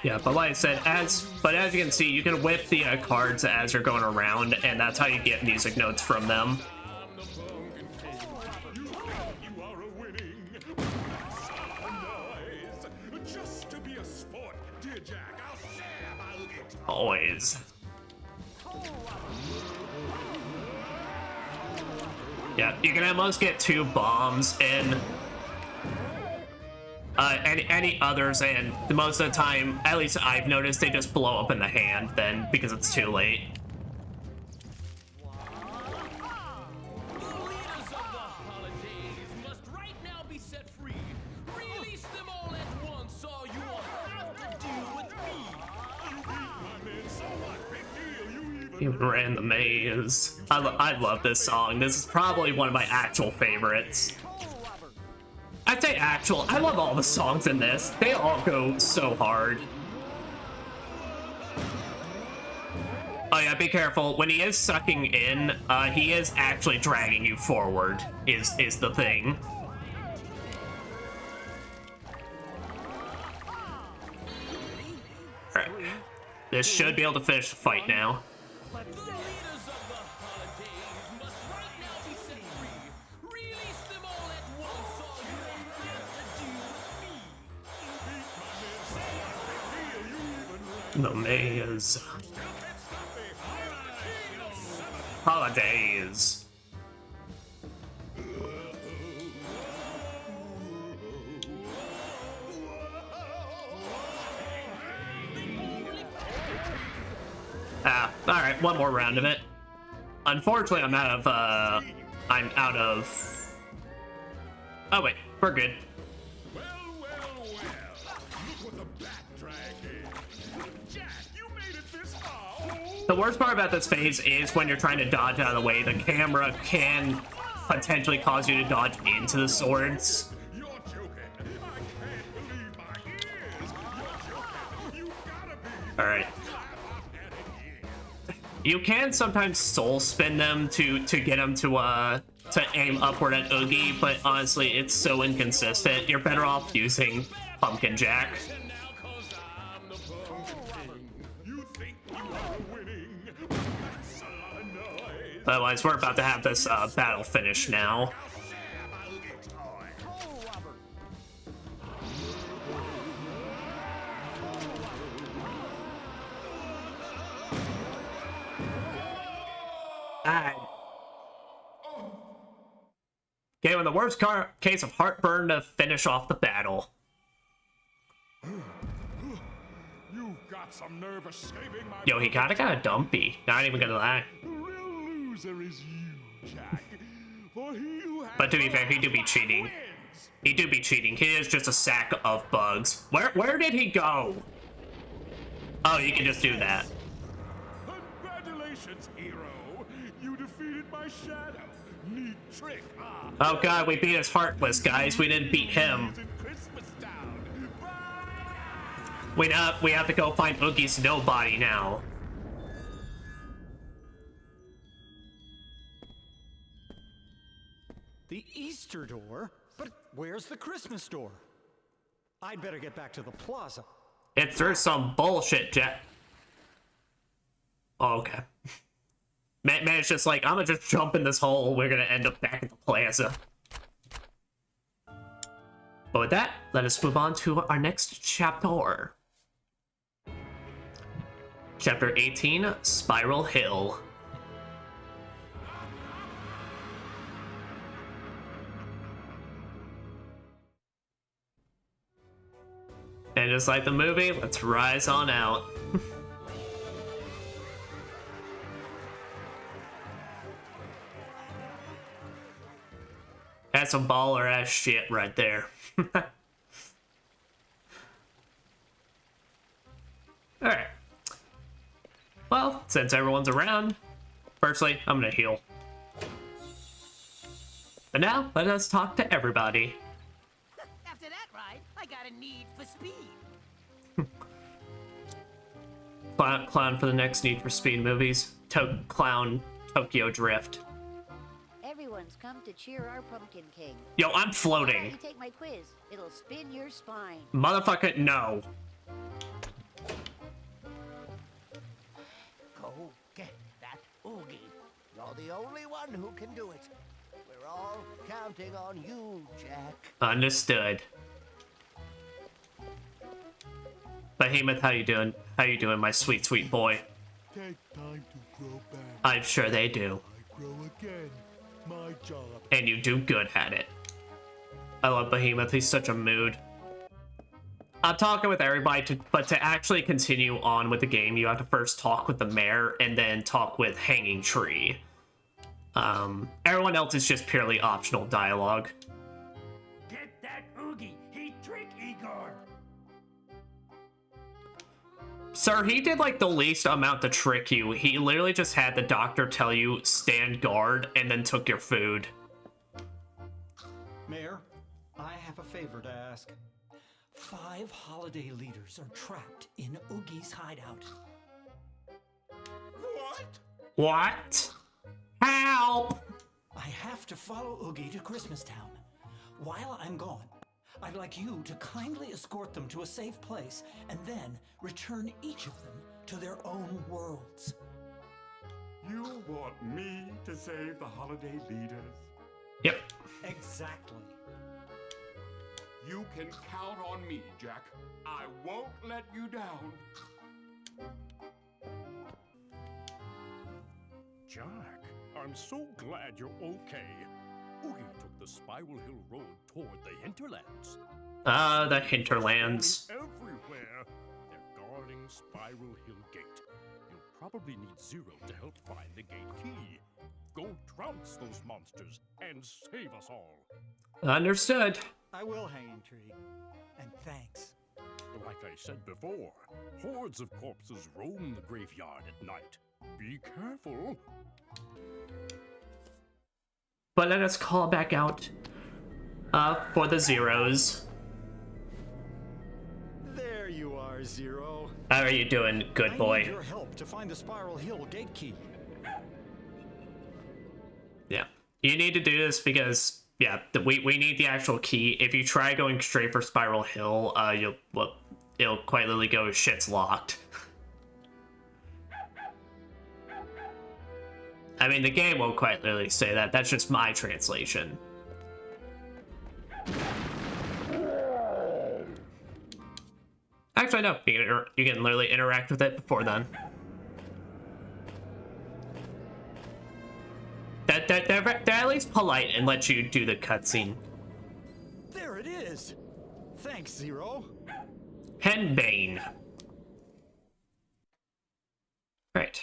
Yeah, but like I said, as you can see, you can whip the cards as you're going around, and that's how you get music notes from them. Always. Yeah, you can at most get 2 bombs in. Any others, and most of the time, at least I've noticed, they just blow up in the hand then because it's too late. You ran the maze. I love this song. This is probably one of my actual favorites. I'd say actual. I love all the songs in this. They all go so hard. Oh yeah, be careful. When he is sucking in, he is actually dragging you forward, is the thing. Alright. This should be able to finish the fight now. The maze. Holidays. Alright, one more round of it. Unfortunately, I'm out of... Oh wait, we're good. The worst part about this phase is when you're trying to dodge out of the way, the camera can potentially cause you to dodge into the swords. Alright. You can sometimes soul spin them to get them to aim upward at Oogie, but honestly, it's so inconsistent. You're better off using Pumpkin Jack. Otherwise, we're about to have this battle finish now. Okay, with the worst case of heartburn to finish off the battle. Yo, he kinda got a dumpy. Not even gonna lie. The real loser is you, Jack. For he who has But to be fair, he do be cheating. He do be cheating. He is just a sack of bugs. Where did he go? Oh, you can just do that. Congratulations, hero! You defeated my shadow. Neat trick, huh? Oh god, we beat us heartless, guys. We didn't beat him. We have to go find Oogie's nobody now. The Easter door? But where's the Christmas door? I'd better get back to the plaza. It's through some bullshit, Jack. Oh, okay. Man, it's just like, I'm gonna just jump in this hole. We're gonna end up back at the plaza. But with that, let us move on to our next chapter. Chapter 18, Spiral Hill. And just like the movie, let's rise on out. That's some baller ass shit right there. Alright. Well, since everyone's around, firstly, I'm gonna heal. But now, let us talk to everybody. After that ride, I got a need for speed. Clown for the next Need for Speed movies. Clown Tokyo Drift. Everyone's come to cheer our Pumpkin King. Yo, I'm Why don't floating. you take my quiz? It'll spin your spine. Motherfucker, no. Go get that Oogie. You're the only one who can do it. We're all counting on you, Jack. Understood. Behemoth, how you doing? How you doing, my sweet, sweet boy? Take time to grow back. I'm sure they do. I grow again. My job. And you do good at it. I love Behemoth, he's such a mood. I'm talking with everybody, but to actually continue on with the game, you have to first talk with the mayor and then talk with Hanging Tree. Everyone else is just purely optional dialogue. Get that Oogie. He trick Igor. Sir, he did like the least amount to trick you. He literally just had the doctor tell you stand guard and then took your food. Mayor, I have a favor to ask. 5 holiday leaders are trapped in Oogie's hideout. What? What? Help! I have to follow Oogie to Christmas Town. While I'm gone, I'd like you to kindly escort them to a safe place and then return each of them to their own worlds. You want me to save the holiday leaders? Yep. Exactly. You can count on me, Jack. I won't let you down. Jack, I'm so glad you're okay. Oogie took the Spiral Hill Road toward the hinterlands. The hinterlands. Everywhere. They're guarding Spiral Hill Gate. You'll probably need Zero to help find the gate key. Go trounce those monsters and save us all. Understood. I will, Hanging Tree. And thanks. Like I said before, hordes of corpses roam the graveyard at night. Be careful. But let us call back out for the Zeros. There you are, Zero. How are you doing, good I boy? need your help to find the Spiral Hill gate key. Yeah. You need to do this because, yeah, we need the actual key. If you try going straight for Spiral Hill, it'll quite literally go, shit's locked. I mean, the game won't quite literally say that. That's just my translation. Actually, no. You can literally interact with it before then. They're at least polite and let you do the cutscene. There it is. Thanks, Zero. Henbane. Right.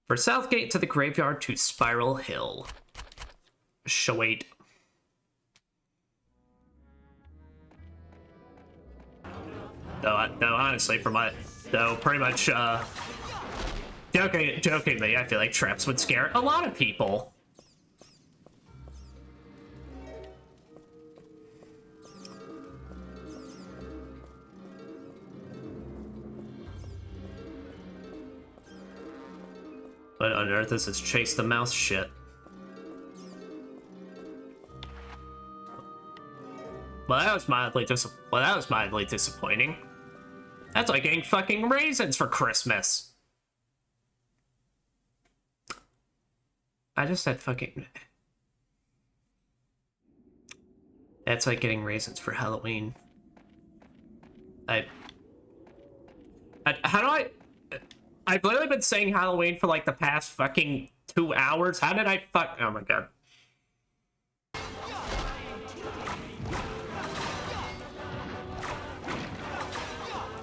For Southgate to the graveyard to Spiral Hill. Shawait. Though honestly, pretty much, jokingly, I feel like traps would scare a lot of people. What on earth is this chase the mouse shit? Well, that was mildly disappointing. That's like getting fucking raisins for Christmas. I just said fucking. That's like getting raisins for Halloween. How do I? I've literally been saying Halloween for like the past fucking 2 hours. How did I fuck? Oh my god.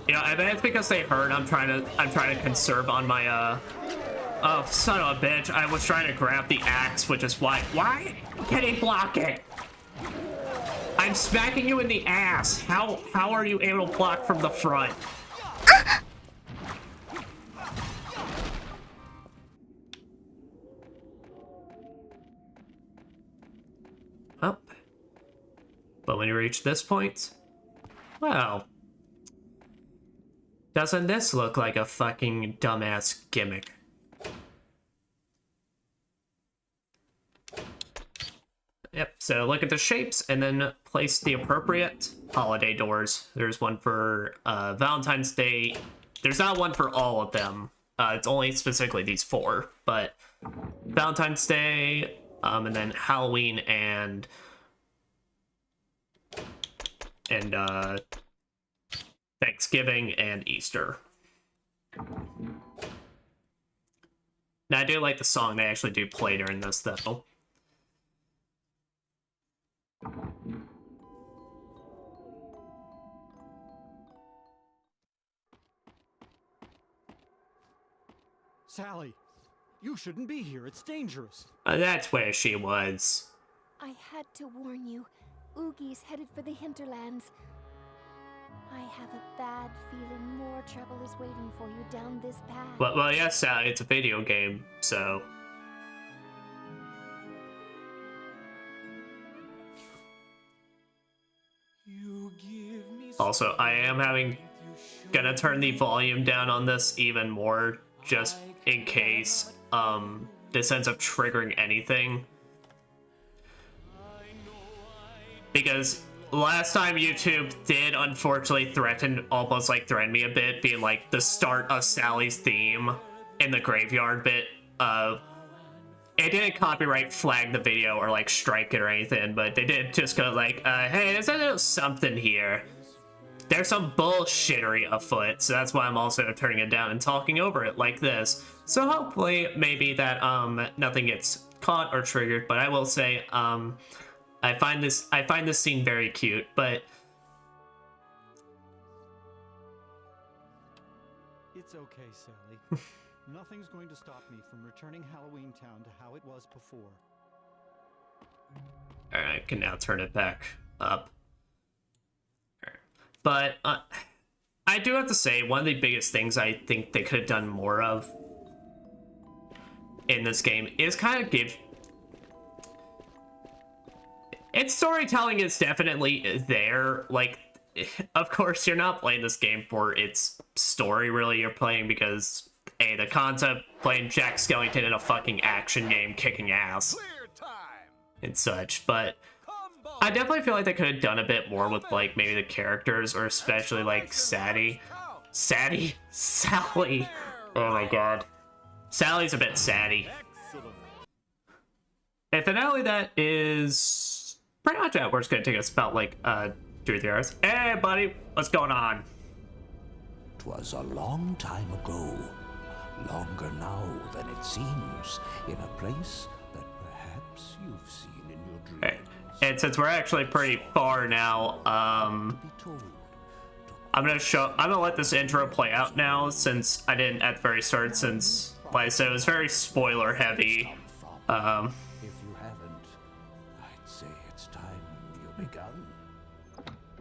You know, I bet it's because they heard I'm trying to conserve on my oh son of a bitch. I was trying to grab the axe, which is why can he block it? I'm smacking you in the ass. How are you able to block from the front? Up. But when you reach this point, well, doesn't this look like a fucking dumbass gimmick? Yep, so look at the shapes and then place the appropriate holiday doors. There's one for Valentine's Day. There's not one for all of them. It's only specifically these 4, but Valentine's Day, and then Halloween and Thanksgiving and Easter. Now I do like the song they actually do play during this though. Sally, you shouldn't be here. It's dangerous. That's where she was. I had to warn you. Oogie's headed for the hinterlands. I have a bad feeling more trouble is waiting for you down this path. Well, yes, it's a video game, so. Also, I am gonna turn the volume down on this even more, just in case this ends up triggering anything. Because last time YouTube did unfortunately almost threaten me a bit, being like the start of Sally's theme in the graveyard bit. It didn't copyright flag the video or like strike it or anything, but they did just go like, hey, there's a little something here. There's some bullshittery afoot, so that's why I'm also turning it down and talking over it like this. So hopefully, maybe that nothing gets caught or triggered. But I will say, I find this scene very cute. But it's okay, Sally. Nothing's going to stop me from returning Halloween Town to how it was before. I can now turn it back up. But I do have to say, one of the biggest things I think they could have done more of in this game is kind of give... Its storytelling is definitely there. Like, of course, you're not playing this game for its story, really. You're playing because, A, the concept, playing Jack Skellington in a fucking action game kicking ass and such, but I definitely feel like they could have done a bit more with, like, maybe the characters, or especially, like, Sally. Oh my god. Sally's a bit saddy. And finale, that is pretty much it. We're just gonna take us about, like, 2 or 3 hours. Hey, buddy, what's going on? 'Twas a long time ago, longer now than it seems, in a place that perhaps you've seen in your dreams. Hey. And since we're actually pretty far now, I'm gonna let this intro play out now, since I didn't at the very start, since, like I said, it was very spoiler heavy. If you haven't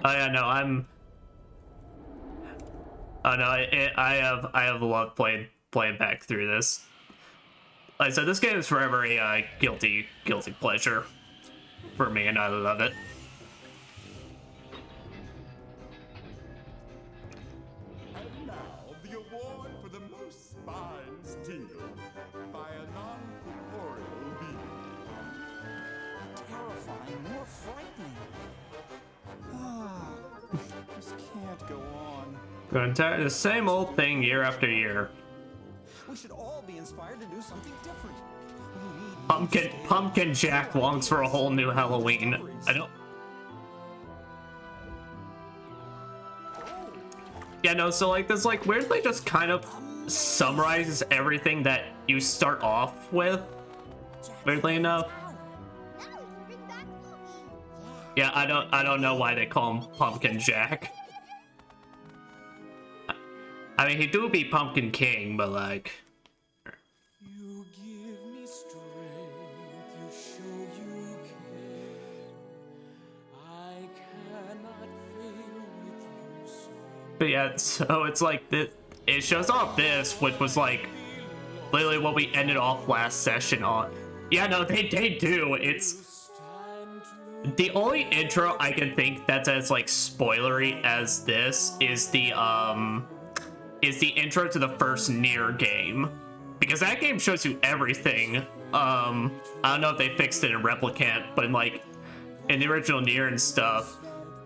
Oh yeah, no, oh no, I have loved playing back through this. Like I said, this game is forever a guilty pleasure for me, and I love it. And now, the award for the most spines tingled by a non-corporeal being. Terrifying, more frightening. Ah, this can't go on. The same old thing year after year. We should all be inspired to do something different. We need Pumpkin Jack longs for a whole new Halloween. I don't. Yeah, no. So like this, like weirdly, just kind of summarizes everything that you start off with. Weirdly enough. Yeah, I don't know why they call him Pumpkin Jack. I mean, he do be Pumpkin King, but like. You give me strength, you show you care. I cannot fail with you so. But yeah, so it's like this. It shows off this, which was like literally what we ended off last session on. Yeah, no, they do. It's the only intro I can think that's as like spoilery as this is the intro to the first Nier game, because that game shows you everything. I don't know if they fixed it in Replicant, but in the original Nier and stuff,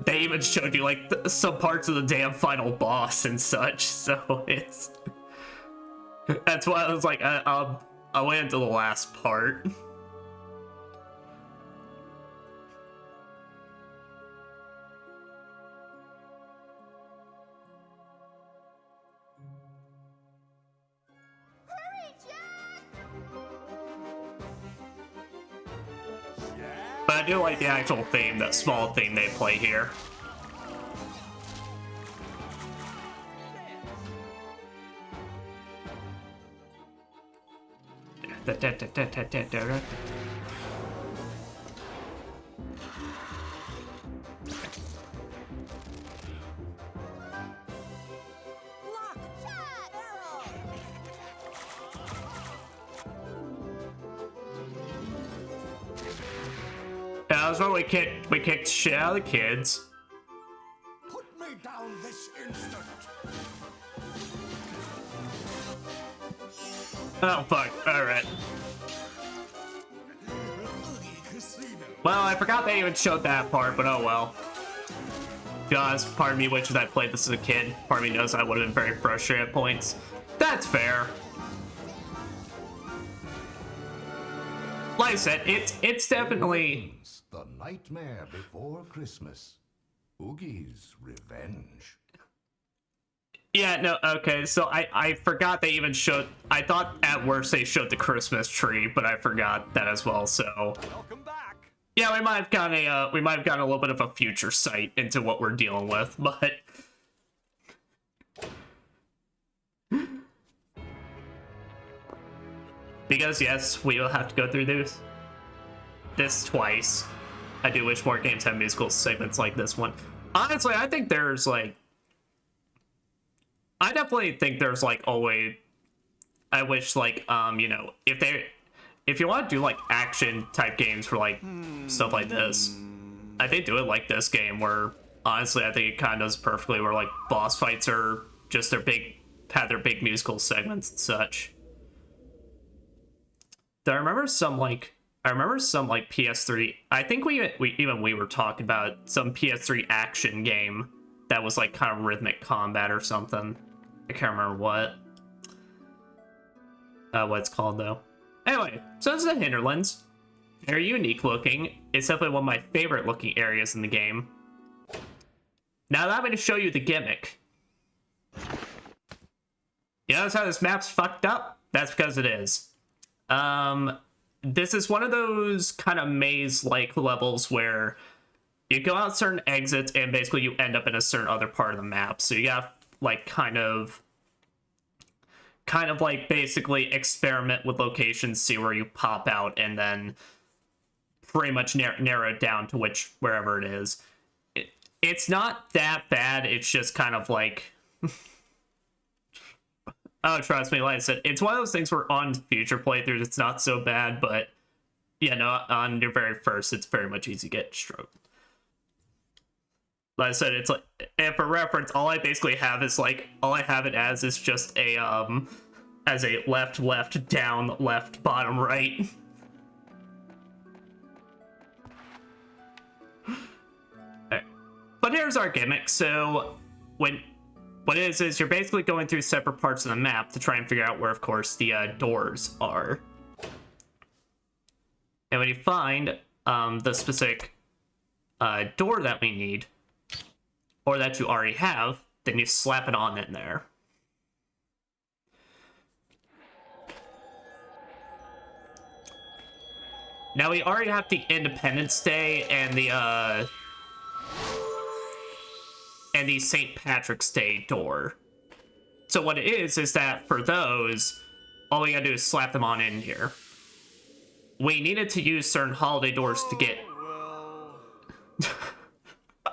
they even showed you like some parts of the damn final boss and such. So it's that's why I was like, I went into the last part. But I do like the actual theme, that small theme they play here. Yeah, that's why we kicked shit out of the kids. Put me down this instant. Oh fuck, alright. Well, I forgot they even showed that part, but oh well. To be honest, part of me wishes I played this as a kid. Part of me knows I would have been very frustrated at points. That's fair. Like I said, it's definitely... The Nightmare Before Christmas. Oogie's Revenge. Yeah, no, okay, so I forgot they even showed... I thought at worst they showed the Christmas tree, but I forgot that as well, so... Welcome back. Yeah, we might have gotten a little bit of a future sight into what we're dealing with, but... Because yes, we will have to go through this twice. I do wish more games have musical segments like this one. Honestly, I think there's like... I definitely think there's like always... I wish like, you know, if you want to do like action type games for like stuff like this, I think do it like this game where honestly I think it kind of does perfectly, where like boss fights are just have their big musical segments and such. I remember some like PS3. I think we were talking about some PS3 action game that was like kind of rhythmic combat or something. I can't remember what it's called though. Anyway, so this is the Hinterlands. Very unique looking. It's definitely one of my favorite looking areas in the game. Now allow me to show you the gimmick. You notice how this map's fucked up? That's because it is. This is one of those kind of maze-like levels where you go out certain exits and basically you end up in a certain other part of the map. So you gotta like kind of like basically experiment with locations, see where you pop out, and then pretty much narrow it down to wherever it is. it's not that bad. It's just kind of like, oh, trust me, like I said, it's one of those things where on future playthroughs it's not so bad, but yeah, no, on your very first, it's very much easy to get stroked. Like I said, it's like, and for reference, all I basically have is like, all I have it as is just a, as a left, left, down, left, bottom, right. Right. But here's our gimmick. So, what it is you're basically going through separate parts of the map to try and figure out where, of course, the doors are. And when you find the specific door that we need, or that you already have, then you slap it on in there. Now we already have the Independence Day and the St. Patrick's Day door. So what it is that for those, all we gotta do is slap them on in here. We needed to use certain holiday doors to get...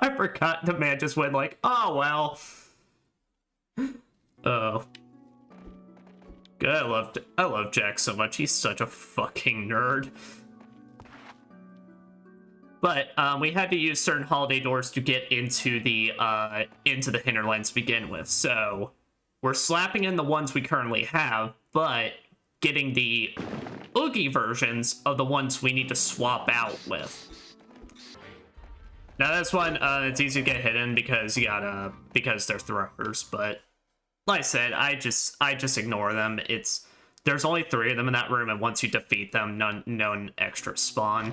I forgot the man just went like, oh, well. Oh. Good, I love Jack so much. He's such a fucking nerd. But we had to use certain holiday doors to get into the hinterlands to begin with. So we're slapping in the ones we currently have, but getting the Oogie versions of the ones we need to swap out with. Now this one, it's easy to get hidden because because they're throwers, but like I said, I just ignore them. There's only 3 of them in that room, and once you defeat them, none extra spawn.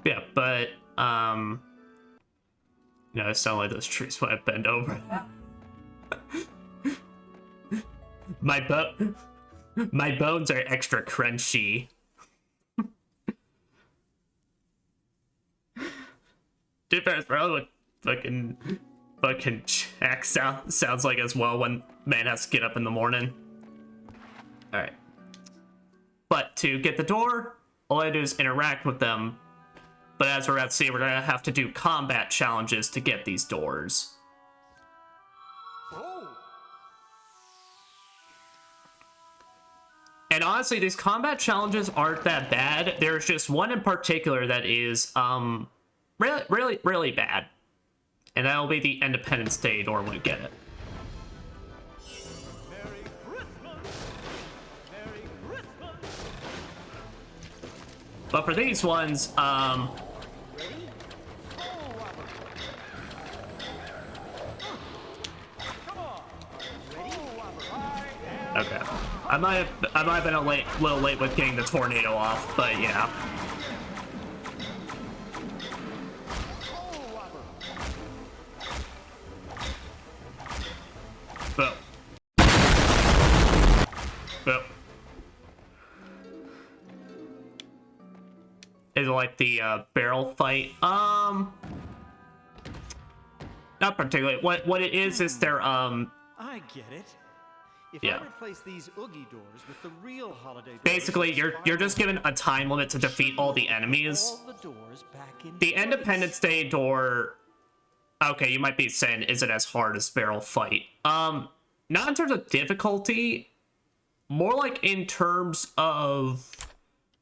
Yeah, but you know, it sounds like those trees when I bend over. My bones are extra crunchy. Dude, that's probably what fucking Jack sounds like as well when man has to get up in the morning. Alright. But to get the door, all I do is interact with them. But as we're about to see, we're gonna have to do combat challenges to get these doors. And honestly, these combat challenges aren't that bad. There's just one in particular that is really bad. And that'll be the Independence Day door when we get it. Merry Christmas! Merry Christmas! But for these ones, okay. I might have been a little late with getting the tornado off, but yeah. Boom. Boom. Is it like the barrel fight? Not particularly. What it is they're I get it. If yeah. I replace these Oogie doors with the real holiday doors, basically you're just given a time limit to defeat all the enemies. all the doors back in The Independence Day door, okay, you might be saying, is it as hard as barrel fight? Not in terms of difficulty, more like in terms of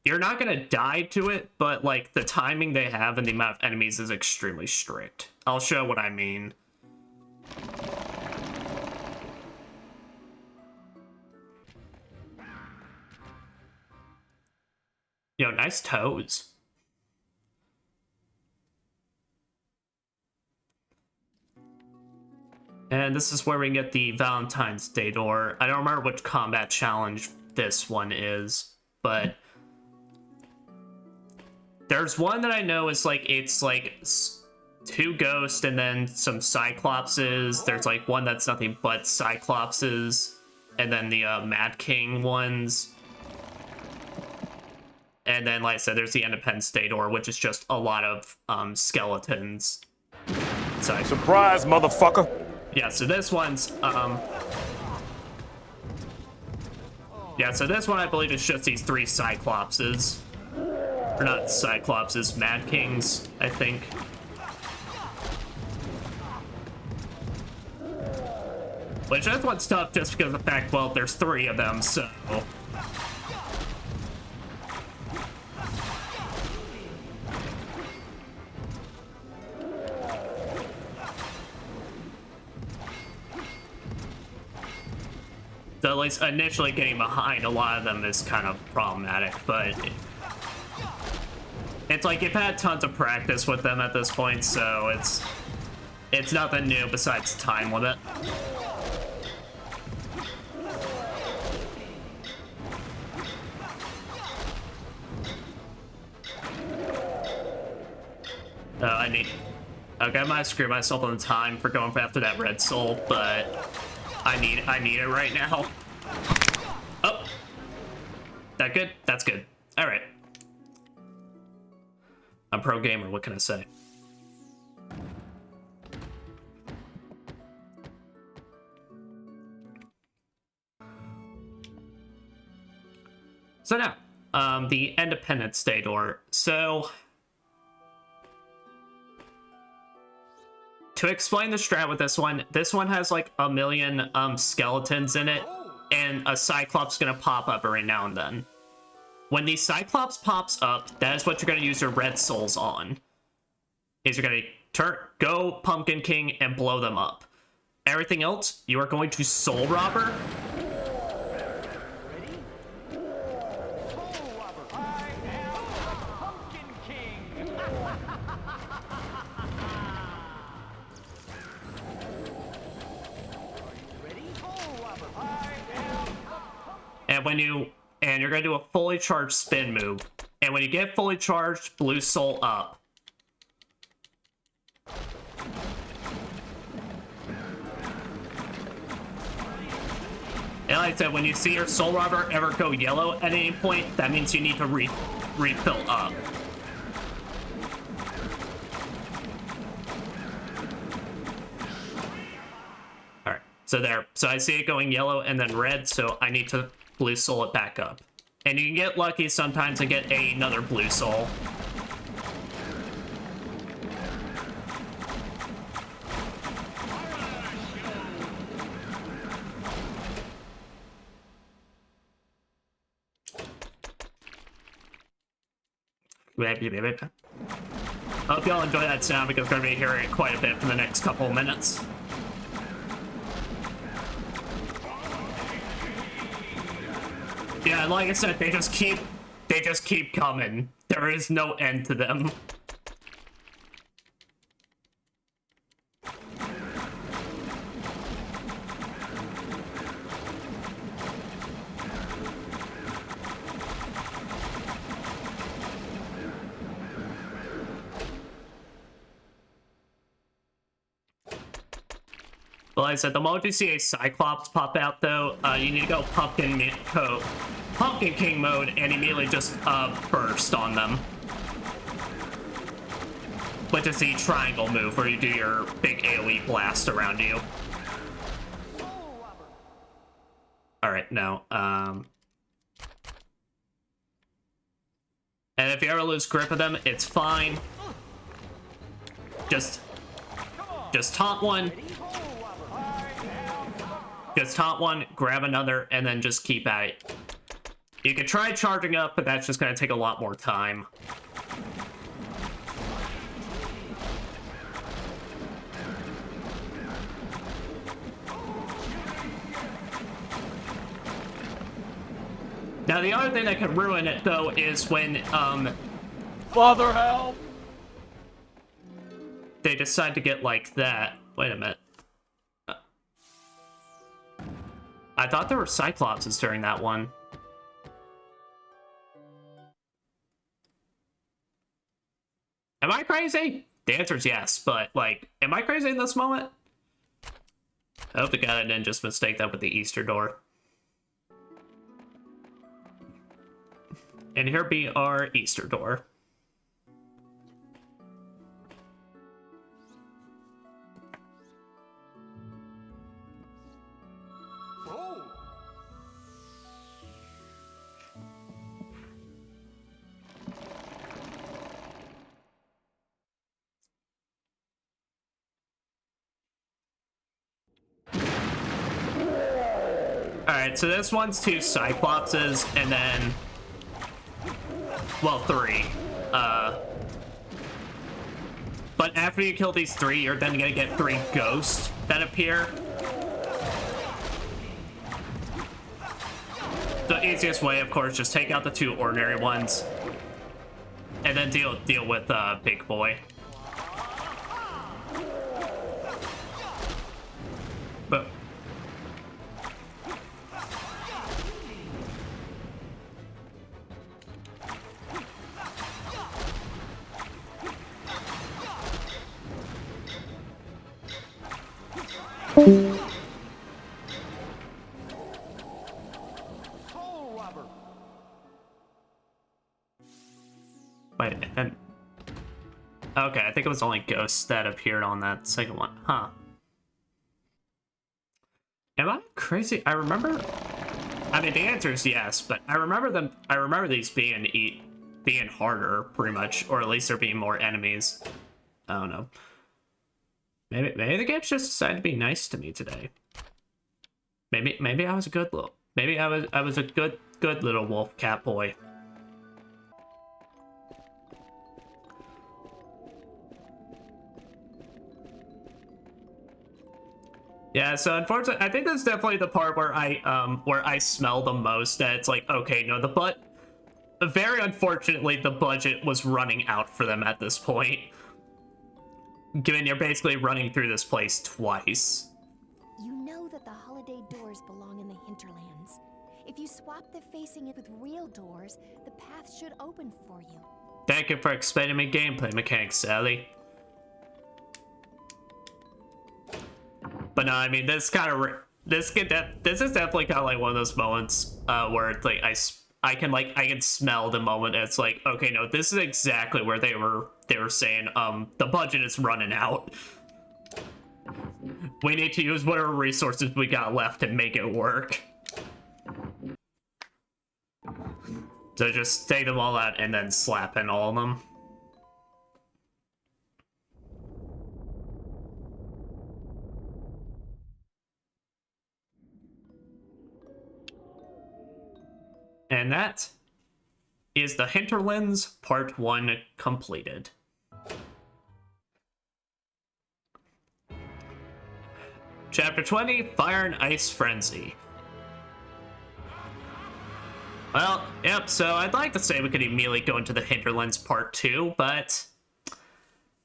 you're not gonna die to it, but like the timing they have and the amount of enemies is extremely strict. I'll show what I mean. Yo, nice toes. And this is where we get the Valentine's Day door. I don't remember which combat challenge this one is, but there's one that I know is like, it's like 2 ghosts and then some Cyclopses. There's like one that's nothing but Cyclopses, and then the Mad King ones. And then, like I said, there's the Independence Day door, which is just a lot of skeletons. Surprise, motherfucker! Yeah, so this one's, Yeah, so this one I believe is just these 3 Cyclopses. Or not Cyclopses, Mad Kings, I think. Which this one's tough just because of the fact, well, there's 3 of them, so... So at least initially getting behind a lot of them is kind of problematic, but... It's like you've had tons of practice with them at this point, so it's nothing new besides time limit. Okay, I might screw myself on the time for going after that red soul, but I need it right now. Oh, that good? That's good. All right. I'm pro gamer. What can I say? So now, the Independence Day door. So, to explain the strat with this one has like a million skeletons in it, and a Cyclops gonna pop up every now and then. When the Cyclops pops up, that is what you're gonna use your red souls on. Is you're gonna go Pumpkin King and blow them up. Everything else, you are going to Soul Robber. And you're gonna do a fully charged spin move. And when you get fully charged, blue soul up. And like I said, when you see your soul robber ever go yellow at any point, that means you need to refill up. Alright, so there. So I see it going yellow and then red, so I need to blue soul it back up. And you can get lucky sometimes and get another blue soul. Hope y'all enjoy that sound because we're going to be hearing it quite a bit for the next couple of minutes. Yeah, like I said, they just keep coming. There is no end to them. Well, like I said, the moment you see a Cyclops pop out, though, you need to go Pumpkin King mode and immediately just burst on them. Which is the triangle move where you do your big AoE blast around you. Alright, no. And if you ever lose grip of them, it's fine. Just taunt one. Just taunt one, grab another, and then just keep at it. You could try charging up, but that's just going to take a lot more time. Now, the other thing that could ruin it, though, is when, Father, help! They decide to get like that. Wait a minute. I thought there were Cyclopses during that one. Am I crazy? The answer is yes, but, like, am I crazy in this moment? I hope to God I didn't just mistake that with the Easter door. And here be our Easter door. Alright, so this one's 2 Cyclopses, and then... well, 3. But after you kill these 3, you're then gonna get 3 ghosts that appear. The easiest way, of course, just take out the 2 ordinary ones. And then deal with Big Boy. But wait, and okay, I think it was only ghosts that appeared on that second one, huh? Am I crazy? I remember. I mean, the answer is yes, but I remember them. I remember these being harder, pretty much, or at least there being more enemies. I don't know. Maybe the game's just decided to be nice to me today. Maybe I was a good little. Maybe I was a good little wolf cat boy. Yeah, so unfortunately, I think that's definitely the part where I smell the most that it's like, okay, no, very unfortunately, the budget was running out for them at this point. Given you're basically running through this place twice. You know that the holiday doors belong in the hinterlands. If you swap the facing with real doors, the path should open for you. Thank you for explaining me gameplay mechanics, Sally. But no, I mean, this is definitely kind of like one of those moments where it's like I can smell the moment. It's like, okay, no, this is exactly where they were saying the budget is running out. We need to use whatever resources we got left to make it work. So just take them all out and then slap in all of them. And that is the Hinterlands Part 1 completed. Chapter 20, Fire and Ice Frenzy. Well, yep, so I'd like to say we could immediately go into the Hinterlands Part 2, but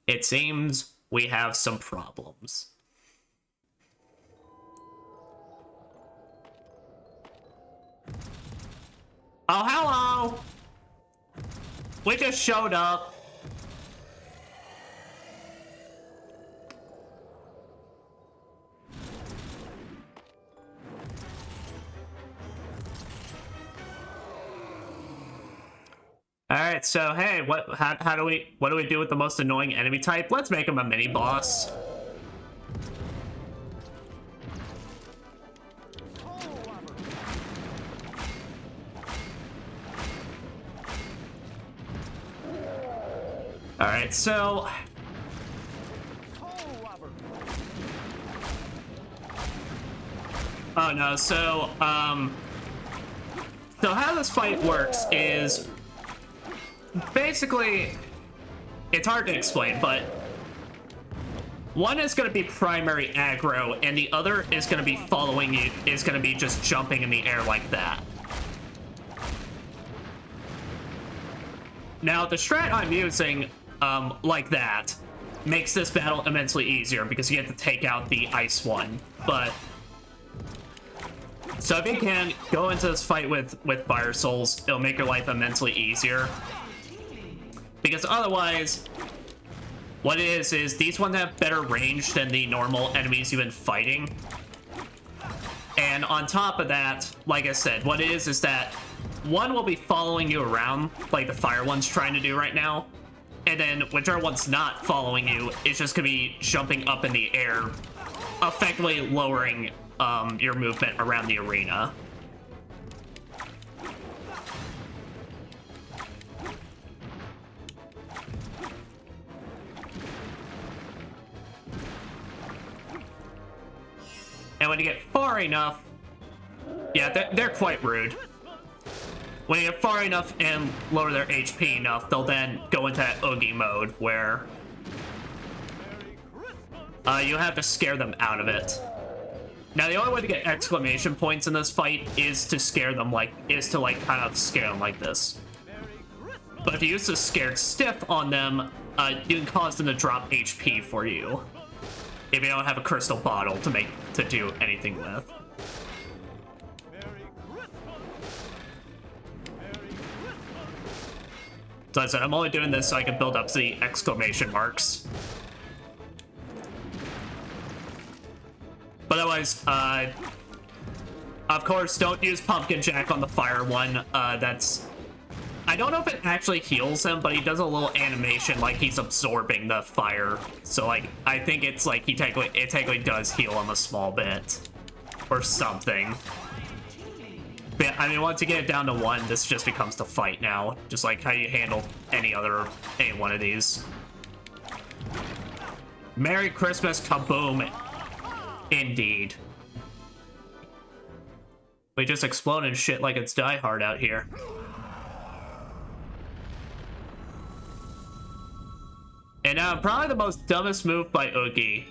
it seems we have some problems. Oh, hello! We just showed up. Alright, so hey, what do we do with the most annoying enemy type? Let's make him a mini boss. Alright, so oh no, so how this fight works is basically, it's hard to explain, but one is going to be primary aggro and the other is going to be following you, is going to be just jumping in the air like that. Now the strat I'm using like that makes this battle immensely easier because you get to take out the ice one, but so if you can go into this fight with Fire Souls, it'll make your life immensely easier. Because otherwise, what it is these ones have better range than the normal enemies you've been fighting. And on top of that, like I said, what it is that one will be following you around, like the fire one's trying to do right now. And then whichever one's not following you is just gonna be jumping up in the air, effectively lowering your movement around the arena. And when you get far enough, Yeah, they're quite rude. When you get far enough and lower their HP enough, they'll then go into that Oogie mode where you have to scare them out of it. Now, the only way to get exclamation points in this fight is to scare them kind of scare them like this. But if you use the scared stiff on them, you can cause them to drop HP for you if you don't have a crystal bottle to do anything with. So I said I'm only doing this so I can build up the exclamation marks. But otherwise, of course, don't use Pumpkin Jack on the fire one. I don't know if it actually heals him, but he does a little animation like he's absorbing the fire. So like, I think it's like it technically does heal him a small bit or something. But yeah, I mean, once you get it down to 1, this just becomes the fight now. Just like how you handle any one of these. Merry Christmas, kaboom. Indeed. We just exploded shit like it's Die Hard out here. And now, probably the most dumbest move by Oogie.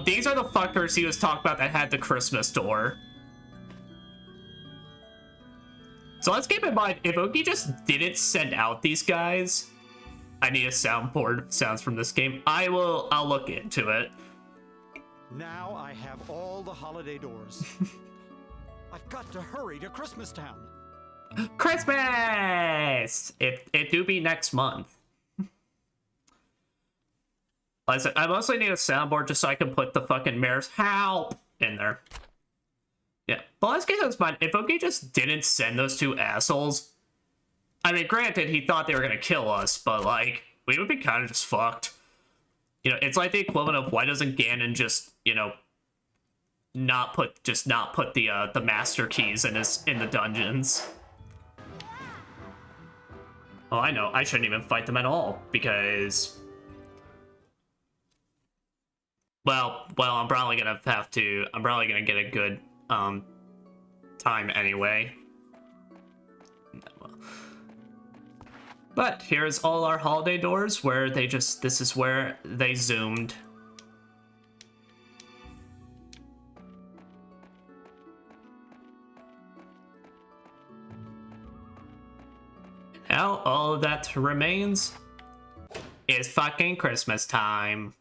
These are the fuckers he was talking about that had the Christmas door. So let's keep in mind, if Oogie just didn't send out these guys, I need a soundboard sounds from this game. I'll look into it. Now I have all the holiday doors. I've got to hurry to Christmas Town. Christmas! It do be next month. Like I said, I mostly need a soundboard just so I can put the fucking mayor's help in there. Yeah, but let's get this mind. If Oogie just didn't send those 2 assholes, I mean, granted, he thought they were gonna kill us, but like, we would be kind of just fucked. You know, it's like the equivalent of why doesn't Ganon just, you know, not put the master keys in the dungeons. Oh, I know. I shouldn't even fight them at all because, well, I'm probably gonna get a good time anyway. But here's all our holiday doors where this is where they zoomed. Now all that remains is fucking Christmas time.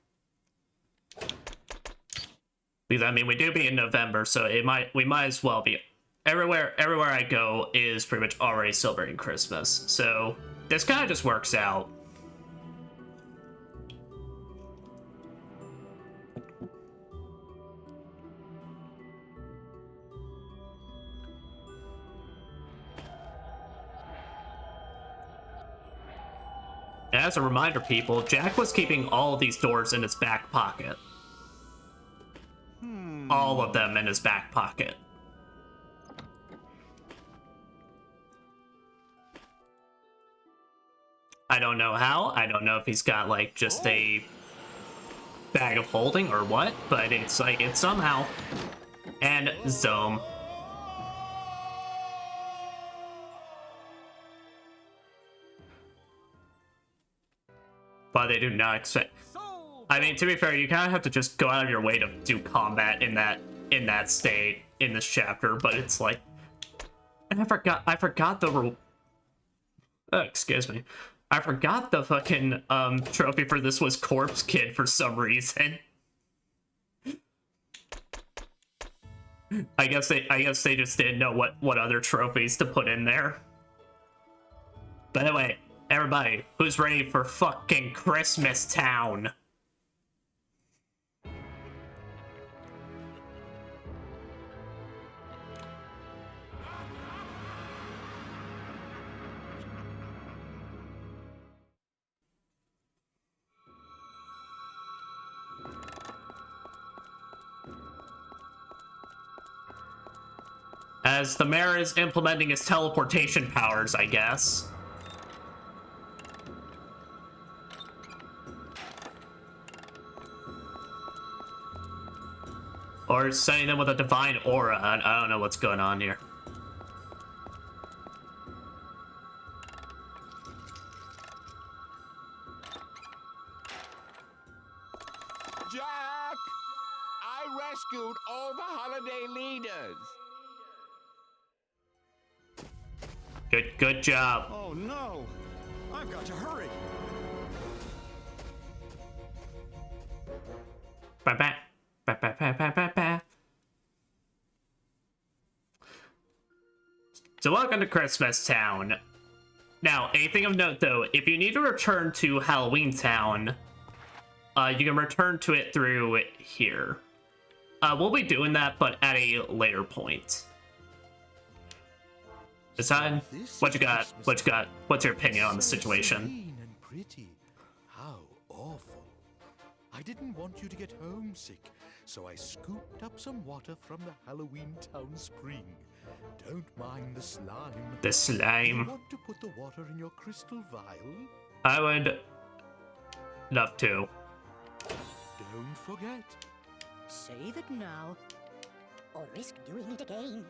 Because I mean, we do be in November, so we might as well be everywhere I go is pretty much already celebrating Christmas. So this kind of just works out. As a reminder, people, Jack was keeping all of these doors in his back pocket. All of them in his back pocket. I don't know how. I don't know if he's got like just a bag of holding or what, but it's like it's somehow. And zoom. But they do not expect. I mean, to be fair, you kind of have to just go out of your way to do combat in that state in this chapter. But it's like, and I forgot the. Excuse me. I forgot the fucking trophy for this was Corpse Kid for some reason. I guess they just didn't know what other trophies to put in there. But anyway, everybody, who's ready for fucking Christmas Town? As the mayor is implementing his teleportation powers, I guess. Or sending them with a divine aura. I don't know what's going on here. Jack! I rescued all the holiday leaders. Good job. Oh no! I've got to hurry. Ba-ba. Ba-ba-ba-ba-ba-ba. So welcome to Christmas Town. Now, a thing of note though, if you need to return to Halloween Town, you can return to it through here. We'll be doing that, but at a later point. Hassan, what you got? What you got? What's your opinion on the situation? Clean and pretty. How awful. I didn't want you to get homesick, so I scooped up some water from the Halloween Town spring. Don't mind the slime. The slime. Do you want to put the water in your crystal vial? I would love to. Don't forget. Save it now, or risk doing it again.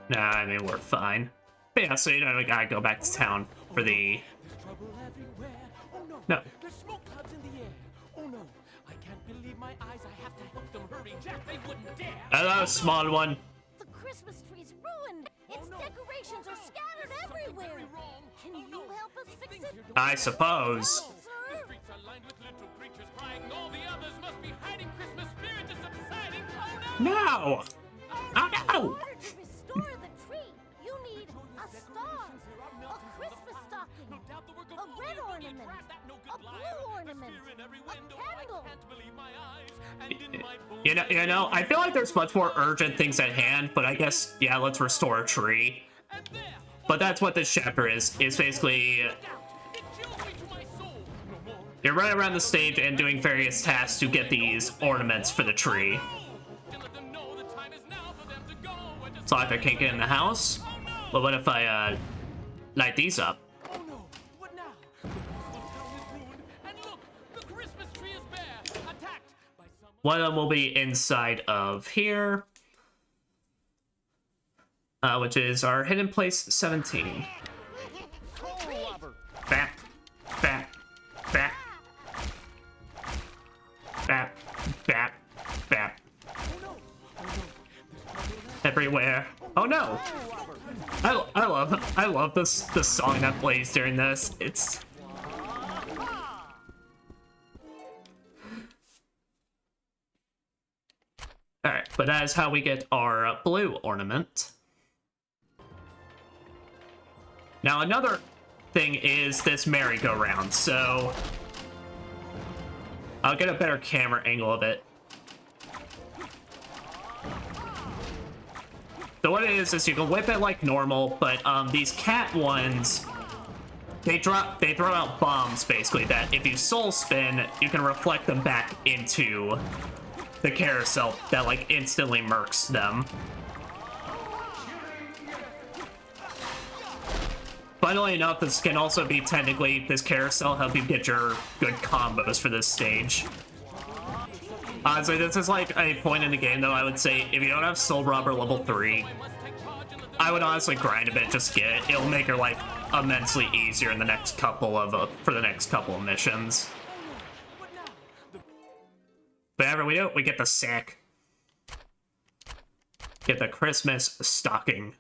Nah, I mean, we're fine. But yeah, so you know, we gotta go back to town for the... There's trouble everywhere. Oh no. No. There's smoke clouds in the air. Oh no. I can't believe my eyes. I have to help them. Hurry, Jack. They wouldn't dare. Hello, small one. The Christmas tree's ruined. Its decorations are scattered everywhere. Can you help us fix it? I suppose. The streets are lined with little creatures crying. All the others must be hiding. Christmas spirit is subsiding. Oh no. No! Oh no! In order to restore the tree, you need a star, a Christmas stocking, a red ornament, a blue ornament, a candle. You know, I feel like there's much more urgent things at hand, but I guess, yeah, let's restore a tree. But that's what this chapter is. It's basically... You're running around the stage and doing various tasks to get these ornaments for the tree. So if I can't get in the house, but what if I light these up? Oh no! What now? The peaceful town is ruined, and look, the Christmas tree is bare, attacked by someone. One of them will be inside of here, which is our hidden place 17. Bat, bat, bat, bat, bat, bat. Everywhere. Oh no! I love this song that plays during this. It's alright, but that is how we get our blue ornament. Now another thing is this merry-go-round, so I'll get a better camera angle of it. So what it is you can whip it like normal, but these cat ones, they throw out bombs basically that if you soul spin, you can reflect them back into the carousel that like instantly murks them. Funnily enough, this can also be technically, this carousel help you get your good combos for this stage. Honestly, this is like a point in the game though, I would say, if you don't have Soul Robber level 3, I would honestly grind a bit just to get it. It'll make your life immensely easier in the next couple of, for the next couple of missions. But after we do it, we get the sack. Get the Christmas stocking.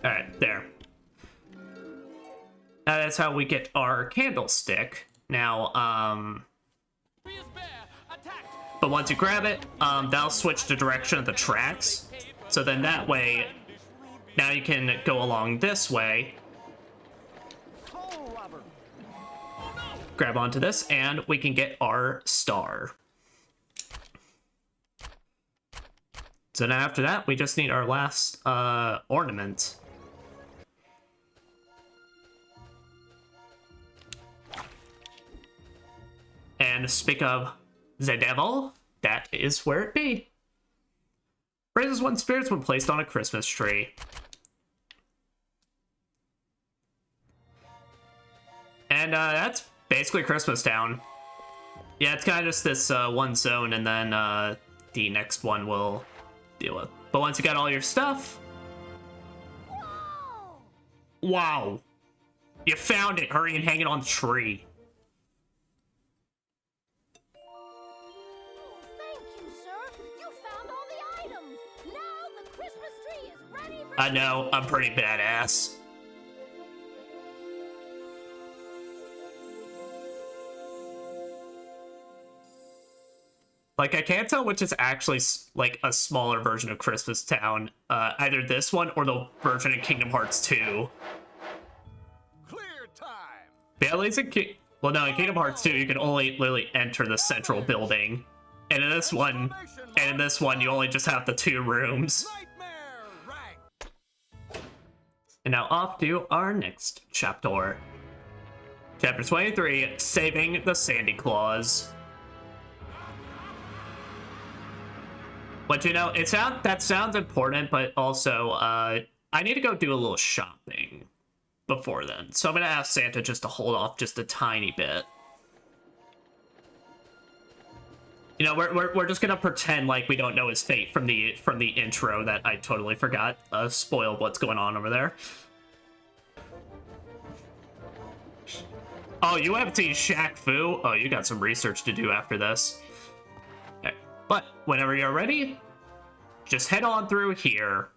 Alright, there. That's how we get our candlestick. Now, but once you grab it, that'll switch the direction of the tracks. So then that way, now you can go along this way. Grab onto this, and we can get our star. So now after that, we just need our last ornament. And speak of the devil, that is where it be. Raises one spirits when placed on a Christmas tree. And that's basically Christmas Town. Yeah, it's kind of just this one zone, and then the next one we'll deal with. But once you got all your stuff... Wow! You found it! Hurry and hang it on the tree. Thank you, sir. You found all the items. Now the Christmas tree is ready for... I know, I'm pretty badass. Like, I can't tell which is actually, like, a smaller version of Christmas Town. Either this one or the version in Kingdom Hearts 2. Clear time. But at least in well, no, in Kingdom Hearts 2, you can only literally enter the central building. And in this one, you only just have the 2 rooms. And now off to our next chapter. Chapter 23, Saving the Sandy Claus. But you know, that sounds important, but also, I need to go do a little shopping before then. So I'm gonna ask Santa just to hold off just a tiny bit. You know, we're just gonna pretend like we don't know his fate from the intro that I totally forgot. Spoiled what's going on over there. Oh, you haven't seen Shaq Fu? Oh, you got some research to do after this. Okay. But whenever you're ready, just head on through here.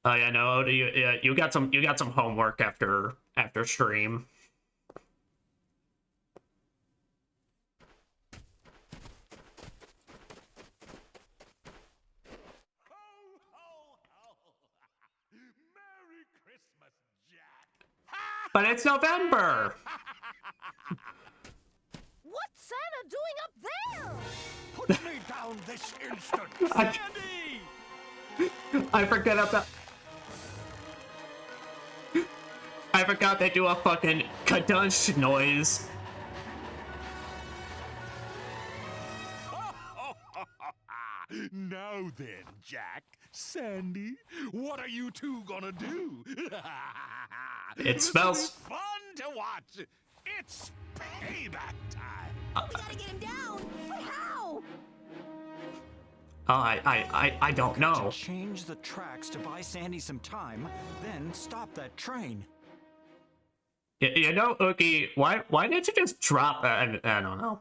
Oh yeah, no, you got some homework after stream. But it's November. What's Santa doing up there? Put me down this instant, Sandy! I forgot they do a fucking kadunch noise. Now then, Jack, Sandy, what are you two gonna do? It smells fun to watch. It's payback time. We gotta get him down. But how? Oh, I don't know. Change the tracks to buy Sandy some time, then stop that train. You know, Oogie, why didn't you just drop that? I don't know.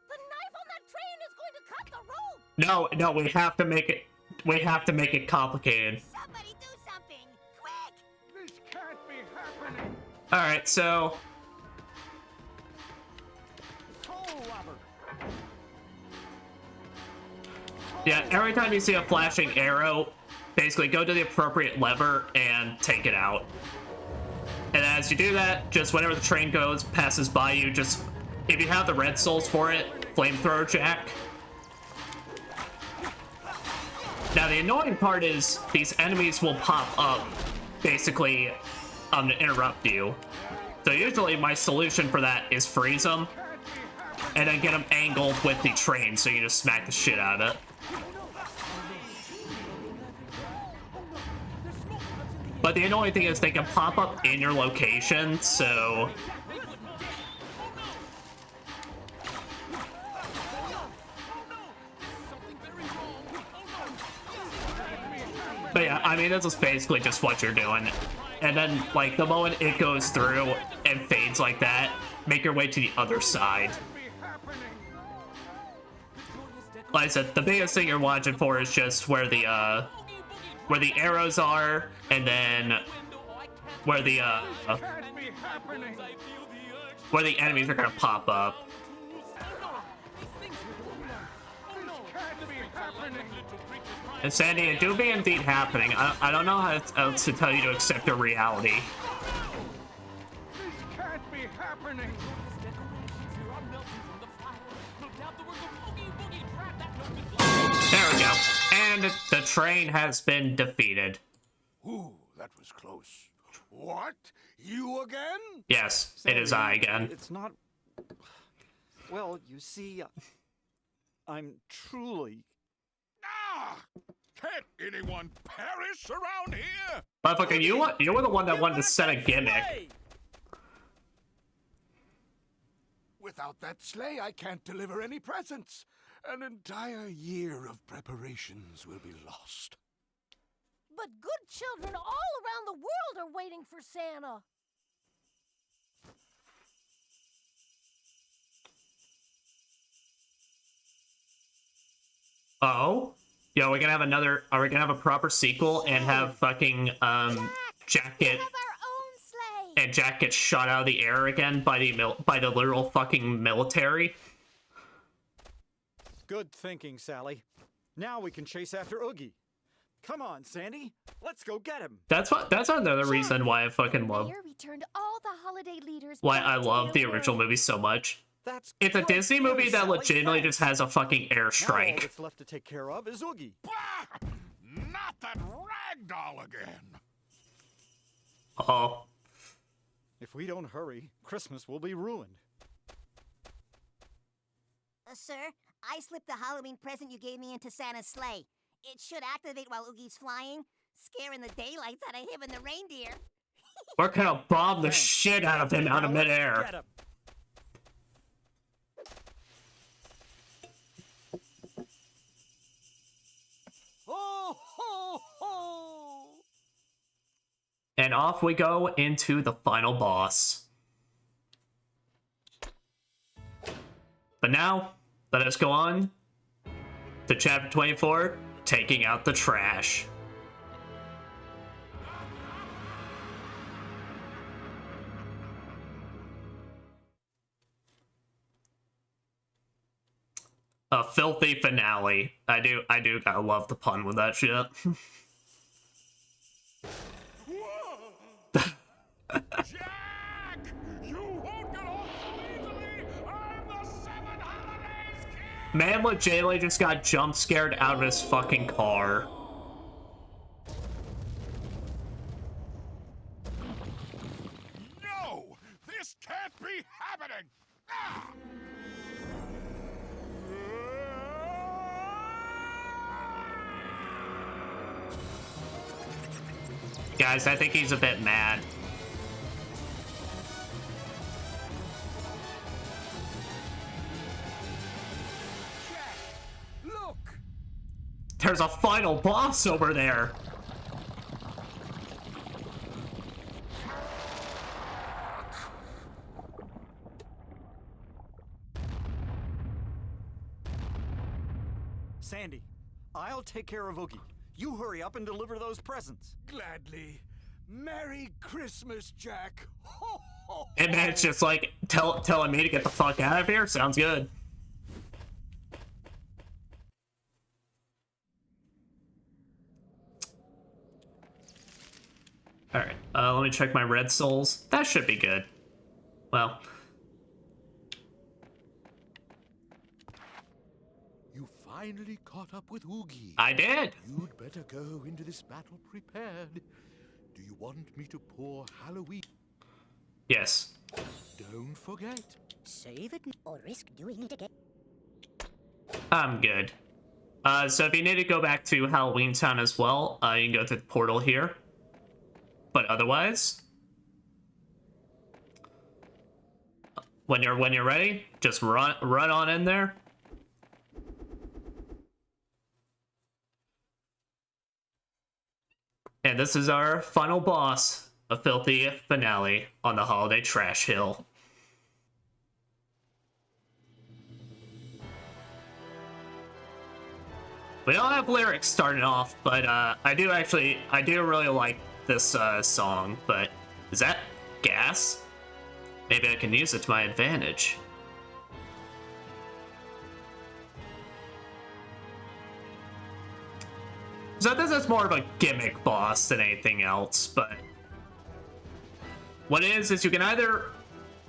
The knife on that train is going to cut the rope. No, we have to make it complicated. Somebody do something, quick! This can't be happening. All right, so yeah, every time you see a flashing arrow, basically go to the appropriate lever and take it out. And as you do that, just whenever the train passes by you, just, if you have the red souls for it, flamethrower Jack. Now the annoying part is these enemies will pop up, basically, to interrupt you. So usually my solution for that is freeze them, and then get them angled with the train so you just smack the shit out of it. But the annoying thing is they can pop up in your location, so... But yeah, I mean, this is basically just what you're doing. And then, like, the moment it goes through and fades like that, make your way to the other side. Like I said, the biggest thing you're watching for is just where the arrows are, and then where the enemies are gonna pop up. And Sandy, it do be indeed happening. I don't know how else to tell you to accept your reality. This can't be happening. There we go. And the train has been defeated. Ooh, that was close. What? You again? Yes, it is I again. It's not... Well, you see, I'm truly... Can't anyone perish around here? Motherfucker, you were the one that wanted to set a gimmick. Without that sleigh, I can't deliver any presents. An entire year of preparations will be lost. But good children all around the world are waiting for Santa. Oh? Yo, we're gonna have another... Are we gonna have a proper sequel and have fucking, Jack get... And Jack gets shot out of the air again by the literal fucking military? Good thinking, Sally. Now we can chase after Oogie. Come on, Sandy. Let's go get him. That's another reason why I fucking love... returned all the holiday leaders Why back I to love their the original world. movie so much. That's It's a great Disney movie news, that Sally. legitimately Thanks. just has a fucking Now all airstrike. that's left to take care of is Oogie. Not that ragdoll again. Oh. If we don't hurry, Christmas will be ruined. Sir, I slipped the Halloween present you gave me into Santa's sleigh. It should activate while Oogie's flying, scaring the daylights out of him and the reindeer. We're gonna bomb the shit out of him out of midair. Get him. Ho, ho, ho! And off we go into the final boss. But now, let us go on to chapter 24, taking out the trash. A filthy finale. I do gotta love the pun with that shit. Jack! You won't get off so easily! I'm the Seven Holidays King! Man legitimately just got jump scared out of his fucking car. No! This can't be happening! Ah! Guys, I think he's a bit mad. Look! There's a final boss over there. Sandy, I'll take care of Oogie. You hurry up and deliver those presents. Gladly. Merry Christmas, Jack. Ho, ho, And then it's just like telling me to get the fuck out of here. Sounds good. Alright, let me check my red souls. That should be good. Well. You finally caught up with Oogie. I did. You'd better go into this battle prepared. Do you want me to pour Halloween? Yes. Don't forget. Save it or risk doing it again. I'm good. So if you need to go back to Halloween Town as well, you can go through the portal here. But otherwise, when you're ready, just run on in there. And this is our final boss, a filthy finale on the Holiday Trash Hill. We don't have lyrics starting off, but I do really like this song. But is that gas? Maybe I can use it to my advantage. So this is more of a gimmick boss than anything else, but what it is you can either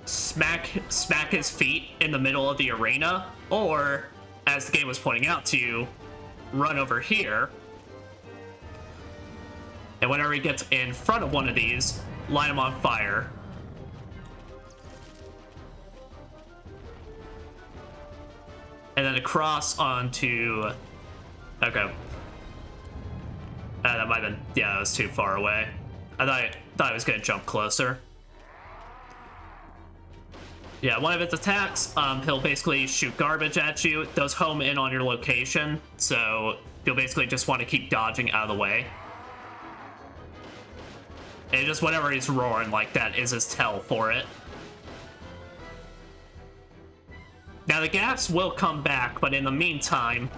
smack his feet in the middle of the arena, or, as the game was pointing out to you, run over here, and whenever he gets in front of one of these, light him on fire. And then across onto... Okay. That might have been, yeah, that was too far away. I thought I was gonna jump closer. Yeah, one of its attacks, he'll basically shoot garbage at you. Those home in on your location, so you'll basically just want to keep dodging out of the way. And just whenever he's roaring like that is his tell for it. Now the gas will come back, but in the meantime,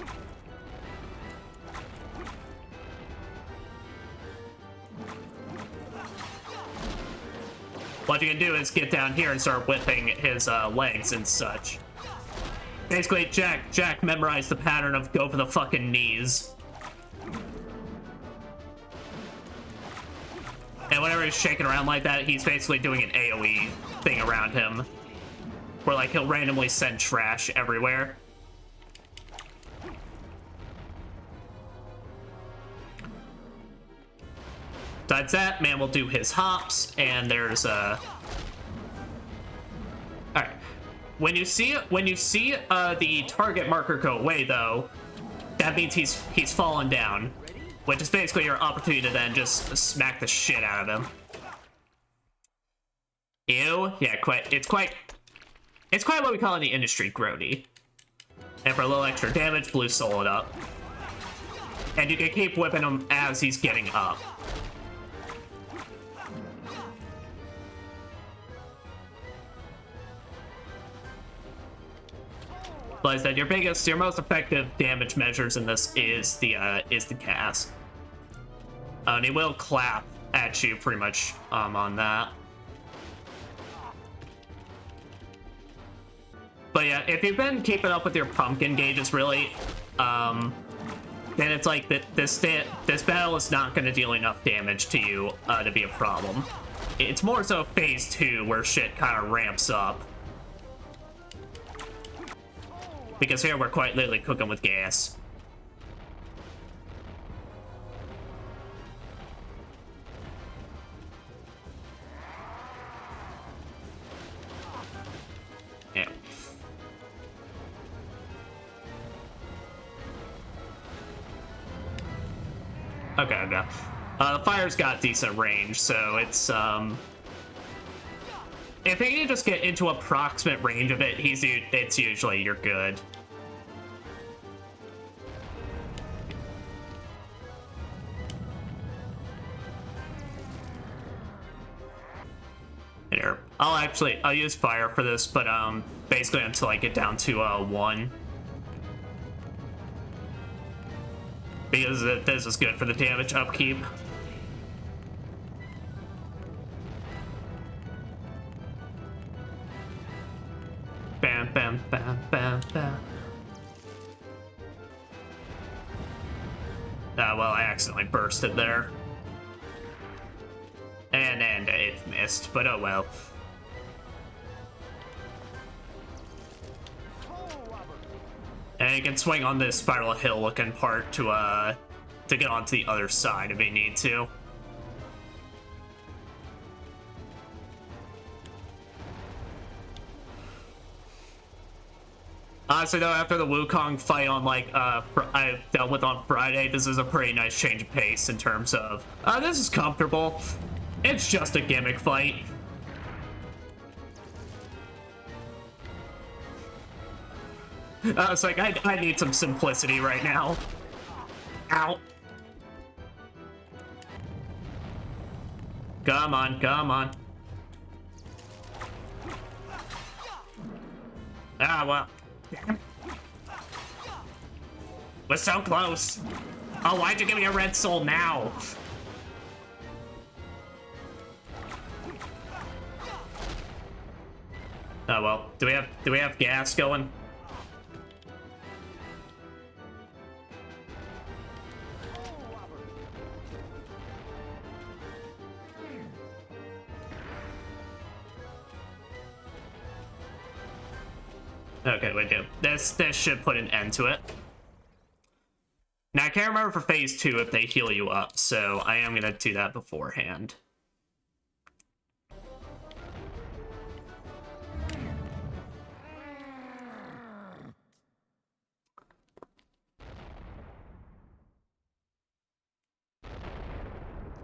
what you can do is get down here and start whipping his legs and such. Basically, Jack memorized the pattern of go for the fucking knees. And whenever he's shaking around like that, he's basically doing an AoE thing around him. Where, like, he'll randomly send trash everywhere. Besides that, man will do his hops, and there's a... Alright. When you see the target marker go away, though, that means he's fallen down. Which is basically your opportunity to then just smack the shit out of him. Ew. Yeah, it's quite what we call in the industry grody. And for a little extra damage, blue soul it up. And you can keep whipping him as he's getting up. Like I said, your most effective damage measures in this is the cast. And he will clap at you pretty much on that. But yeah, if you've been keeping up with your pumpkin gauges really, then it's like this battle is not going to deal enough damage to you to be a problem. It's more so phase 2 where shit kind of ramps up. Because here we're quite literally cooking with gas. Yeah. Okay. The fire's got decent range, so it's if you can just get into approximate range of it, it's usually you're good. Here, I'll use fire for this, but basically until I get down to 1. Because this is good for the damage upkeep. Bam, bam, bam, bam, bam. Well, I accidentally bursted there. And it missed, but oh well. And you can swing on this spiral hill looking part to get onto the other side if you need to. Honestly though, after the Wukong fight on I dealt with on Friday, this is a pretty nice change of pace in terms of, this is comfortable. It's just a gimmick fight. It's like, I need some simplicity right now. Ow. Come on, come on. Ah, well. We're so close. Oh, why'd you give me a red soul now? Oh well. Do we have gas going? Okay, we do. This should put an end to it. Now, I can't remember for phase 2 if they heal you up, so I am gonna do that beforehand.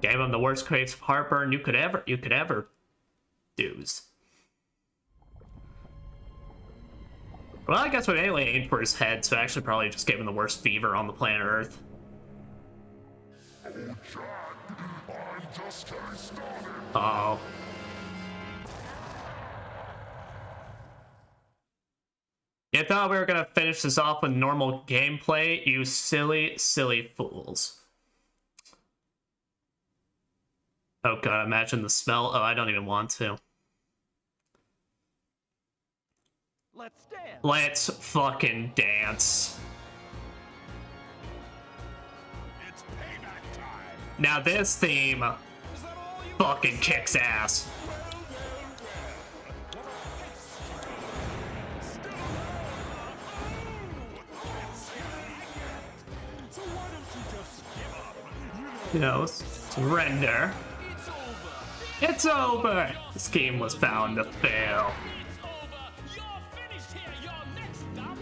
Gave him the worst case of heartburn you could ever do's. Well, I guess we mainly aimed for his head, so actually probably just gave him the worst fever on the planet Earth. Oh. You thought we were gonna finish this off with normal gameplay? You silly, silly fools. Oh god, imagine the smell. Oh, I don't even want to. Let's dance. Let's fucking dance. It's payback time. Now this theme fucking kicks ass. You know, surrender. It's over. This game was bound to fail.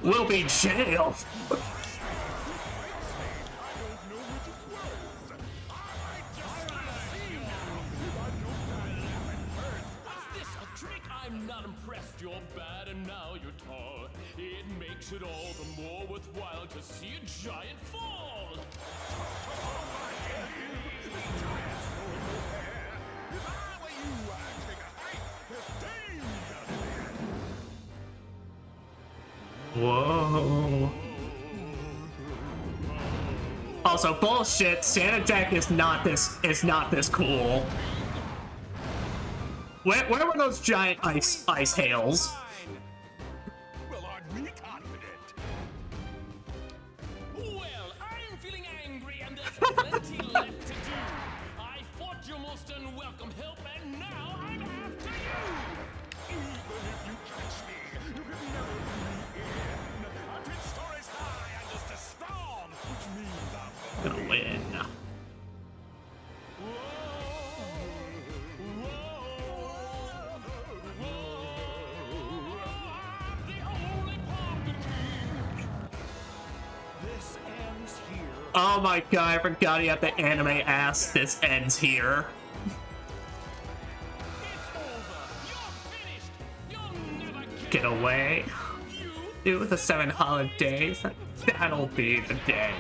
We'll be jailed. I'm not impressed. You're bad and now you're tall. It makes it all the more worthwhile to see a giant fall. Whoa. Also, bullshit. Santa Jack is not this cool. Where were those giant ice hails? Well, aren't we confident? Well, I'm feeling angry and there's plenty left to do. I fought your most unwelcome help and now I'm after you. Even if you catch me, you can never bring me in. Our pitch score is high and just as strong, which means I'm Gonna win. Oh my god, I forgot he had the anime ass. This ends here. Get away. Do the 7 holidays. That'll be the day.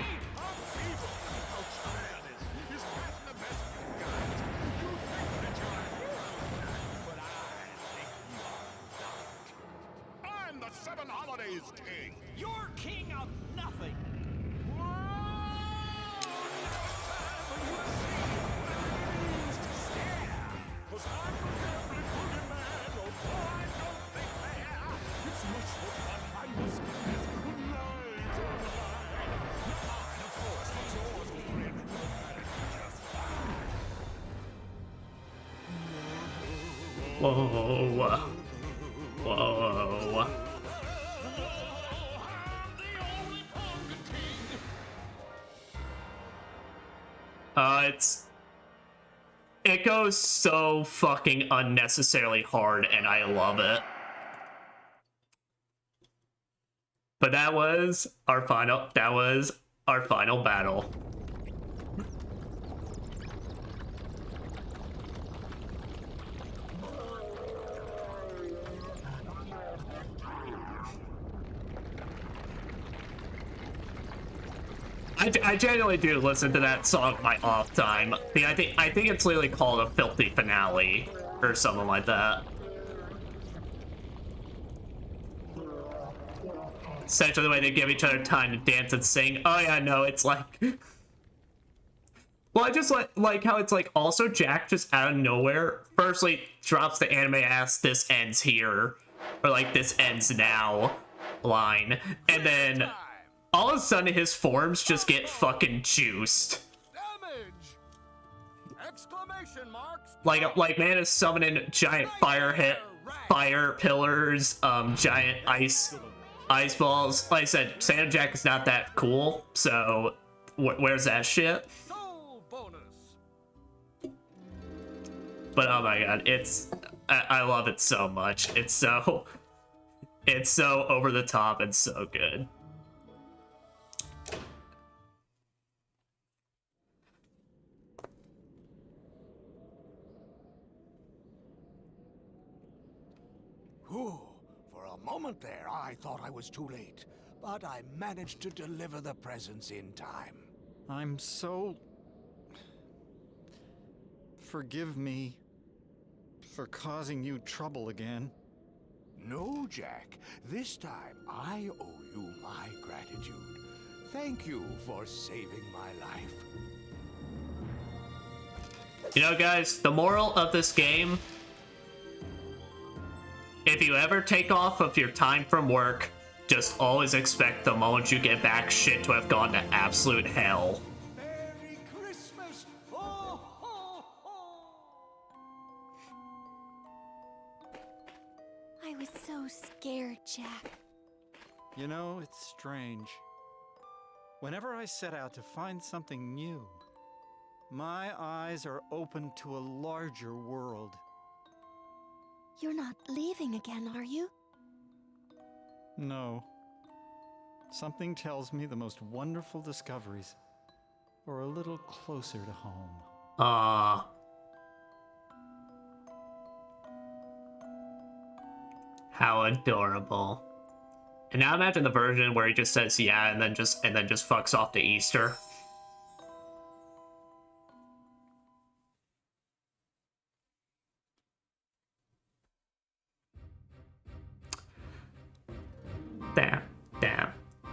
I'm the 7 holidays king. You're king of nothing. Whoa. Whoa. It goes so fucking unnecessarily hard, and I love it. But that was our final battle. I genuinely do listen to that song my off time. I think it's literally called a filthy finale or something like that. Essentially the way they give each other time to dance and sing. Oh yeah, no, it's like well, I just like how it's like also Jack just out of nowhere firstly drops the anime ass "this ends here" or like "this ends now" line, and then all of a sudden his forms just get fucking juiced. Exclamation marks. Like man is summoning giant fire pillars, giant ice balls. Like I said, Santa Jack is not that cool, so where's that shit? Soul bonus. But oh my god, I love it so much. It's so over the top and so good. weren't there. I thought I was too late, but I managed to deliver the presents in time. I'm so... Forgive me for causing you trouble again. No, Jack. This time I owe you my gratitude. Thank you for saving my life. You know, guys, the moral of this game, if you ever take off of your time from work, just always expect the moment you get back shit to have gone to absolute hell. Merry Christmas! Ho, ho, ho! I was so scared, Jack. You know, it's strange. Whenever I set out to find something new, my eyes are open to a larger world. You're not leaving again, are you? No. Something tells me the most wonderful discoveries are a little closer to home. Ah. How adorable. And now imagine the version where he just says yeah and then just fucks off to Easter.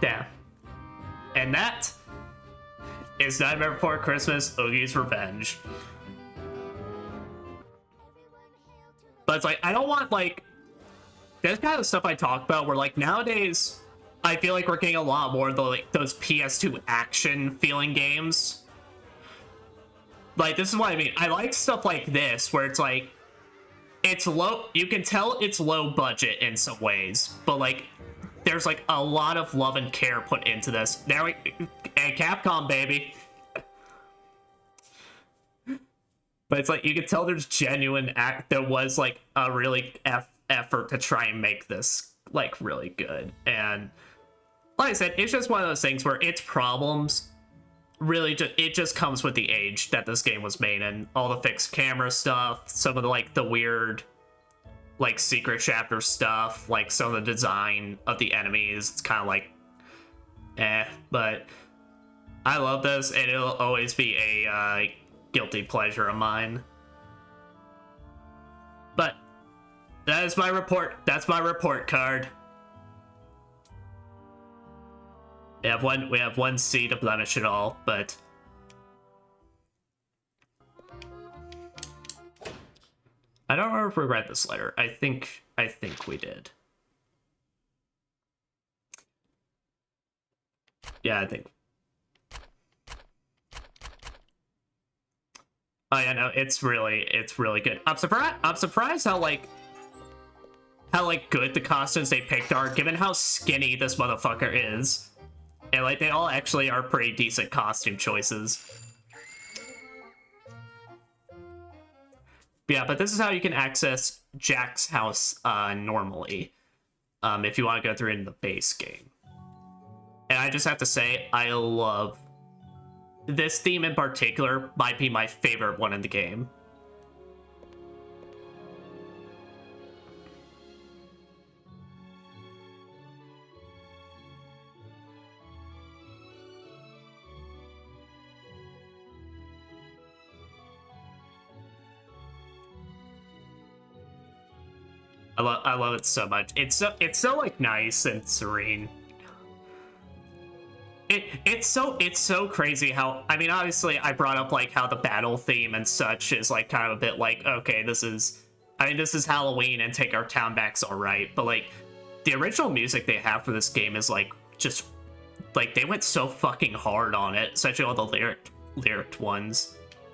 Damn. And that is Nightmare Before Christmas, Oogie's Revenge. But it's like, I don't want, like, that's kind of stuff I talk about where, like, nowadays, I feel like we're getting a lot more of the, like, those PS2 action feeling games. Like, this is what I mean. I like stuff like this, where it's like, it's low, you can tell it's low budget in some ways, but, like, there's, like, a lot of love and care put into this. There we, hey, Capcom, baby. But it's like, you can tell there's genuine there was, like, a really effort to try and make this, like, really good. And like I said, it's just one of those things where its problems really just comes with the age that this game was made in. All the fixed camera stuff, some of the, like, the weird, like, secret chapter stuff, like, some of the design of the enemies. It's kind of like, but I love this, and it'll always be a guilty pleasure of mine. But that is my report. That's my report card. We have one C to blemish it all, but I don't remember if we read this letter. I think we did. Yeah, I think. Oh yeah, no, it's really good. I'm surprised how good the costumes they picked are, given how skinny this motherfucker is. And like they all actually are pretty decent costume choices. Yeah, but this is how you can access Jack's house normally, if you want to go through in the base game. And I just have to say, I love this theme in particular. Might be my favorite one in the game. I love it so much. It's so like nice and serene. It's so crazy how, I mean, obviously I brought up like how the battle theme and such is like kind of a bit like, okay, this is Halloween and Take Our Town Back's alright, but like the original music they have for this game is like just like they went so fucking hard on it, especially all the lyric ones.